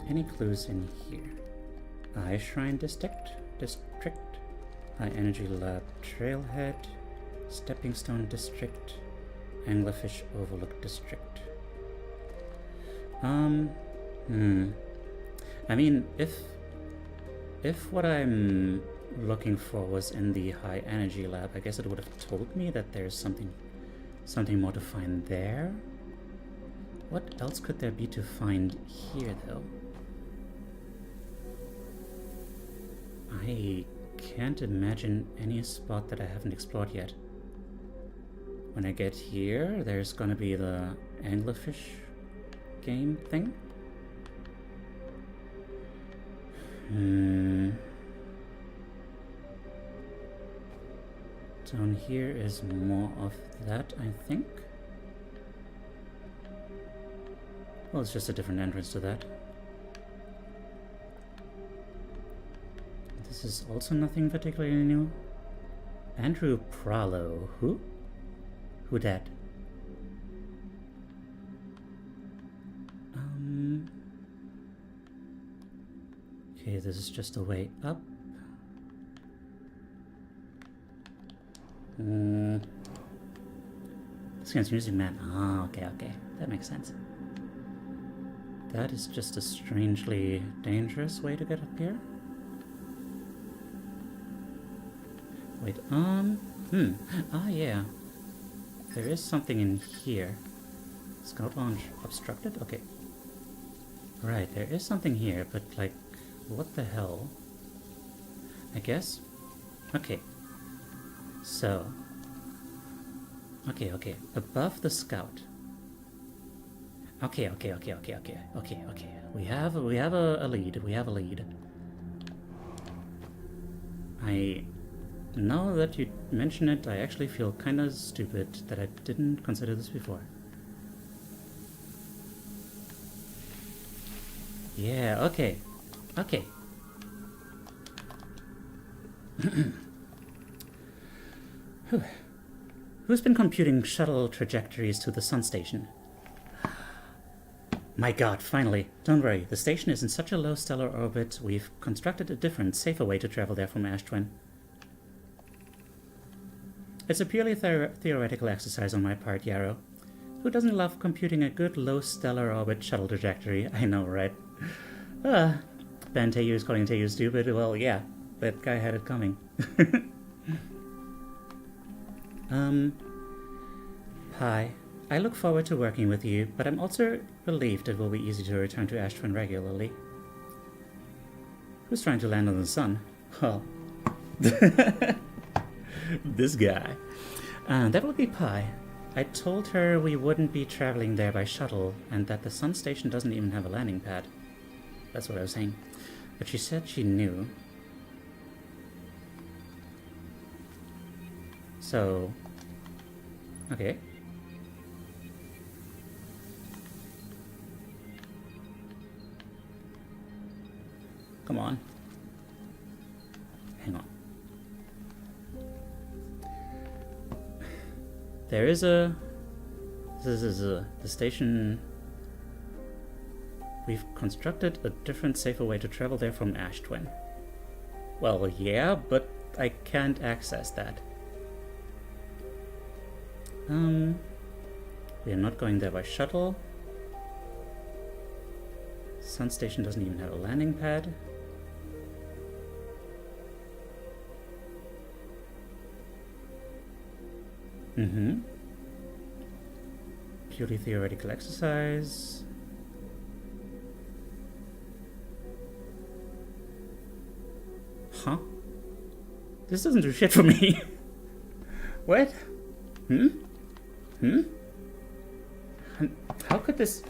Any clues in here? Eye Shrine District? High Energy Lab Trailhead, Stepping Stone District, Anglerfish Overlook District. I mean, if what I'm looking for was in the High Energy Lab, I guess it would have told me that there's something more to find there. What else could there be to find here, though? I can't imagine any spot that I haven't explored yet. When I get here, there's gonna be the anglerfish game thing. Down here is more of that, I think. Well, it's just a different entrance to that. This is also nothing particularly new. Andrew Pralo. Who? Who dat? Okay, this is just a way up. This guy's music man. Ah, okay, that makes sense. That is just a strangely dangerous way to get up here. Wait, ah, yeah. There is something in here. Scout launch obstructed? Okay. Right, there is something here, but like, what the hell? I guess? Okay. So. Okay. Above the scout. Okay. We have a lead. We have a lead. Now that you mention it, I actually feel kind of stupid that I didn't consider this before. Yeah, okay. Who's been computing shuttle trajectories to the sun station? My god, finally. Don't worry, the station is in such a low stellar orbit, we've constructed a different, safer way to travel there from Ash Twin. It's a purely theoretical exercise on my part, Yarrow. Who doesn't love computing a good low stellar orbit shuttle trajectory? I know, right? Ben Teiyu is calling Teiyu stupid. Well, yeah, that guy had it coming. Hi. I look forward to working with you, but I'm also relieved it will be easy to return to Ash Twin regularly. Who's trying to land on the sun? Well, this guy. That would be Pi. I told her we wouldn't be traveling there by shuttle, and that the sun station doesn't even have a landing pad. That's what I was saying. But she said she knew. So... okay. Come on. Hang on. There is a... this is the station... We've constructed a different, safer way to travel there from Ash Twin. Well, yeah, but I can't access that. We are not going there by shuttle. Sun station doesn't even have a landing pad. Purely theoretical exercise. Huh? This doesn't do shit for me. What? How could this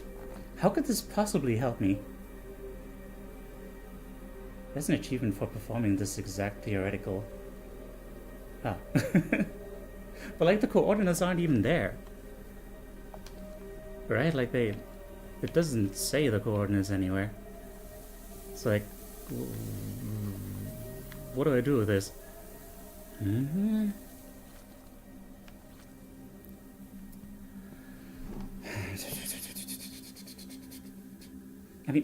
possibly help me? There's an achievement for performing this exact theoretical... ah. But like the coordinates aren't even there. Right? Like it doesn't say the coordinates anywhere. It's like... what do I do with this? I mean,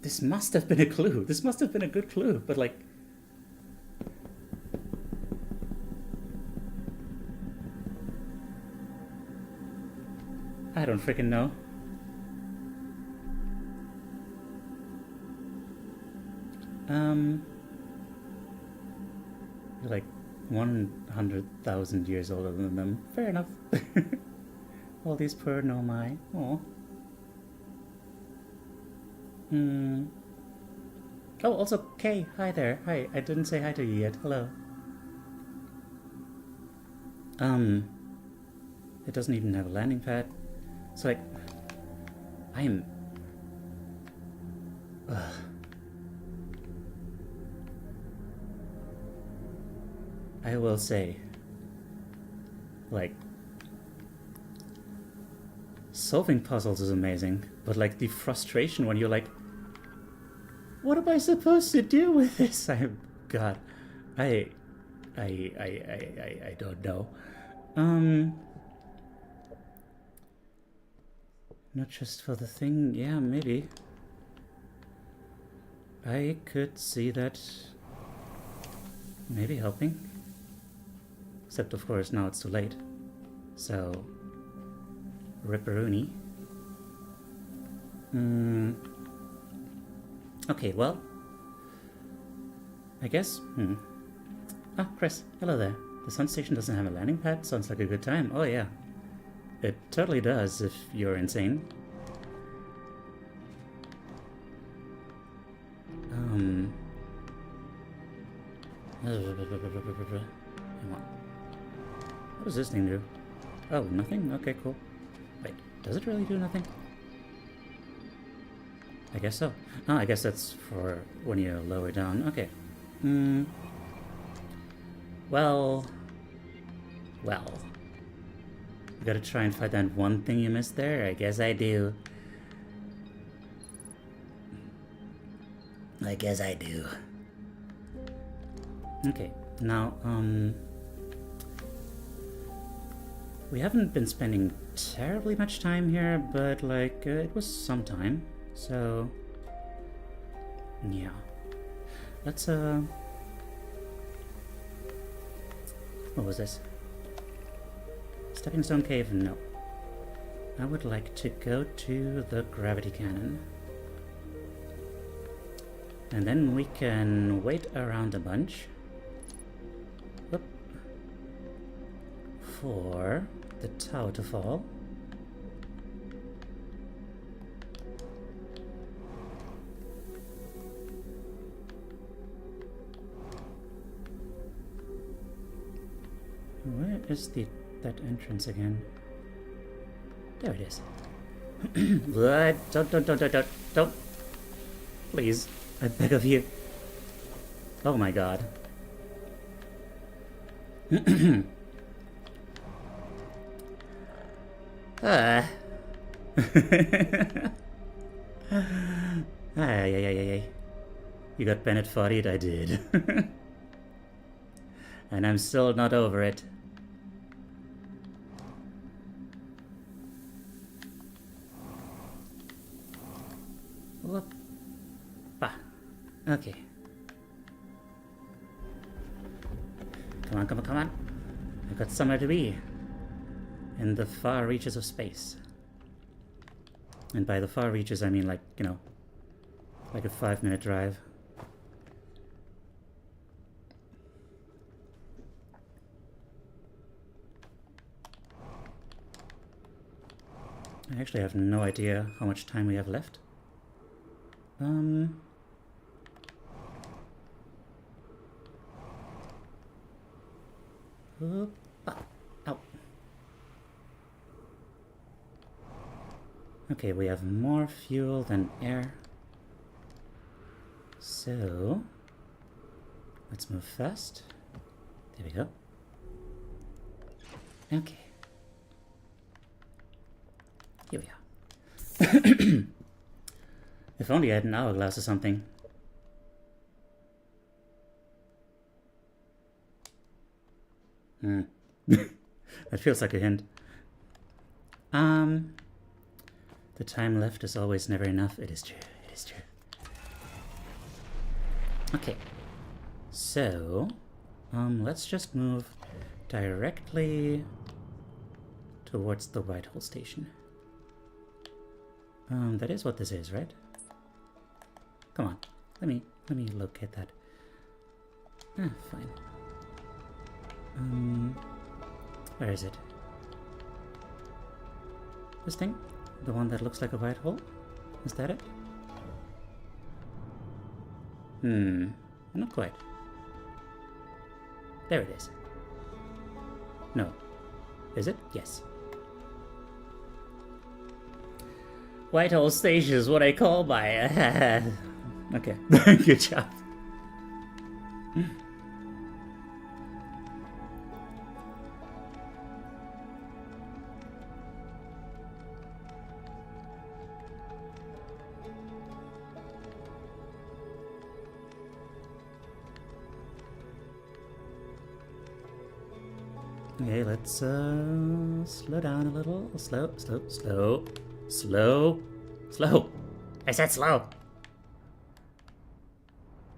this must have been a clue. This must have been a good clue, but like, don't freaking know. You're like 100,000 years older than them. Fair enough. All these poor nomai. Aw. Oh, also, Kay, hi there. Hi, I didn't say hi to you yet. Hello. It doesn't even have a landing pad. So, like, I'm... I will say, like, solving puzzles is amazing, but like the frustration when you're like, what am I supposed to do with this? God, I don't know. Not just for the thing, yeah, maybe. I could see that maybe helping. Except, of course, now it's too late. So, ripperoonie. Okay, well, I guess, Ah, Chris, hello there. The sun station doesn't have a landing pad? Sounds like a good time. Oh, yeah. It totally does, if you're insane. What does this thing do? Oh, nothing? Okay, cool. Wait, does it really do nothing? I guess so. Oh, I guess that's for when you lower down. Okay. Well. You gotta try and find that one thing you missed there? I guess I do. Okay, now, we haven't been spending terribly much time here, but, like, it was some time, so... Yeah. Let's, What was this? Stepping Stone Cave? No. I would like to go to the gravity cannon. And then we can wait around a bunch. Whoop. For the tower to fall. Where is that entrance again? There it is. What? Don't. Please, I beg of you. Oh my god. Ah. Ay. You got Bennett 40'd? I did. And I'm still not over it. Whoop. Ah. Okay. Come on. I've got somewhere to be. In the far reaches of space. And by the far reaches, I mean like, you know, like a 5-minute drive. I actually have no idea how much time we have left. Ow. Okay, we have more fuel than air. So, let's move fast. There we go. Okay. Here we are. If only I had an hourglass or something. That feels like a hint. The time left is always never enough. It is true. Okay. So, let's just move directly towards the Whitehall station. That is what this is, right? Come on, let me locate that. Ah, fine. Where is it? This thing? The one that looks like a white hole? Is that it? Not quite. There it is. No. Is it? Yes. White hole station is what I call my... Okay, good job. Okay, let's slow down a little. Slow. I said slow.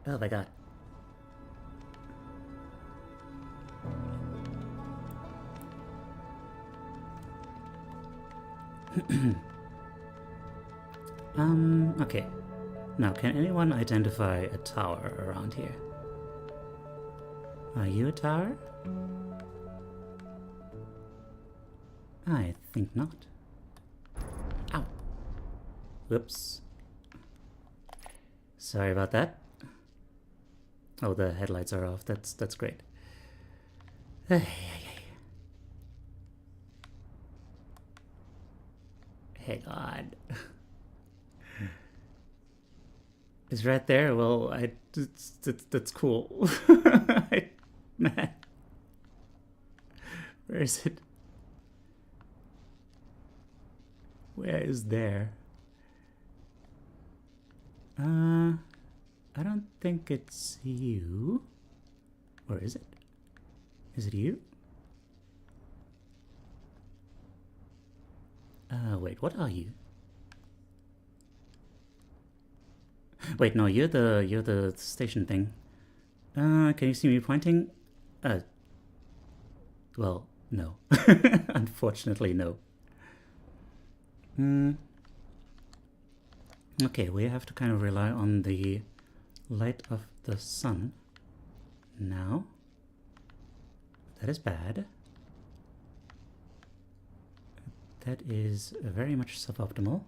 Oh my god. Okay. Now, can anyone identify a tower around here? Are you a tower? I think not. Ow. Whoops. Sorry about that. Oh, the headlights are off. That's great. Hey God. It's right there. Well, that's cool. Man. Where is it? Where is there? I don't think it's you. Or is it? Is it you? Wait, what are you? Wait, no, you're the station thing. Can you see me pointing? Well, no. Unfortunately, no. Okay, we have to kind of rely on the light of the sun. Now, that is bad. That is very much suboptimal.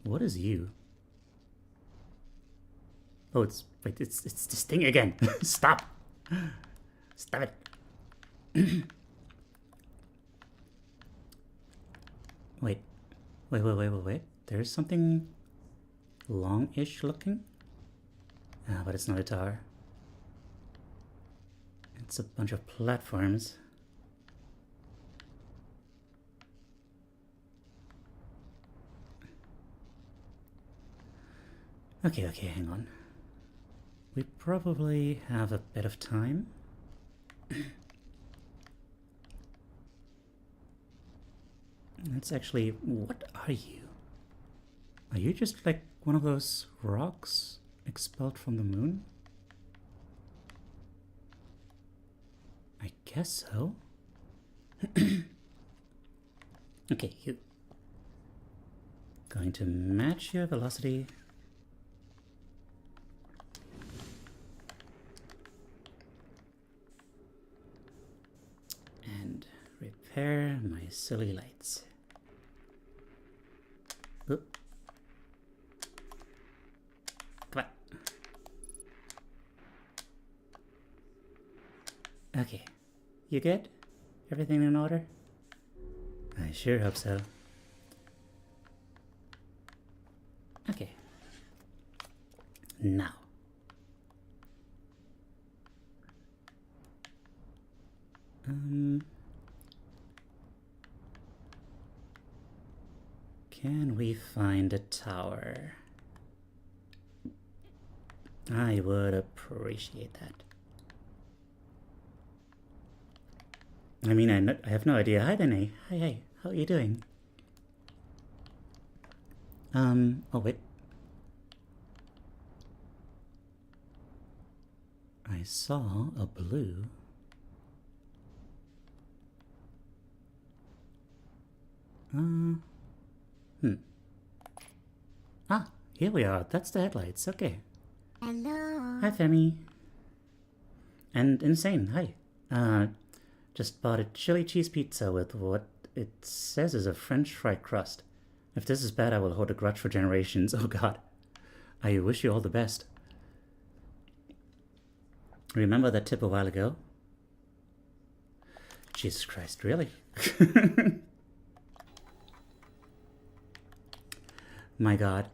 What is you? Oh, it's this thing again. Stop. Stop it. Wait. There's something long-ish looking. Ah, but it's not a tower. It's a bunch of platforms. Okay, hang on. We probably have a bit of time. That's actually... What are you? Are you just like one of those rocks expelled from the moon? I guess so. Okay, you. Going to match your velocity. And repair my silly lights. Oop. Come on. Okay. You good? Everything in order? I sure hope so. Okay. Now. Can we find a tower? I would appreciate that. I mean, I have no idea. Hi, Danae. Hi. How are you doing? Oh, wait. I saw a blue. Hmm. Ah, here we are. That's the headlights. Okay. Hello. Hi, Femi. And Insane. Hi. Just bought a chili cheese pizza with what it says is a French fried crust. If this is bad, I will hold a grudge for generations. Oh God. I wish you all the best. Remember that tip a while ago? Jesus Christ, really? My God.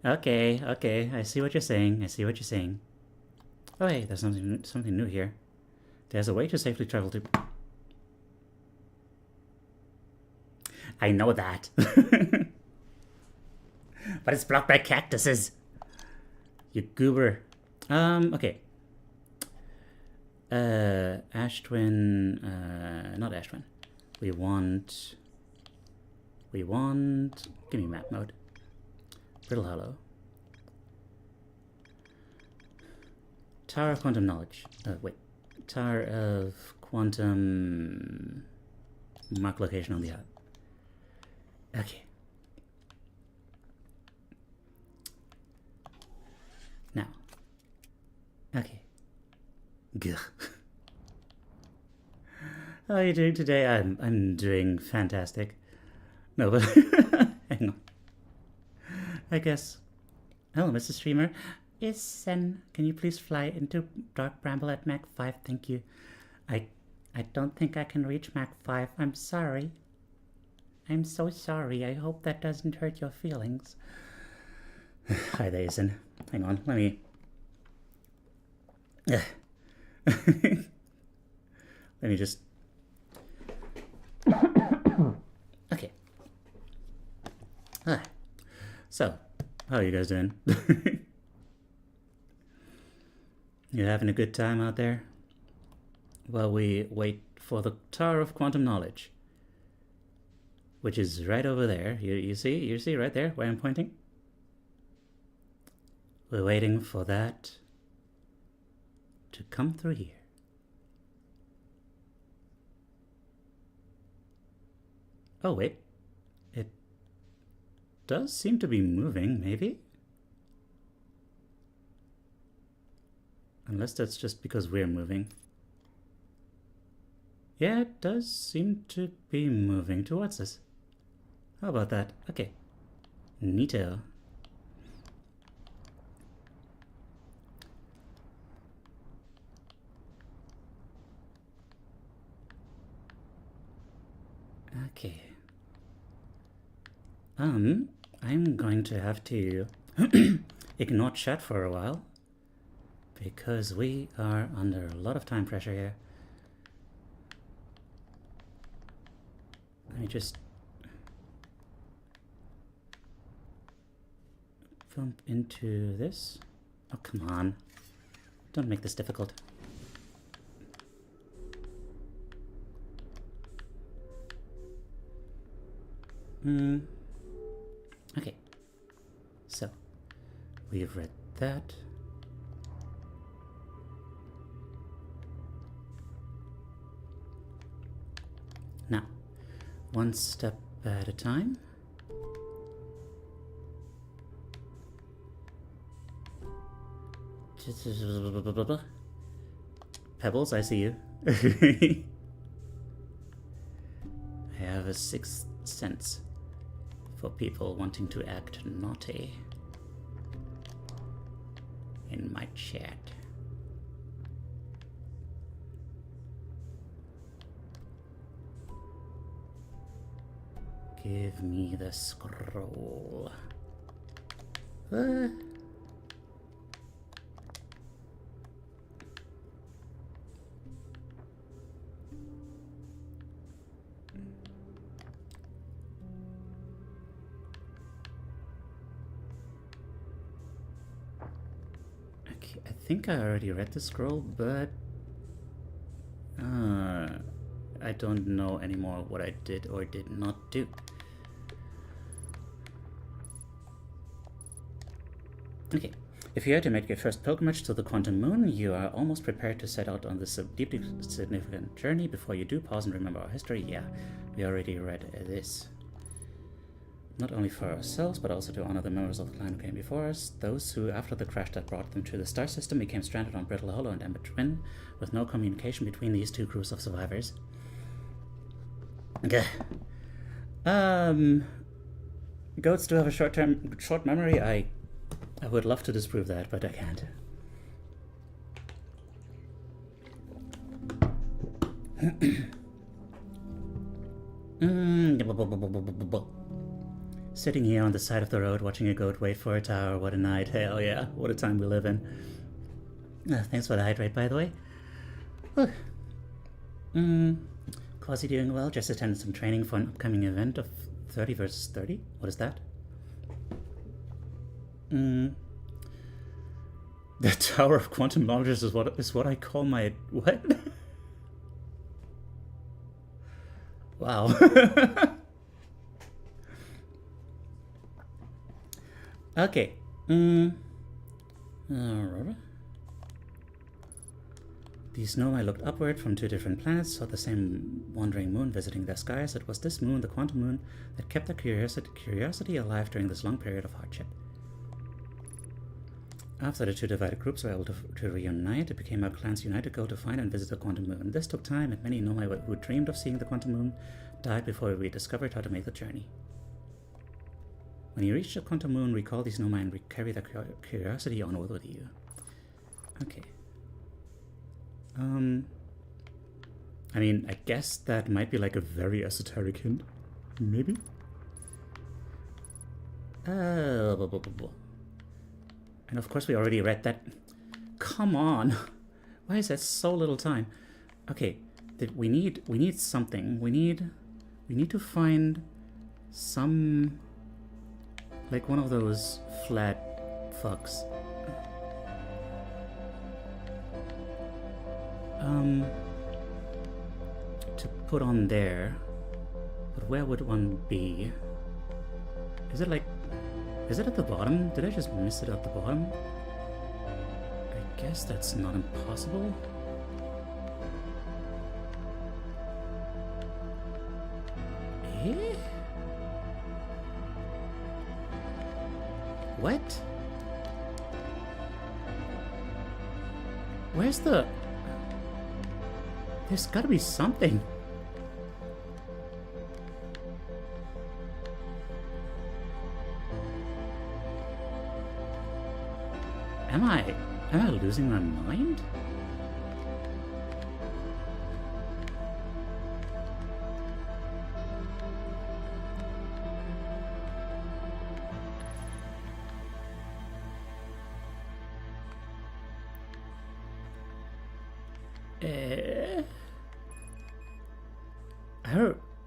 Okay. I see what you're saying. Oh, hey, there's something new here. There's a way to safely travel to... I know that. But it's blocked by cactuses. You goober. Okay. Ashtwin... not Ashtwin. We want... Give me map mode. Brittle Hollow. Tower of Quantum Knowledge. Wait. Tower of Quantum... Mark location on the hub. Okay. Now. Okay. Gah. How are you doing today? I'm doing fantastic. No, but hang on. I guess. Oh, Mr. Streamer. Can you please fly into Dark Bramble at Mach 5? Thank you. I don't think I can reach Mach 5. I'm sorry. I'm so sorry. I hope that doesn't hurt your feelings. Hi there, Isen. Hang on, let me... let me just... Okay. So, how are you guys doing? You having a good time out there? While we wait for the Tower of Quantum Knowledge, which is right over there. You see right there where I'm pointing? We're waiting for that to come through here. Oh, wait. It does seem to be moving, maybe? Unless that's just because we're moving. Yeah, it does seem to be moving towards us. How about that? Okay. Neato. Okay. I'm going to have to ignore chat for a while because we are under a lot of time pressure here. Let me just bump into this. Oh, come on. Don't make this difficult. Okay. So, we've read that. Now, one step at a time. Pebbles, I see you. I have a sixth sense for people wanting to act naughty in my chat. Give me the scroll. Okay, I think I already read the scroll, but I don't know anymore what I did or did not do. Okay, If you had to make your first pilgrimage to the quantum moon, you are almost prepared to set out on this deeply significant journey. Before you do, pause and remember our history. Yeah, we already read this. Not only for ourselves, but also to honor the members of the clan who came before us, those who, after the crash that brought them to the star system, became stranded on Brittle Hollow and Ember Twin, with no communication between these two crews of survivors. Goats do have a short memory. I would love to disprove that, but I can't. Sitting here on the side of the road, watching a goat wait for a tower. What a night. Hell yeah. What a time we live in. Thanks for the hydrate, by the way. Quasi doing well. Just attended some training for an upcoming event of 30 versus 30. What is that? The Tower of Quantum Knowledge is what I call my... What? Wow. Okay. These Nomai looked upward from two different planets, saw the same wandering moon visiting their skies. It was this moon, the quantum moon, that kept their curiosity alive during this long period of hardship. After the two divided groups were able to reunite, it became our clan's united goal to find and visit the quantum moon. This took time, and many Nomai who dreamed of seeing the quantum moon died before we discovered how to make the journey. When you reach the quantum moon, recall these Nomai and carry their curiosity onward with you. Okay. I mean, I guess that might be like a very esoteric hint. Maybe? And of course we already read that. Come on! Why is that so little time? Okay, we need something. We need to find some... like one of those flat fucks. To put on there. But where would one be? Is it at the bottom? Did I just miss it at the bottom? I guess that's not impossible. Eh? What? Where's the... There's gotta be something. Am I losing my mind?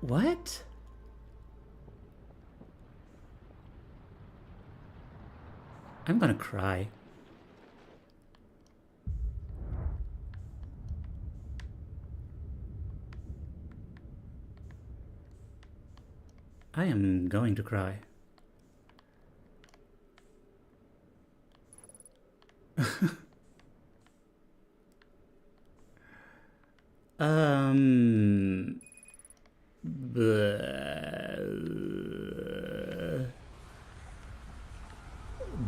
What? I'm gonna cry. I am going to cry.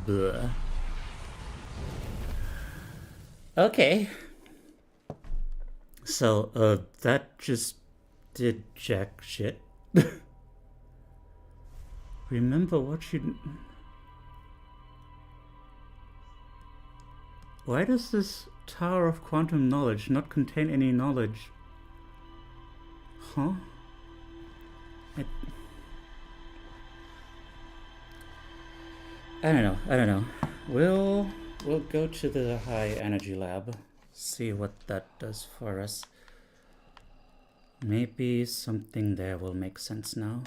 Bleh. Okay. So, that just did jack shit. Remember what you... Why does this Tower of Quantum Knowledge not contain any knowledge? Huh? I don't know. We'll go to the high energy lab, see what that does for us. Maybe something there will make sense now.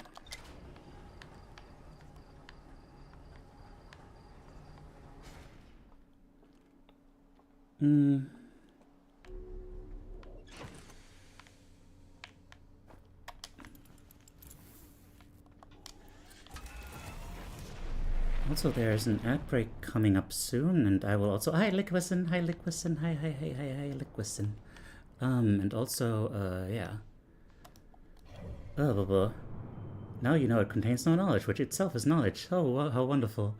Also, there's an ad break coming up soon, and I will also. Hi, Liquison. Hi, Liquison. Hi, Liquison. And also, yeah. Oh, blah, blah. Now you know it contains no knowledge, which itself is knowledge. Oh, how wonderful.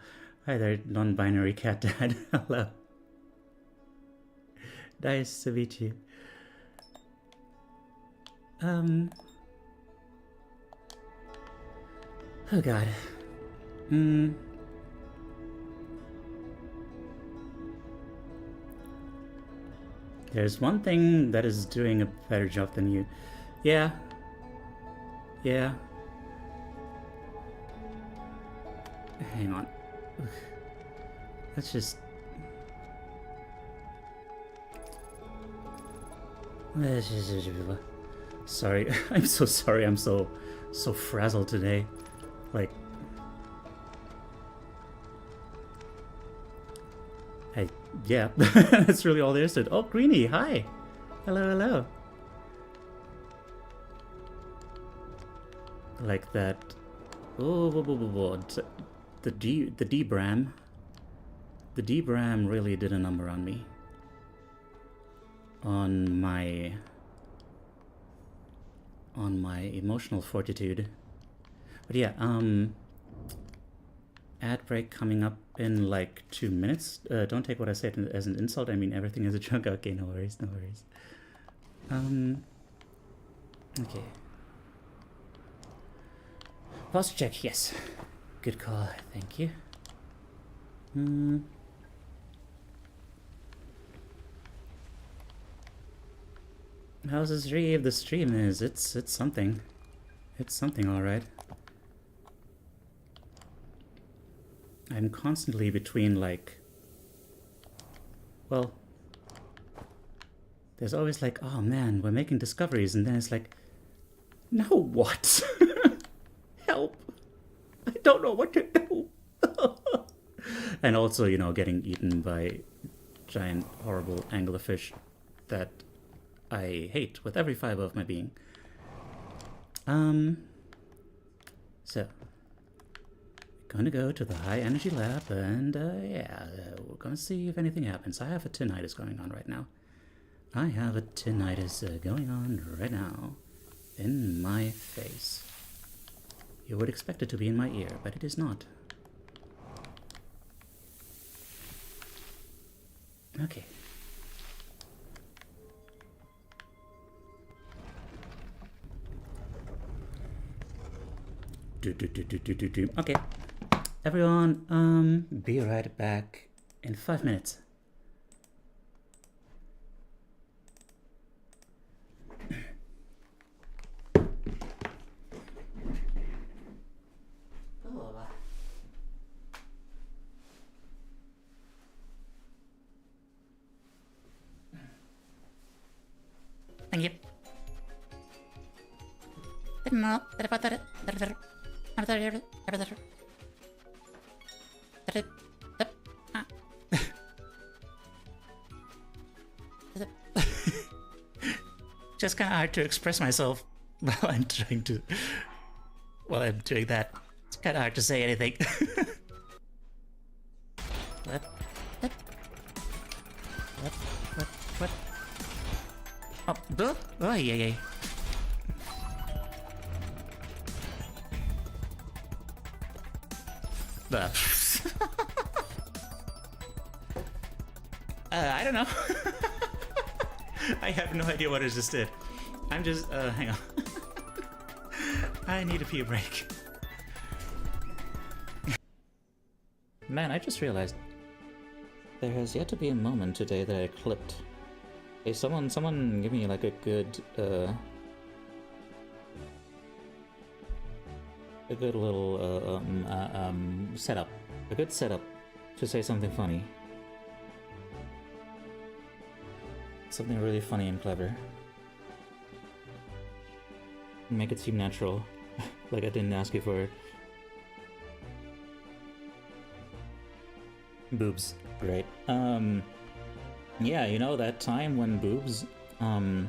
Hi there, non-binary cat dad. Hello. Nice to meet you. Oh god. There's one thing that is doing a better job than you. Yeah. Yeah. Hang on. Let's just... Sorry. I'm so sorry. I'm so frazzled today. Like... yeah. That's really all there is to it. Oh, Greenie, hi. Hello. Like that... Oh, the D-Bram. The D-Bram really did a number on me. On my emotional fortitude. But yeah, ad break coming up in like 2 minutes. Don't take what I said as an insult. I mean, everything is a joke. Okay, no worries. Okay. Posture check, yes. Good call, thank you. How's the stream? The stream is, it's something. It's something, alright. I'm constantly between, like... Well... There's always like, oh man, we're making discoveries, and then it's like... Now what? Help! I don't know what to do! And also, you know, getting eaten by giant, horrible anglerfish that I hate with every fiber of my being. So, gonna go to the high energy lab and, yeah, we're gonna see if anything happens. I have a tinnitus going on right now. In my face. You would expect it to be in my ear, but it is not. Okay. Okay. Everyone, be right back in 5 minutes. Thank you. Just kind of hard to express myself while I'm trying to... While I'm doing that. It's kind of hard to say anything. What? Oh, yeah. I don't know. I have no idea what I just did. I'm just, hang on. I need a pee break. Man, I just realized there has yet to be a moment today that I clipped. Hey, someone give me like a good little setup. A good setup to say something funny. Something really funny and clever. Make it seem natural. Like I didn't ask you for it. Boobs. Great. Yeah, you know that time when boobs, whoa,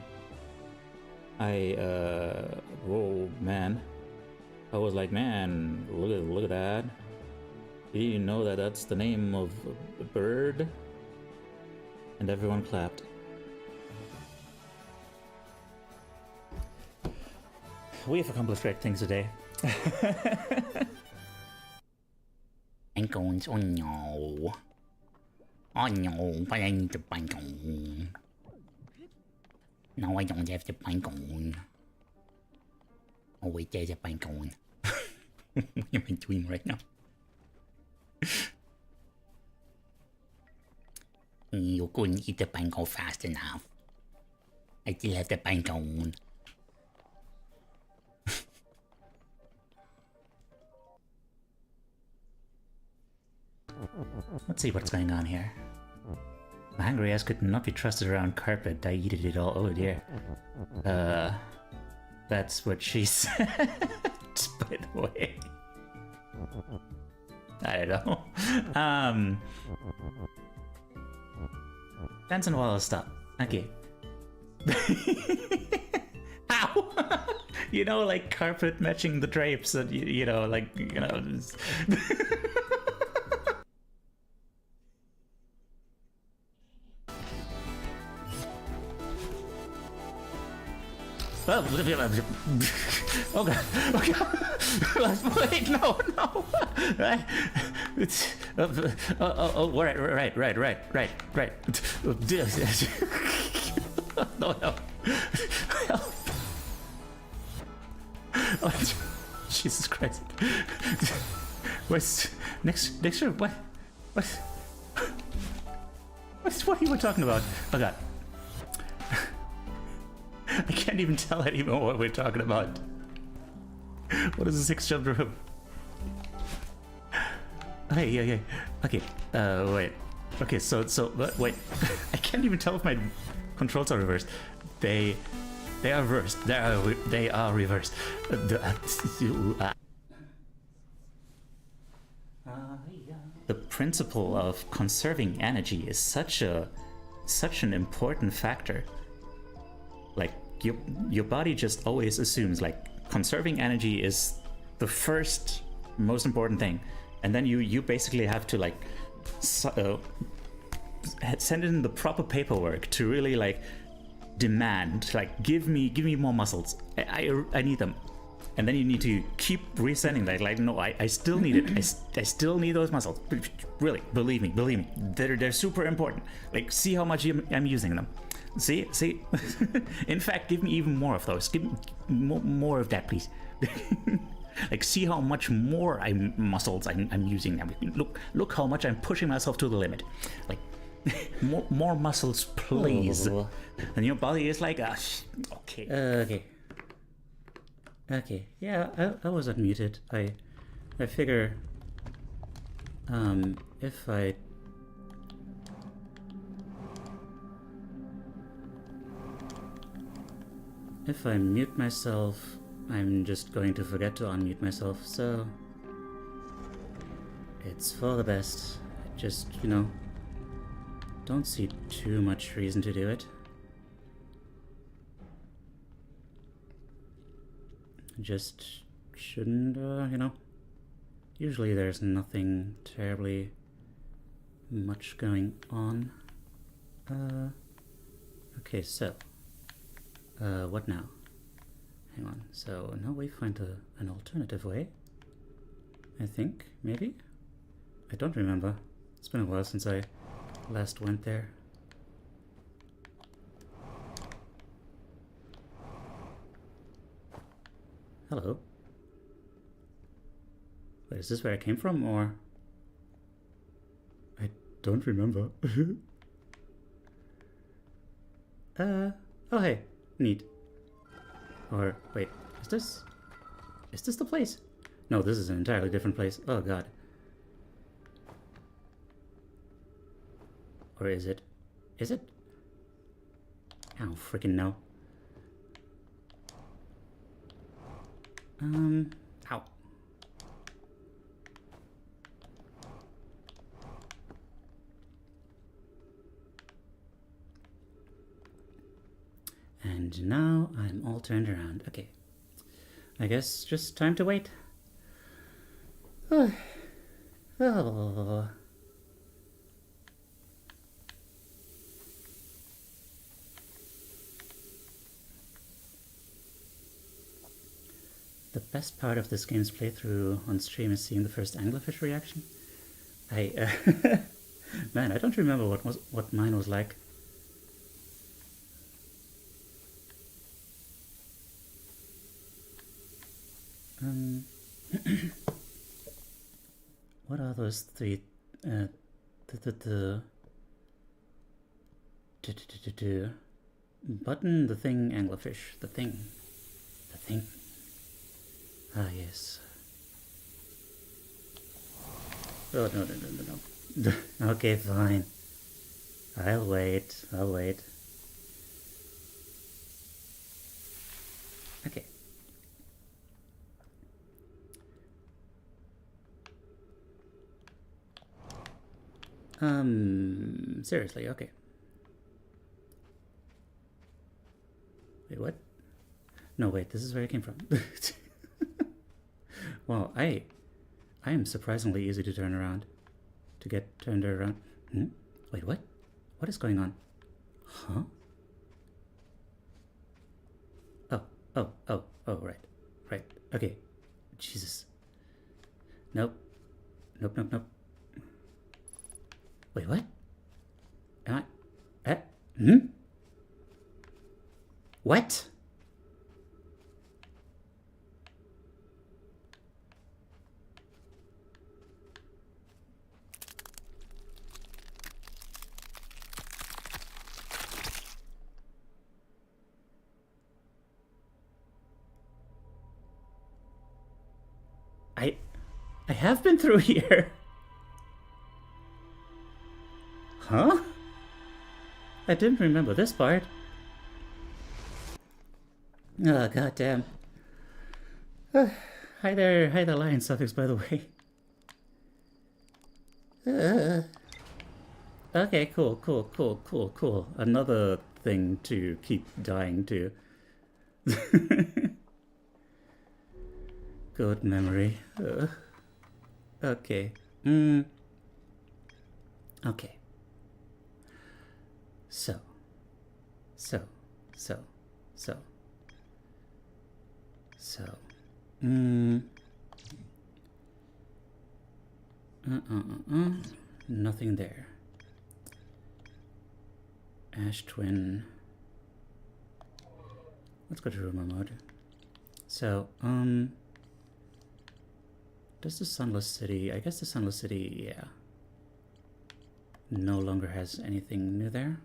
man. I was like, man, look at that. Did you know that that's the name of a bird? And everyone clapped. We have accomplished great things today. Ankles, oh no. Oh no, but I need to bank on. No, I don't have to bank on. Oh wait, there's a bank on. What am I doing right now? You couldn't eat the bank fast enough. I still have the bank on. Let's see what's going on here. My hungry ass could not be trusted around carpet. I eated it all. Oh dear. That's what she said, by the way. I don't know. Dance and wall, stop. Okay. Ow! You know, like carpet matching the drapes, and you know, like, you know. Oh god! Oh god! Wait, no! It's right. No. Oh, Jesus Christ! What's next room? What? What are you talking about? Oh god! I can't even tell anymore what we're talking about. What is the 6th room? Okay, yeah. Okay, wait. Okay, so, wait. I can't even tell if my controls are reversed. They are reversed. They are reversed. The principle of conserving energy is such an important factor. Like, your body just always assumes, like, conserving energy is the first most important thing, and then you basically have to, like, send in the proper paperwork to really, like, demand, like, give me more muscles. I need them. And then you need to keep resending that, like, no, I still need it. I still need those muscles. Really, believe me. They're super important. Like, see how much I'm using them. See? In fact, give me even more of those. Give me more of that, please. Like, see how much more muscles I'm using now. Look how much I'm pushing myself to the limit. Like, more muscles, please. Oh. And your body is like, okay. Okay. Yeah, I was unmuted. I figure, if I mute myself, I'm just going to forget to unmute myself, so it's for the best. Just, you know, don't see too much reason to do it. Just shouldn't, you know, usually there's nothing terribly much going on. Okay, so what now? Hang on. So now we find an alternative way. I think, maybe? I don't remember. It's been a while since I last went there. Hello. Wait, is this where I came from, or? I don't remember. Oh hey. Neat. Or, wait, is this the place? No, this is an entirely different place. Oh god. Or is it? Is it? I don't freaking know. Ow. And now I'm all turned around. Okay. I guess just time to wait. Oh. The best part of this game's playthrough on stream is seeing the first anglerfish reaction. Man, I don't remember what mine was like. What are those three? The button, the thing, anglerfish, the thing. Ah, yes. Oh, no. Okay, fine. I'll wait. Okay. Seriously, okay. Wait, what? No, wait, this is where it came from. Wow, I am surprisingly easy to turn around. To get turned around. Wait, what? What is going on? Huh? Oh, right. Okay. Jesus. Nope. Wait, what? Am I... What? I have been through here. Huh? I didn't remember this part. Oh, goddamn. Hi there, lion suffix, by the way. Okay, cool. Another thing to keep dying to. Good memory. Okay. Okay. So. Nothing there. Ash Twin. Let's go to rumor mode. So, does the Sunless City... I guess the Sunless City, yeah. No longer has anything new there.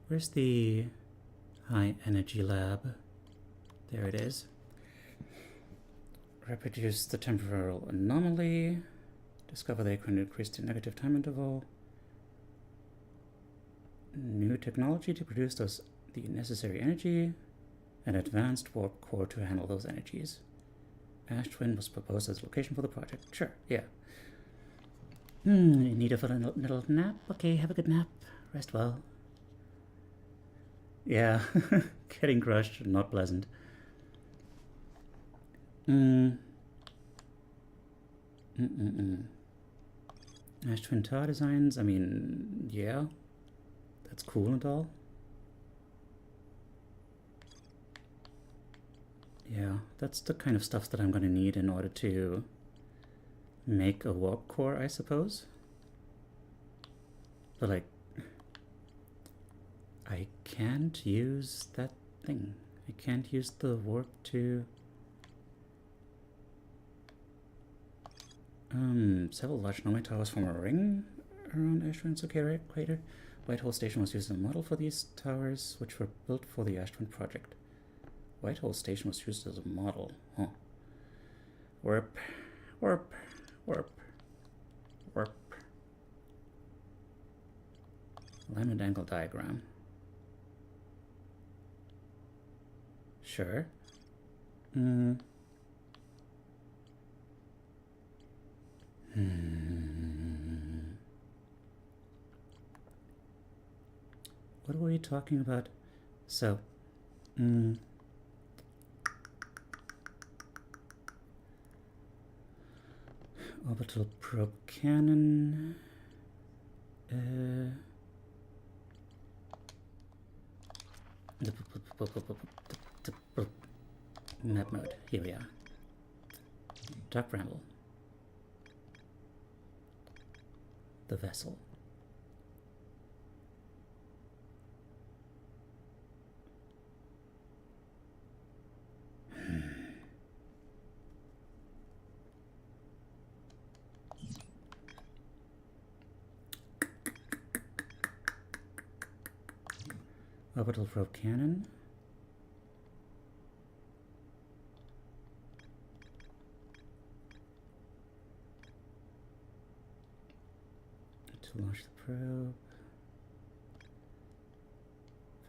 Where's the high energy lab? There it is. Reproduce the temporal anomaly. Discover they can increase the negative time interval. New technology to produce the necessary energy. An advanced warp core to handle those energies. Ash Twin was proposed as location for the project. Sure, yeah. Need a little nap? Okay, have a good nap. Rest well. Yeah, getting crushed, not pleasant. Ash Twin Tower designs, I mean, yeah. That's cool and all. Yeah, that's the kind of stuff that I'm gonna need in order to make a warp core, I suppose. But like, I can't use that thing. I can't use the warp to... several large nomad towers form a ring around Ash Twin's crater. Whitehall Station was used as a model for these towers, which were built for the Ash Twin project. Whitehall Station was used as a model, huh? Warp. Alignment angle diagram. Sure. what were we talking about? So, orbital probe cannon. Map mode. Here we are. Dark Bramble. The vessel. Orbital probe cannon. To launch the probe.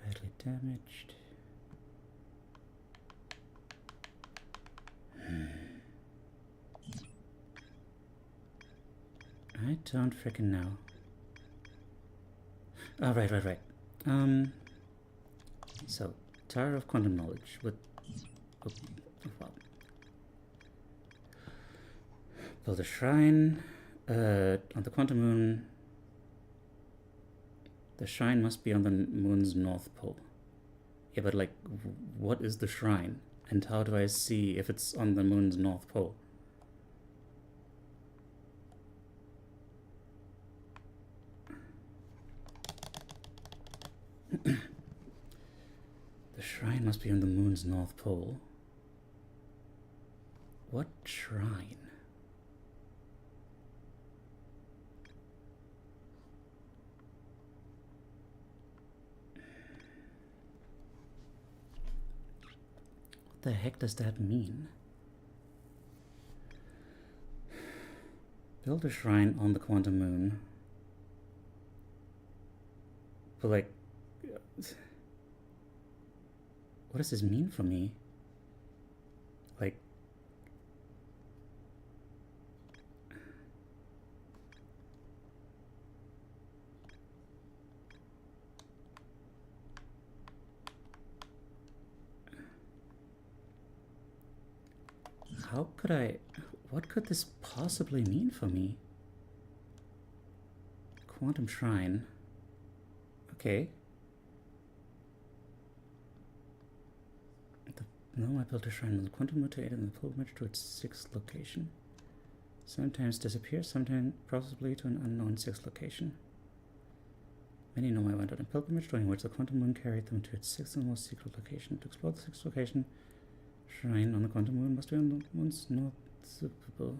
Badly damaged. I don't frickin' know. Oh, right. So, Tower of Quantum Knowledge with... well, build a shrine on the Quantum Moon. The shrine must be on the moon's north pole. Yeah, but like, what is the shrine? And how do I see if it's on the moon's north pole? The shrine must be on the moon's north pole. What shrine? What the heck does that mean? Build a shrine on the quantum moon. But like, what does this mean for me? Like, how could I, what could this possibly mean for me? Quantum Shrine. Okay. No, I built a shrine on the quantum moon to aid in the pilgrimage to its sixth location. Sometimes disappears, sometimes possibly to an unknown sixth location. Many know I went on a pilgrimage during which the quantum moon carried them to its sixth and most secret location. To explore the sixth location, shrine on the quantum moon must be on the moon's north pole.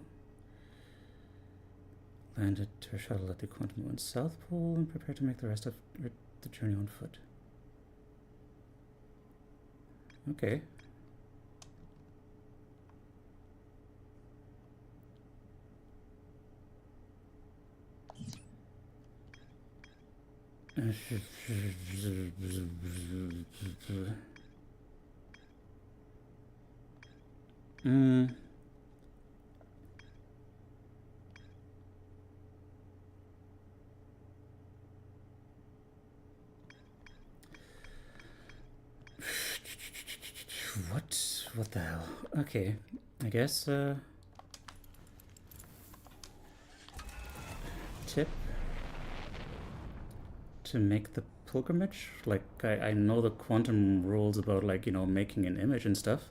Landed her shuttle at the quantum moon's south pole and prepare to make the rest of the journey on foot. Okay. What the hell? Okay, I guess tip to make the pilgrimage. Like I know the quantum rules about, like, you know, making an image and stuff.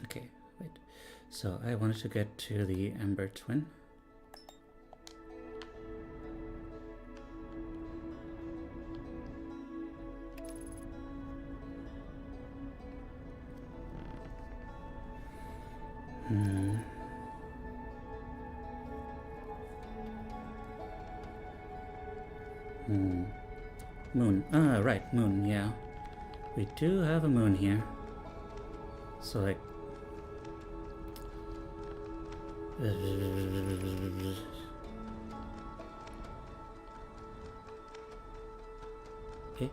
Okay, wait. So I wanted to get to the Ember Twin. Moon. Ah, right, moon, yeah. We do have a moon here. So, like... Okay.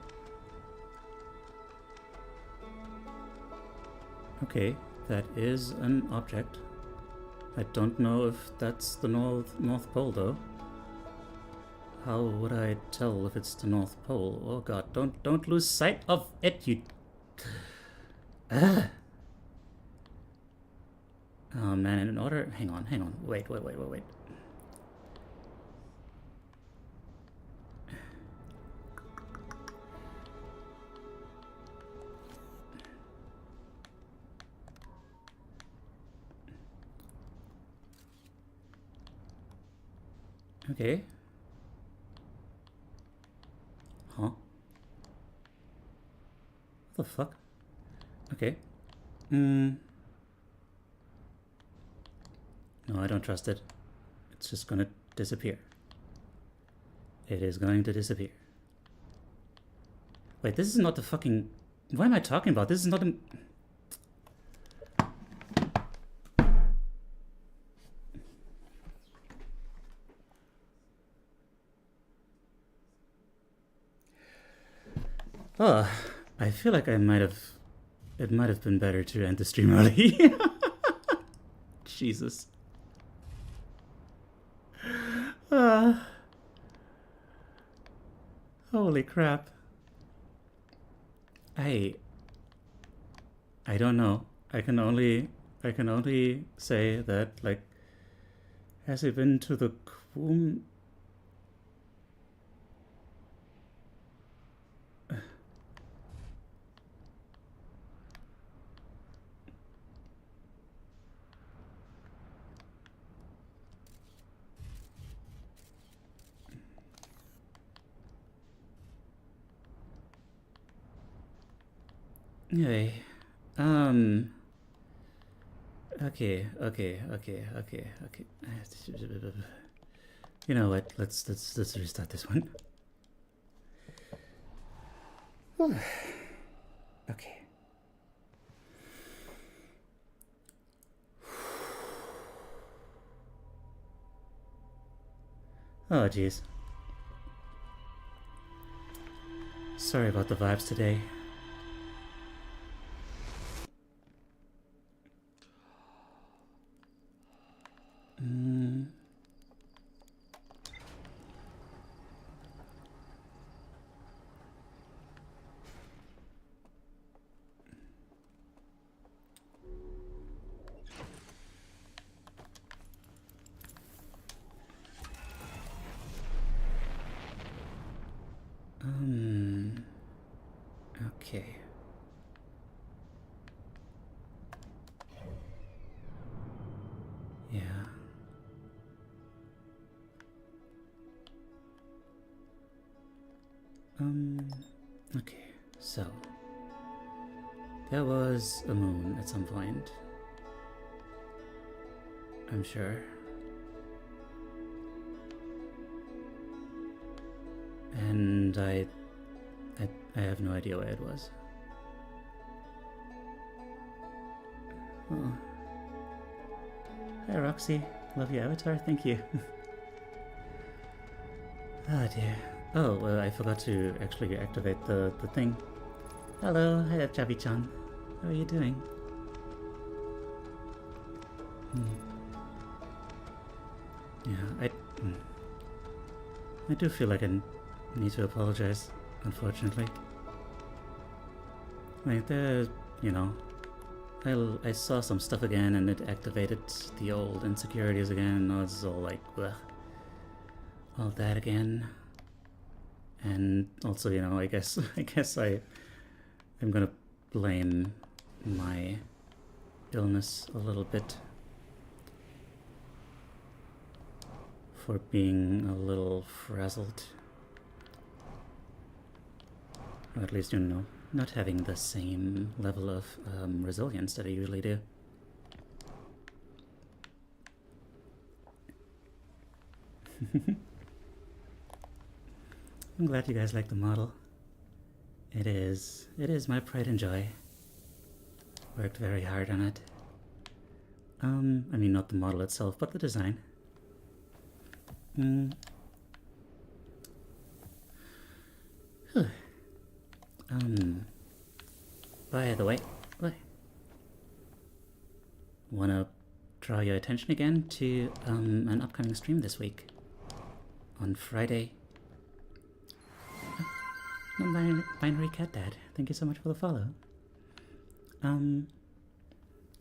Okay, that is an object. I don't know if that's the North Pole, though. How would I tell if it's the North Pole? Oh god, don't lose sight of it, you... Ah. Oh man, in order... Hang on. Wait. Okay. Huh? What the fuck? Okay. No, I don't trust it. It's just gonna disappear. It is going to disappear. Wait, this is not the fucking... What am I talking about? This is not a... Oh, I feel like I might have... It might have been better to end the stream early. Jesus. Holy crap. I don't know. I can only say that, like, has he been to the Quum? Anyway, okay. You know what? Let's restart this one. Okay. Oh, jeez. Sorry about the vibes today. Okay. Yeah. Okay, so there was a moon at some point, I'm sure. And I have no idea where it was. Oh. Hi Roxy, love your avatar, thank you. Oh dear. Oh, well, I forgot to actually activate the thing. Hello, hi there, Chabi-chan. How are you doing? Yeah, I do feel like I need to apologize, unfortunately. Like, you know, I saw some stuff again and it activated the old insecurities again, and I was all like, ugh, all that again. And also, you know, I guess I'm gonna blame my illness a little bit for being a little frazzled. Or at least, you know, not having the same level of resilience that I usually do. I'm glad you guys like the model. It is my pride and joy. Worked very hard on it. I mean, not the model itself, but the design. By the way, want to draw your attention again to an upcoming stream this week. On Friday. Non-binary cat dad, thank you so much for the follow. You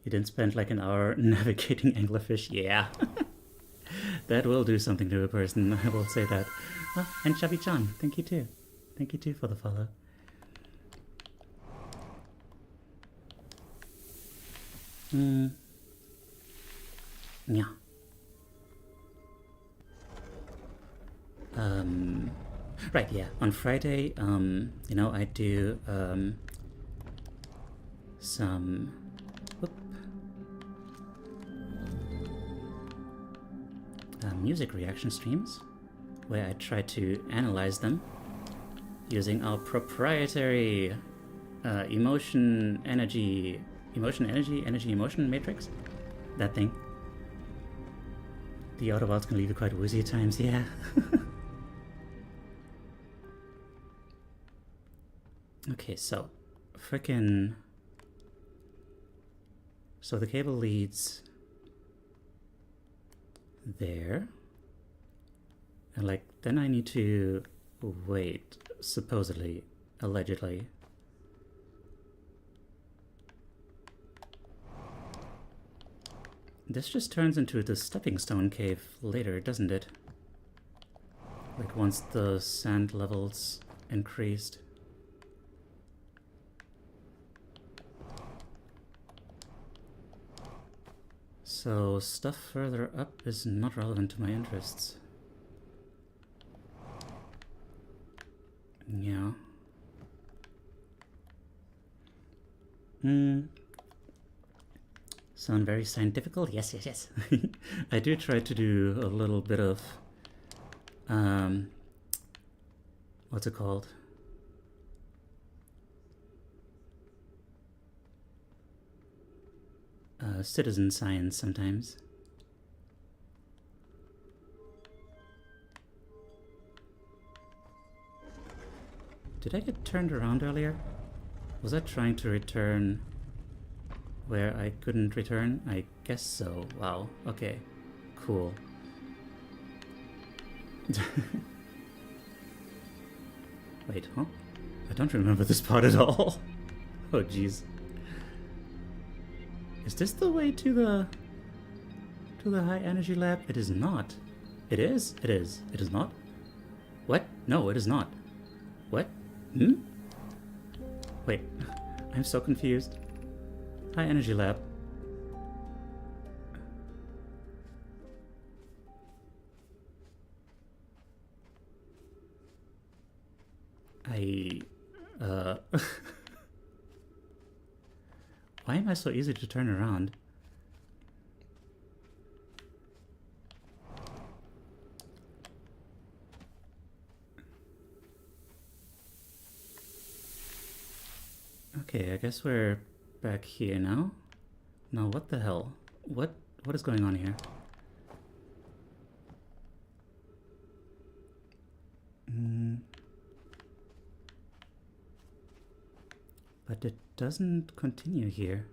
didn't spend like an hour navigating anglerfish? Yeah. That will do something to a person, I will say that. Oh, and Chubby-chan, thank you too. Thank you too for the follow. Yeah. Right, yeah. On Friday, you know, I do some music reaction streams where I try to analyze them using our proprietary emotion energy matrix. That thing. The outer worlds can leave you quite woozy at times, yeah. Okay, so frickin'. So the cable leads there. And like, then I need to wait, supposedly, allegedly. This just turns into the stepping stone cave later, doesn't it? Like once the sand levels increased. So stuff further up is not relevant to my interests. Yeah. Sound very scientific? Yes, yes, yes. I do try to do a little bit of what's it called? Citizen science sometimes. Did I get turned around earlier? Was I trying to return where I couldn't return? I guess so. Wow. Okay. Cool. Wait, huh? I don't remember this part at all. Oh, jeez. Is this the way to the high energy lab? It is not. It is? It is. It is not? What? No, it is not. What? Wait. I'm so confused. High energy lab. Why am I so easy to turn around? Okay, I guess we're back here now. Now what the hell? What is going on here? But it doesn't continue here.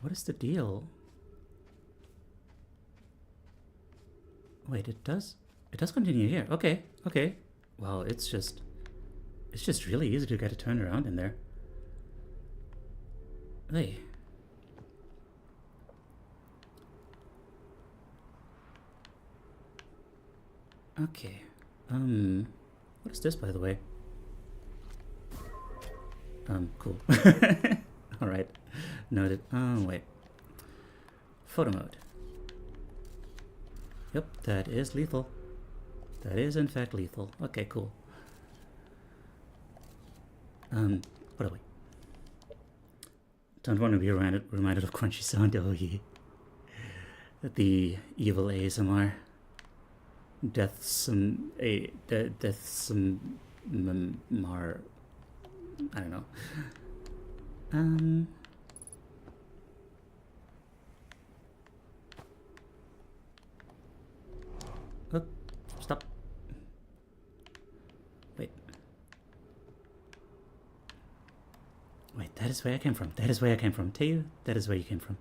What is the deal? Wait, it does continue here. Okay, okay. Wow, it's just really easy to get a turn around in there. Hey. Okay. What is this, by the way? Cool. Alright. Noted. Oh, wait. Photo mode. Yep, that is lethal. That is, in fact, lethal. Okay, cool. What are we? Don't want to be reminded of Crunchy Sound. Oh, yeah. The evil ASMR. Deathsome Mar. I don't know. Oh, stop. Wait. Wait, that is where I came from. That is where I came from. Teiyu, that is where you came from.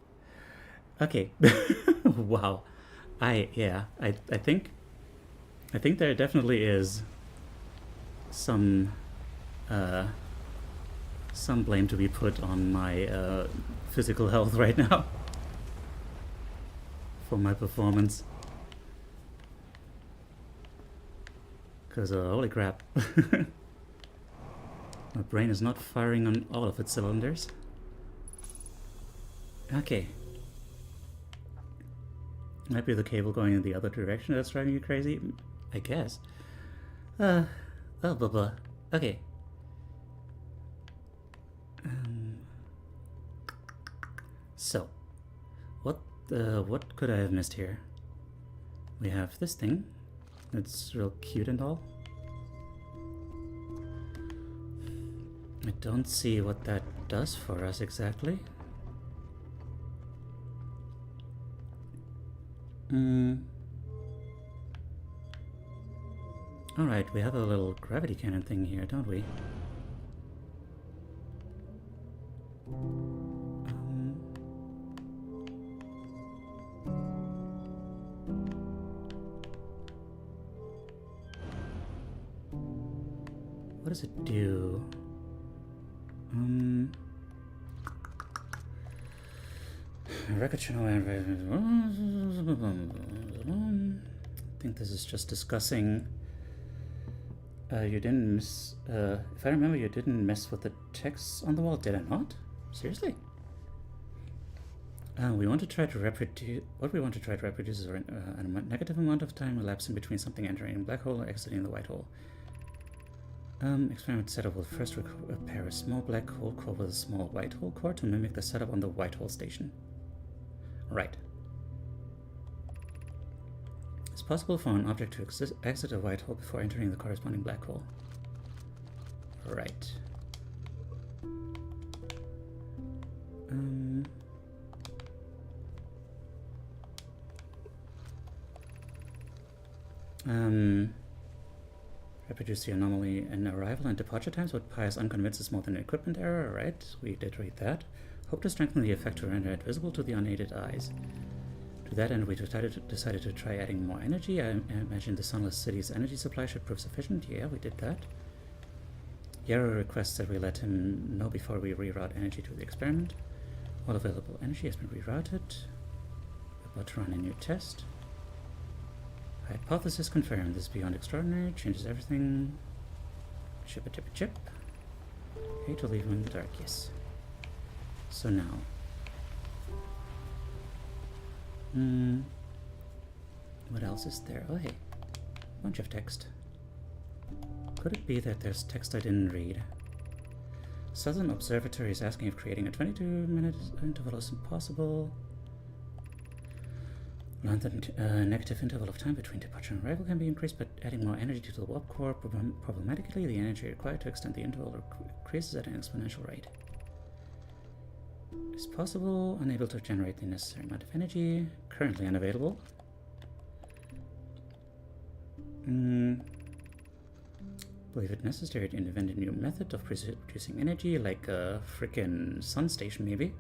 Okay. Wow. I think there definitely is some some blame to be put on my physical health right now for my performance. Because holy crap. My brain is not firing on all of its cylinders. Okay. Might be the cable going in the other direction that's driving you crazy. I guess. Oh, blah blah. Okay. So, what could I have missed here? We have this thing. It's real cute and all. I don't see what that does for us exactly. Alright, we have a little gravity cannon thing here, don't we? What does it do? Record channel. I think this is just discussing. You didn't miss. If I remember, you didn't mess with the text on the wall, did I not? Seriously? We want to try to reproduce. What we want to try to reproduce is a negative amount of time elapsing between something entering a black hole or exiting the white hole. Experiment setup will first pair a small black hole core with a small white hole core to mimic the setup on the white hole station. Right. It's possible for an object to exit a white hole before entering the corresponding black hole. Right. Reproduce the anomaly in arrival and departure times. What pious unconvinced is more than an equipment error, right? We did read that. Hope to strengthen the effect to render it visible to the unaided eyes. To that end, we decided to try adding more energy. I imagine the Sunless City's energy supply should prove sufficient. Yeah, we did that. Yarrow requests that we let him know before we reroute energy to the experiment. All available energy has been rerouted. We're about to run a new test. Hypothesis confirmed. This is beyond extraordinary. Changes everything. Chip a chip a chip. Hate to leave him in the dark. Yes. So now. What else is there? Oh hey. Bunch of text. Could it be that there's text I didn't read? Southern Observatory is asking if creating a 22-minute interval is impossible. Learned that negative interval of time between departure and arrival can be increased, but adding more energy to the warp core problematically, the energy required to extend the interval increases at an exponential rate. Is possible, unable to generate the necessary amount of energy, currently unavailable. Believe it necessary to invent a new method of producing energy, like a frickin' sun station maybe.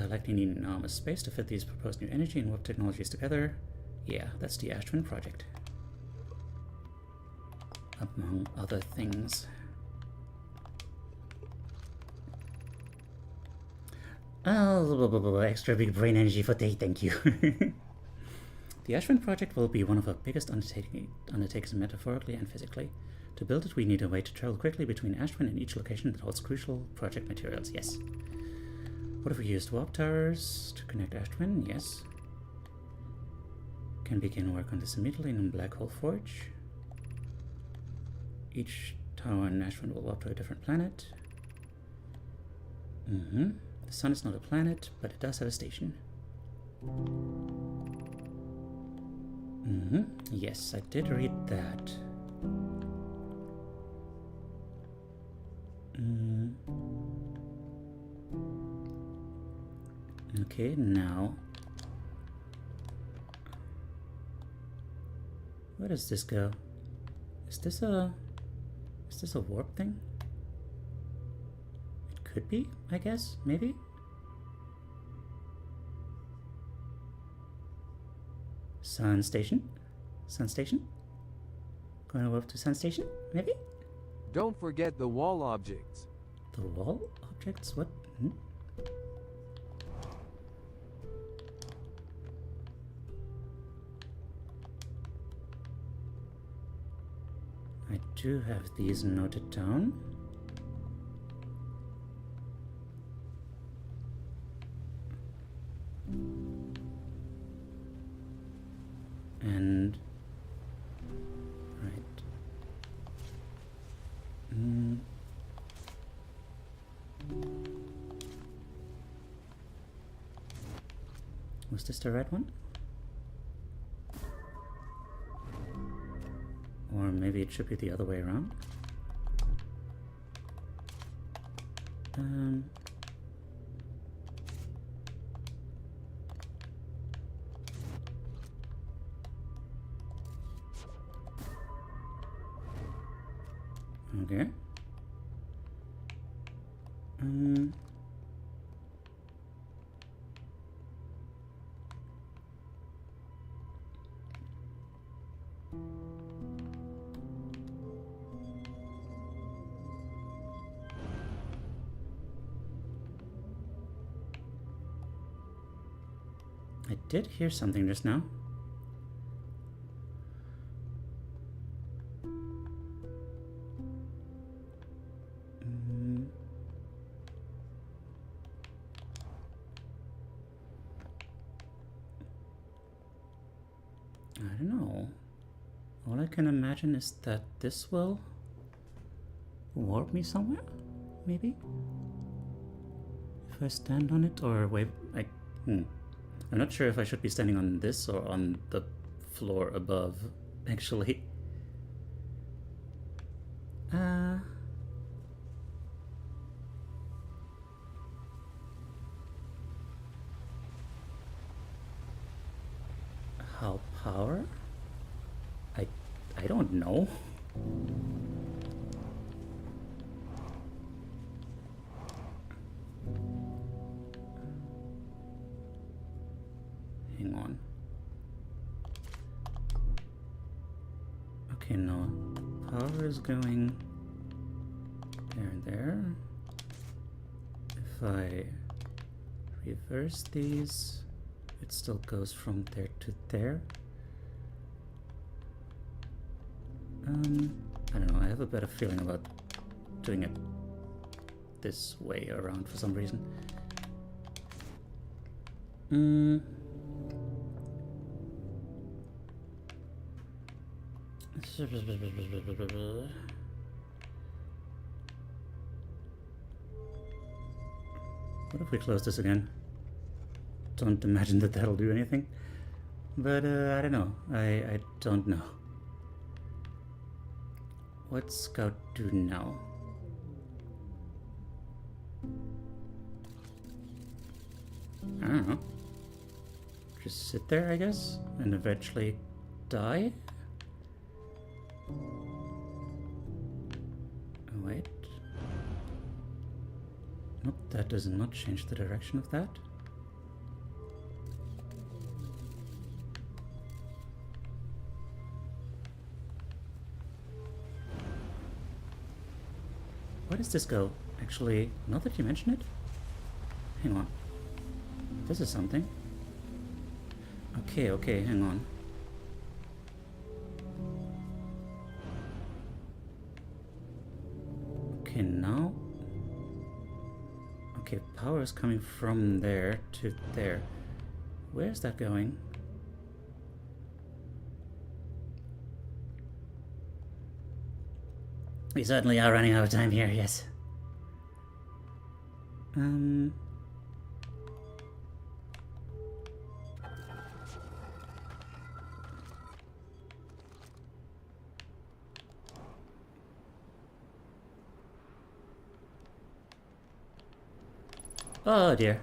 Likely need an enormous space to fit these proposed new energy and warp technologies together. Yeah, that's the Ash Twin project. Among other things. Oh, extra big brain energy for day, thank you. The Ash Twin project will be one of our biggest undertakings metaphorically and physically. To build it, we need a way to travel quickly between Ash Twin and each location that holds crucial project materials, yes. What if we used warp towers to connect Ash Twin? Yes. Can begin work on this immediately in Black Hole Forge. Each tower in Ash Twin will warp to a different planet. The sun is not a planet, but it does have a station. Yes, I did read that. Okay, now. Where does this go? Is this a warp thing? It could be, I guess, maybe? Sun station? Sun station? Going over to Sun station, maybe? Don't forget the wall objects. The wall objects? What? Hmm? I do have these noted down. And right. Was this the red one? Or maybe it should be the other way around. Okay. I did hear something just now. I don't know. All I can imagine is that this will warp me somewhere, maybe? If I stand on it or wave, I'm not sure if I should be standing on this or on the floor above, actually. How power? I don't know. Hang on. Okay, no. Power is going there and there. If I reverse these, it still goes from there to there. I don't know, I have a better feeling about doing it this way around for some reason. What if we close this again? Don't imagine that that'll do anything. But I don't know. I don't know. What's Scout do now? I don't know. Just sit there, I guess, and eventually die? Oh, wait. Nope, that does not change the direction of that. Where does this go? Actually, now that you mention it? Hang on. This is something. Okay, hang on. Okay, now... Okay, power is coming from there to there. Where's that going? We certainly are running out of time here, yes. Oh dear.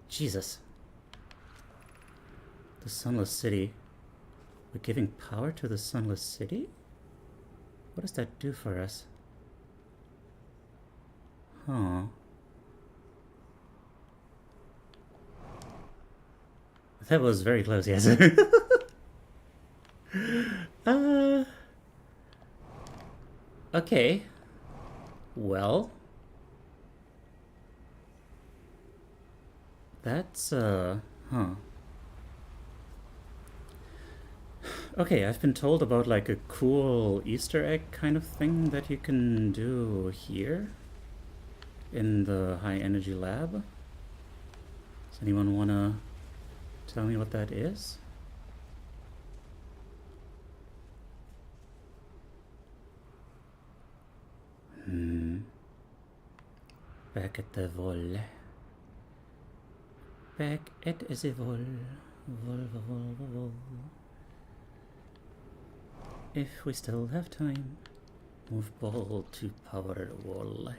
Jesus. The Sunless City. We're giving power to the Sunless City? What does that do for us? Huh. That was very close, yes. Okay. Well. That's, huh. Okay, I've been told about like a cool Easter egg kind of thing that you can do here in the high energy lab. Does anyone wanna tell me what that is? Back at the vol. Back at the vol. Vol. If we still have time, move ball to power wall.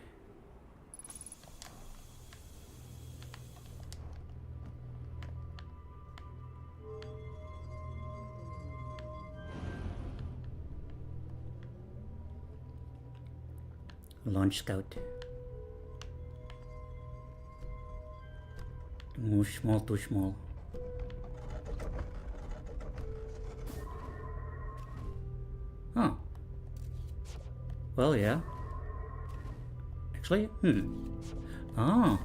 Launch scout. Move small to small. Huh. Well, yeah. Actually, Oh.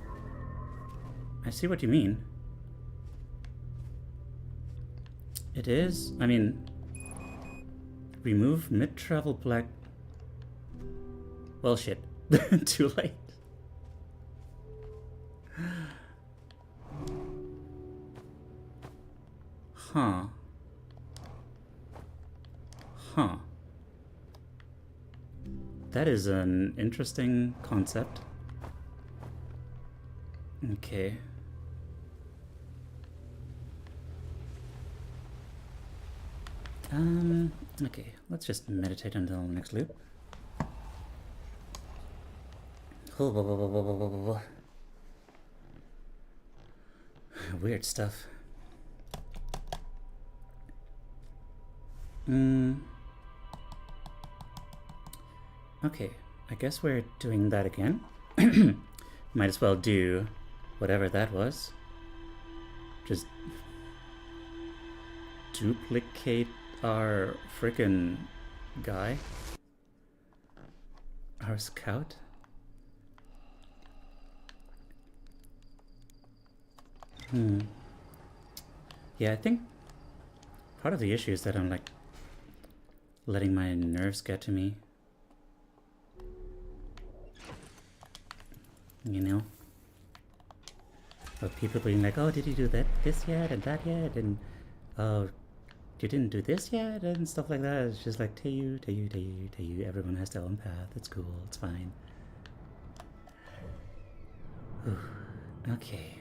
I see what you mean. It is, I mean, remove mid-travel black. Well, shit. Too late. Huh. Huh. That is an interesting concept. Okay. Okay, let's just meditate until the next loop. Weird stuff. Okay, I guess we're doing that again. Might as well do whatever that was. Just duplicate our frickin' guy. Our scout. Yeah, I think part of the issue is that I'm like letting my nerves get to me. You know? But people being like, oh, did you do this yet and that yet? And oh, you didn't do this yet? And stuff like that. It's just like, Teiyu. Everyone has their own path. It's cool. It's fine. Whew. Okay.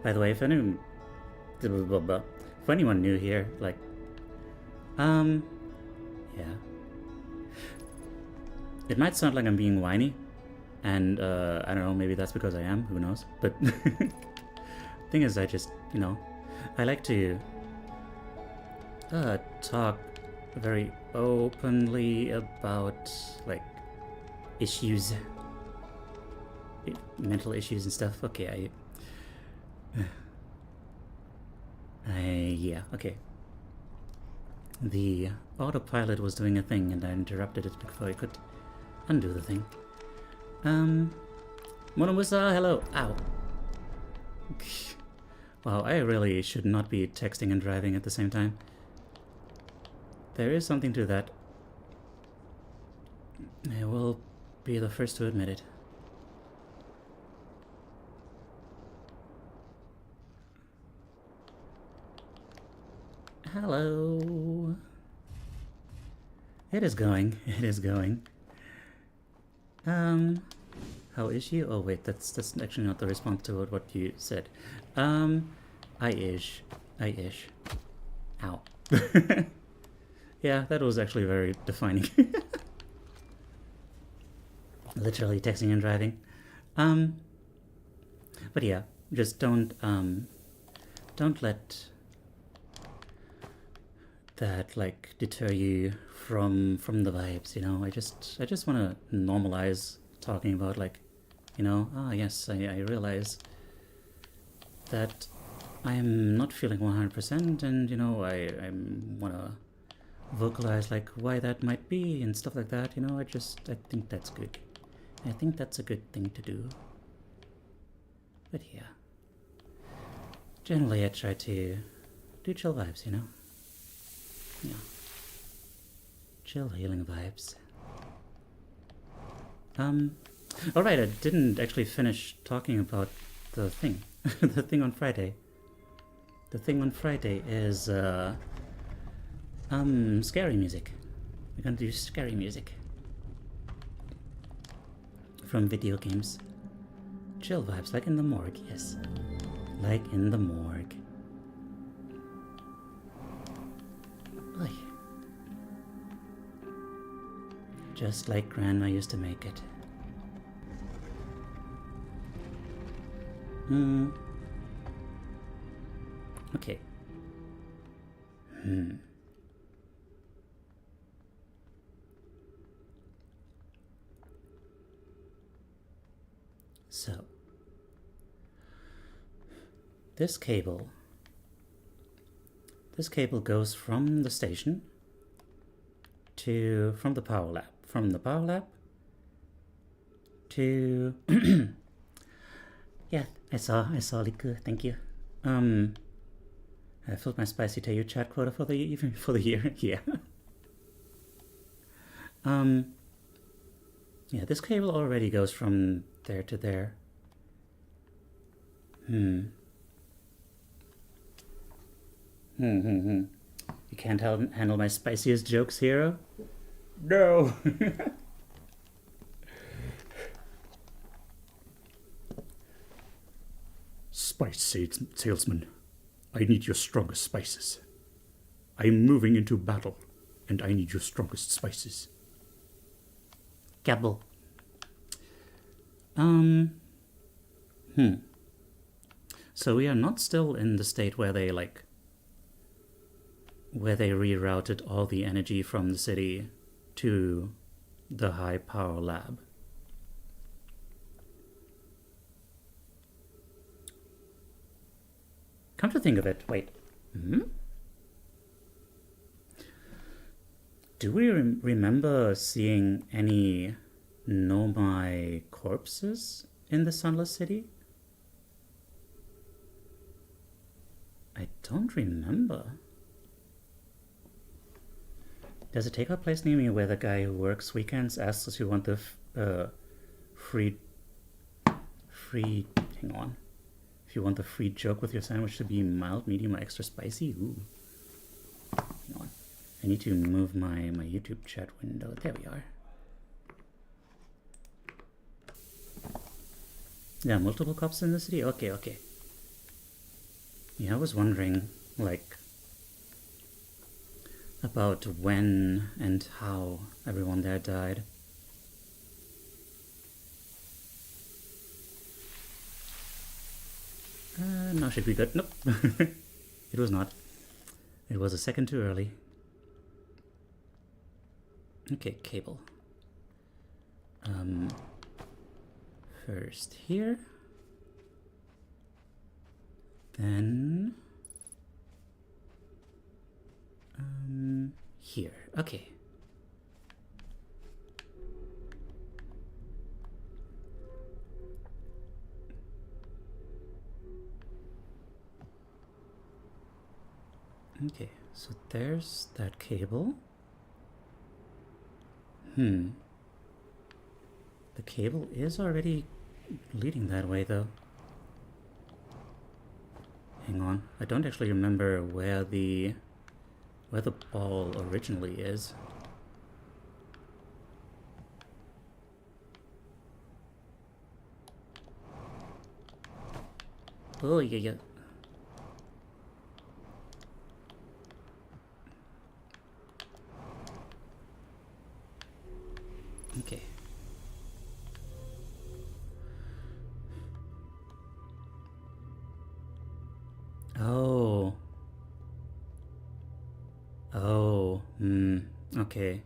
By the way, if anyone new here, like, yeah. It might sound like I'm being whiny, and, I don't know, maybe that's because I am, who knows, but thing is, I just, you know, I like to, talk very openly about, like, issues, mental issues and stuff. Okay, yeah, okay. The autopilot was doing a thing and I interrupted it before I could undo the thing. Monomusa, hello. Ow. Wow, I really should not be texting and driving at the same time. There is something to that. I will be the first to admit it. Hello. It is going. It is going. How is she? Oh wait, that's actually not the response to what you said. I-ish. Ow. Yeah, that was actually very defining. Literally texting and driving. But yeah, just don't let that like deter you from the vibes, you know. I just want to normalize talking about like, you know, yes, I realize that I'm not feeling 100%, and you know, I want to vocalize like why that might be and stuff like that, you know. I think that's good. I think that's a good thing to do. But yeah, generally I try to do chill vibes, you know. Yeah, chill healing vibes. Alright, I didn't actually finish talking about the thing. The thing on Friday. The thing on Friday is scary music. We're gonna do scary music from video games. Chill vibes, like in the morgue, yes. Like in the morgue. Oy. Just like Grandma used to make it. Okay. So, this cable goes from the station to, from the power lab to yeah, I saw Liku, thank you. I filled my spicy Teiyu chat quota for the year. Yeah. Yeah, this cable already goes from there to there. You can't handle my spiciest jokes, hero? No. Spice salesman, I need your strongest spices. I'm moving into battle, and I need your strongest spices. Gabble. So we are not still in the state where they rerouted all the energy from the city to the high power lab. Come to think of it, wait. Do we remember seeing any Nomai corpses in the Sunless City? I don't remember. Does it take place near me where the guy who works weekends asks us if you want the free hang on. If you want the free joke with your sandwich to be mild, medium, or extra spicy? Ooh. Hang on. I need to move my YouTube chat window. There we are. Yeah, multiple cops in the city? Okay. Yeah, I was wondering, like, about when and how everyone there died. Now should be good. Nope. It was not. It was a second too early. Okay, cable. First here. Then here. Okay. Okay, so there's that cable. The cable is already leading that way, though. Hang on, I don't actually remember where the ball originally is. Oh, yeah. Okay. Oh. Oh, okay.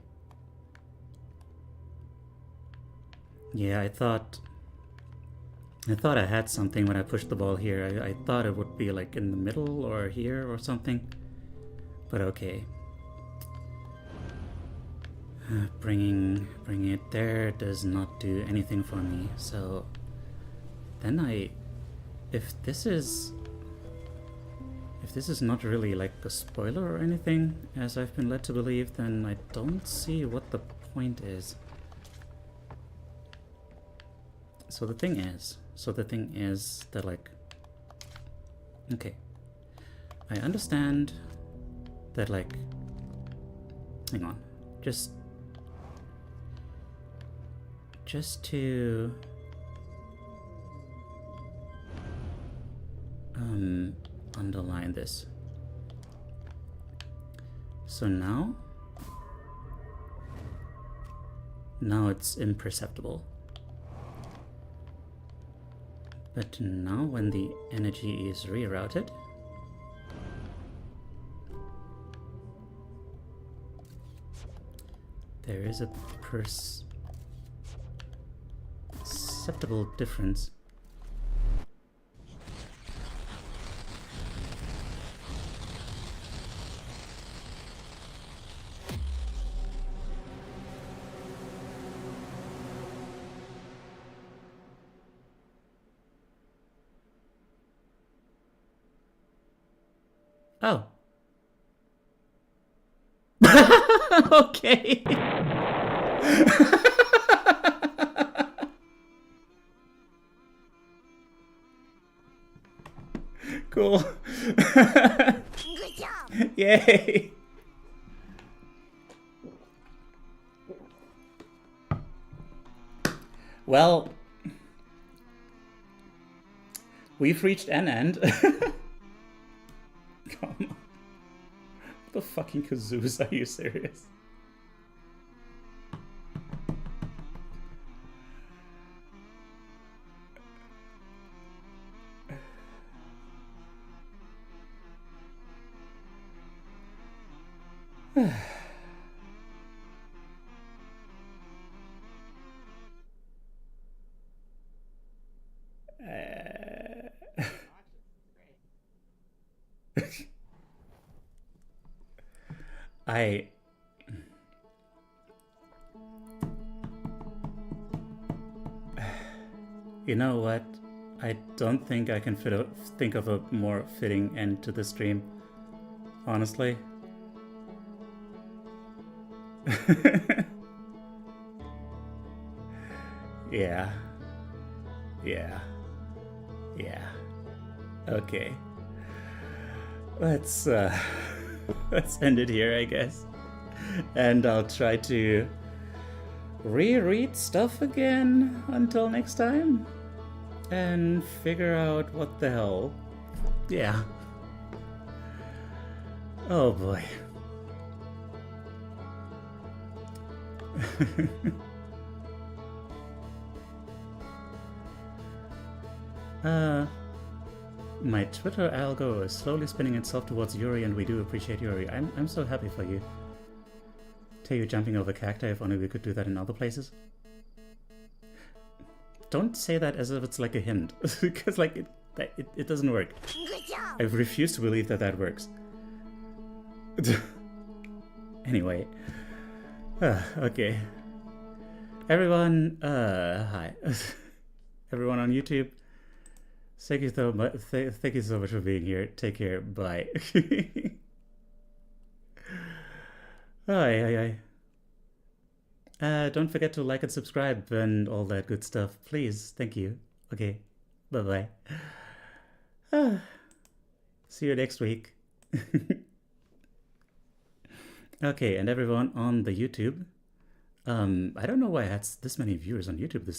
Yeah, I thought I had something when I pushed the ball here. I thought it would be like in the middle or here or something. But okay. Bringing it there does not do anything for me. So then if this is not really like a spoiler or anything, as I've been led to believe, then I don't see what the point is. So the thing is that, like, okay, I understand that, like, hang on, just to underline this. So now it's imperceptible. But now when the energy is rerouted, there is a perceptible difference. Oh. Okay. Cool. Good job. Yay. Well, we've reached an end. Come on. The fucking kazoos, are you serious? You know what? I don't think I can think of a more fitting end to the stream, honestly. Yeah. Okay. Let's end it here, I guess. And I'll try to reread stuff again until next time and figure out what the hell. Yeah. Oh boy. My Twitter algo is slowly spinning itself towards Yuri, and we do appreciate Yuri. I'm so happy for you. Teiyu jumping over cacti, if only we could do that in other places. Don't say that as if it's like a hint, because like it doesn't work. Good job. I refuse to believe that that works. Anyway. Okay. Everyone, hi. Everyone on YouTube, thank you so much for being here. Take care. Bye. Hi. Don't forget to like and subscribe and all that good stuff. Please. Thank you. Okay. Bye-bye. See you next week. Okay, and everyone on the YouTube. I don't know why I had this many viewers on YouTube this